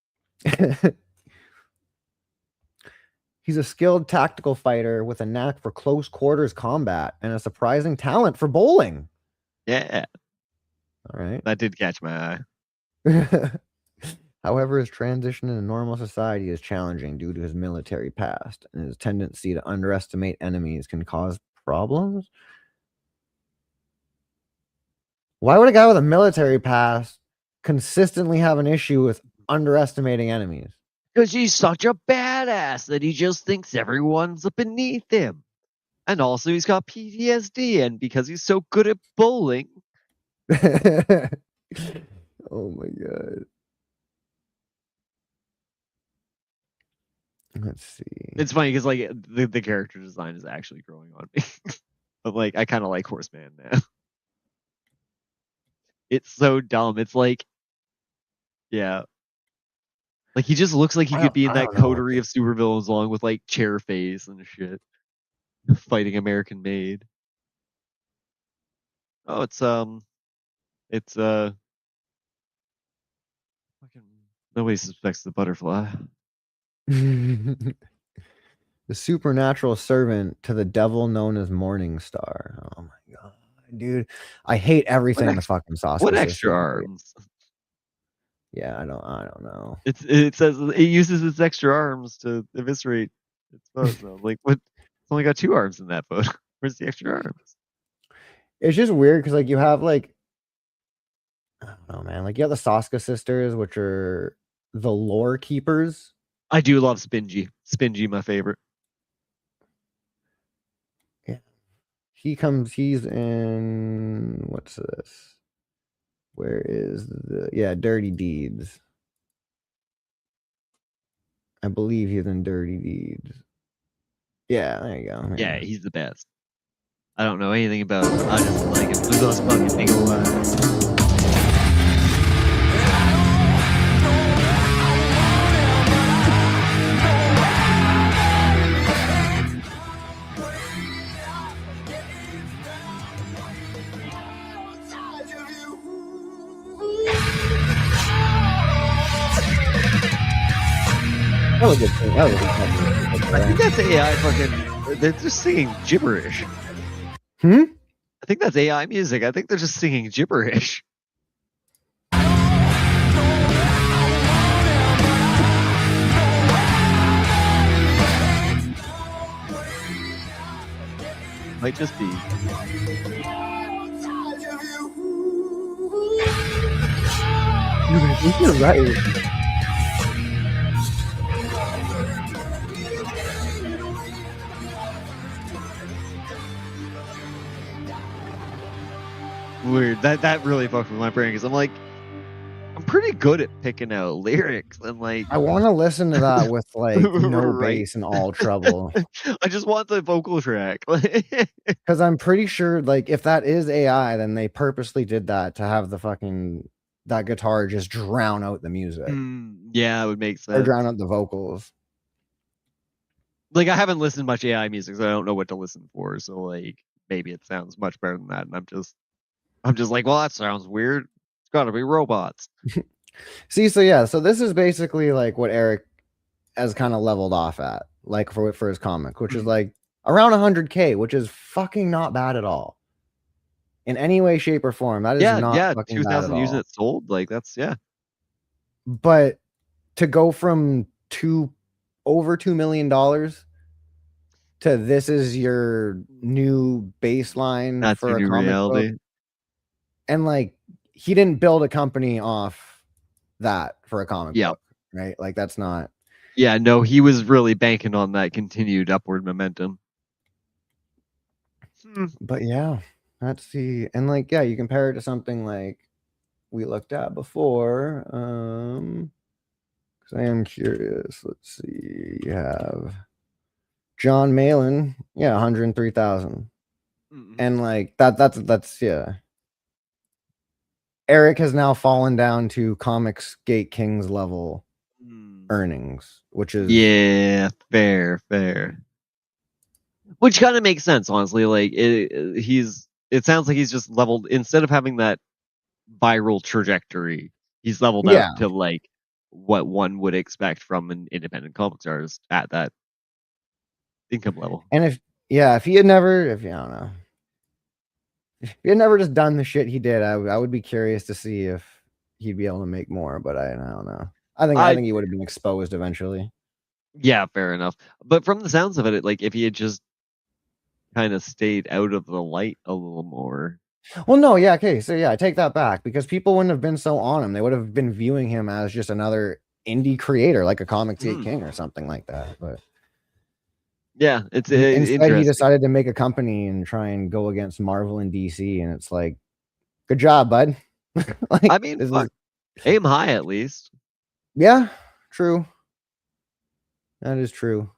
He's a skilled tactical fighter with a knack for close quarters combat and a surprising talent for bowling. Yeah. All right. That did catch my eye. However, his transition into normal society is challenging due to his military past, and his tendency to underestimate enemies can cause problems. Why would a guy with a military past consistently have an issue with underestimating enemies? Because he's such a badass that he just thinks everyone's beneath him. And also he's got PTSD, and because he's so good at bowling. Oh my god. Let's see. It's funny because like the character design is actually growing on me. But like I kind of like Horseman now. It's so dumb. It's like, yeah. Like he just looks like he could be in that coterie of supervillains along with like Chairface and shit. Fighting American Made. Oh, it's fucking nobody suspects the butterfly. The supernatural servant to the devil known as Morningstar. Oh my god, dude. I hate everything in the fucking sauce. What extra arms? Yeah, I don't know. It says it uses its extra arms to eviscerate its foes. Like what? It's only got 2 arms in that boat. Where's the extra arms? It's just weird because like you have like I don't know, man. Like you have the Saska sisters, which are the lore keepers. I do love Spingy. Spingy, my favorite. Yeah. He's in what's this? Where is Dirty Deeds. I believe he's in Dirty Deeds. Yeah, there you go. Yeah, he's the best. I don't know anything about him. I just like him. There's those fucking big old eyes. I think that's AI fucking. They're just singing gibberish. Hmm? I think that's AI music. I think they're just singing gibberish. Might just be. You're right. Weird. That really fucked with my brain because I'm like, I'm pretty good at picking out lyrics and like. I want to listen to that with like no Right. bass and all treble. I just want the vocal track. Because I'm pretty sure, like, if that is AI, then they purposely did that to have the fucking that guitar just drown out the music. Yeah, it would make sense. Or drown out the vocals. Like, I haven't listened much AI music, so I don't know what to listen for. So like, maybe it sounds much better than that, and I'm just like, well, that sounds weird. It's got to be robots. See, so yeah, so this is basically like what Eric has kind of leveled off at, like for his comic, which is like around 100K, which is fucking not bad at all. In any way, shape, or form, that is not fucking 2,000 bad at all. units sold. Like that's But to go from over $2 million to this is your new baseline that's for your a new comic reality. book. And like he didn't build a company off that for a comic book, right? Like that's not. Yeah, no, he was really banking on that continued upward momentum. But yeah, let's see. And like, yeah, you compare it to something like we looked at before. Because I am curious. Let's see. You have John Malin, 103,000. And like that's yeah. Eric has now fallen down to Comics Gate Kings level earnings, which is fair. Which kind of makes sense, honestly. Like it sounds like he's just leveled instead of having that viral trajectory. He's leveled out to like what one would expect from an independent comics artist at that income level. And if he had never, I don't know, if he had never just done the shit he did, I would be curious to see if he'd be able to make more. But I don't know. I think he would have been exposed eventually. Yeah, fair enough. But from the sounds of it, like if he had just kind of stayed out of the light a little more. Well, no, yeah, okay, so yeah, I take that back because people wouldn't have been so on him. They would have been viewing him as just another indie creator, like a Comics Gate King or something like that. But yeah, it's instead he decided to make a company and try and go against Marvel and DC, and it's like, good job, bud. Like, I mean, aim high at least. Yeah, true. That is true.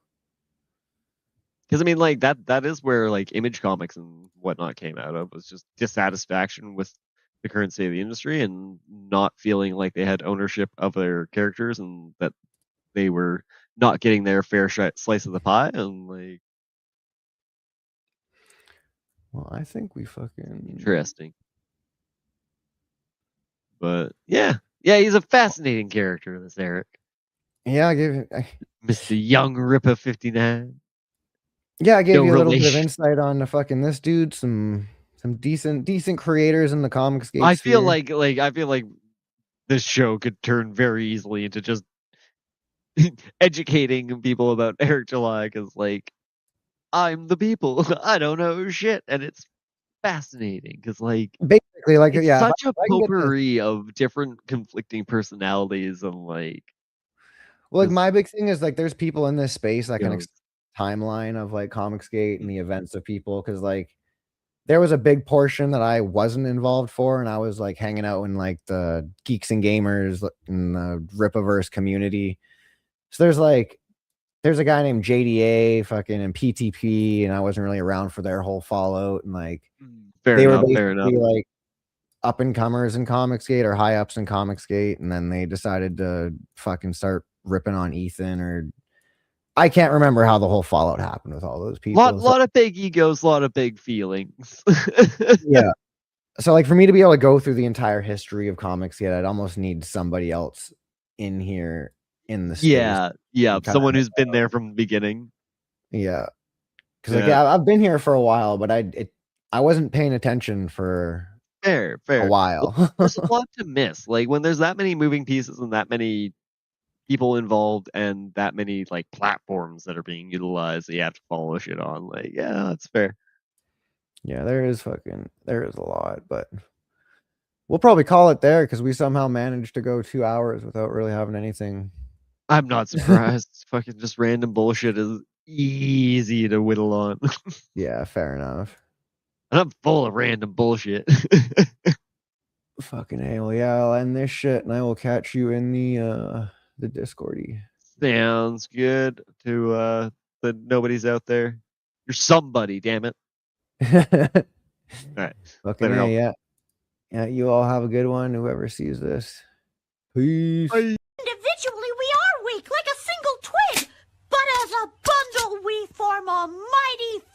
Because I mean, like that is where like Image Comics and whatnot came out of, was just dissatisfaction with the current state of the industry and not feeling like they had ownership of their characters and that they were not getting their fair slice of the pie. And like, well, I think we fucking interesting. But yeah, he's a fascinating character, this Eric. Yeah, I gave it Mr. Young Ripper 59. Yeah, I gave you a little bit of insight on the fucking this dude, some decent creators in the Comics Gate. I feel like this show could turn very easily into just educating people about Eric July, because like I'm the people. I don't know shit, and it's fascinating because like basically like it's such a potpourri of different conflicting personalities and like. Well, like my big thing is like there's people in this space that can timeline of like Comics Gate and the events of people, because like there was a big portion that I wasn't involved for, and I was like hanging out in like the Geeks and Gamers in the Rippaverse community. So there's a guy named JDA fucking and PTP, and I wasn't really around for their whole fallout, and like they were basically like up and comers in Comics Gate or high ups in Comics Gate, and then they decided to fucking start ripping on Ethan, or I can't remember how the whole fallout happened with all those people. Lot of big egos, a lot of big feelings. Yeah. So like for me to be able to go through the entire history of Comics Gate, I'd almost need somebody else in here in the space. Yeah, someone who's been there from the beginning. Yeah, because like I've been here for a while, but I wasn't paying attention for fair a while. Well, there's a lot to miss. Like when there's that many moving pieces and that many people involved and that many like platforms that are being utilized that you have to follow shit on. Like, yeah, that's fair. Yeah, there is a lot, but we'll probably call it there because we somehow managed to go 2 hours without really having anything. I'm not surprised. Fucking just random bullshit is easy to whittle on. Yeah, fair enough. And I'm full of random bullshit. Fucking A. Well, yeah, I'll end this shit and I will catch you in the Discordy. Sounds good to the nobody's out there. You're somebody, damn it. All right. Fucking A, yeah. Yeah, you all have a good one. Whoever sees this. Peace. Individually, we are weak, like a single twig, but as a bundle, we form a mighty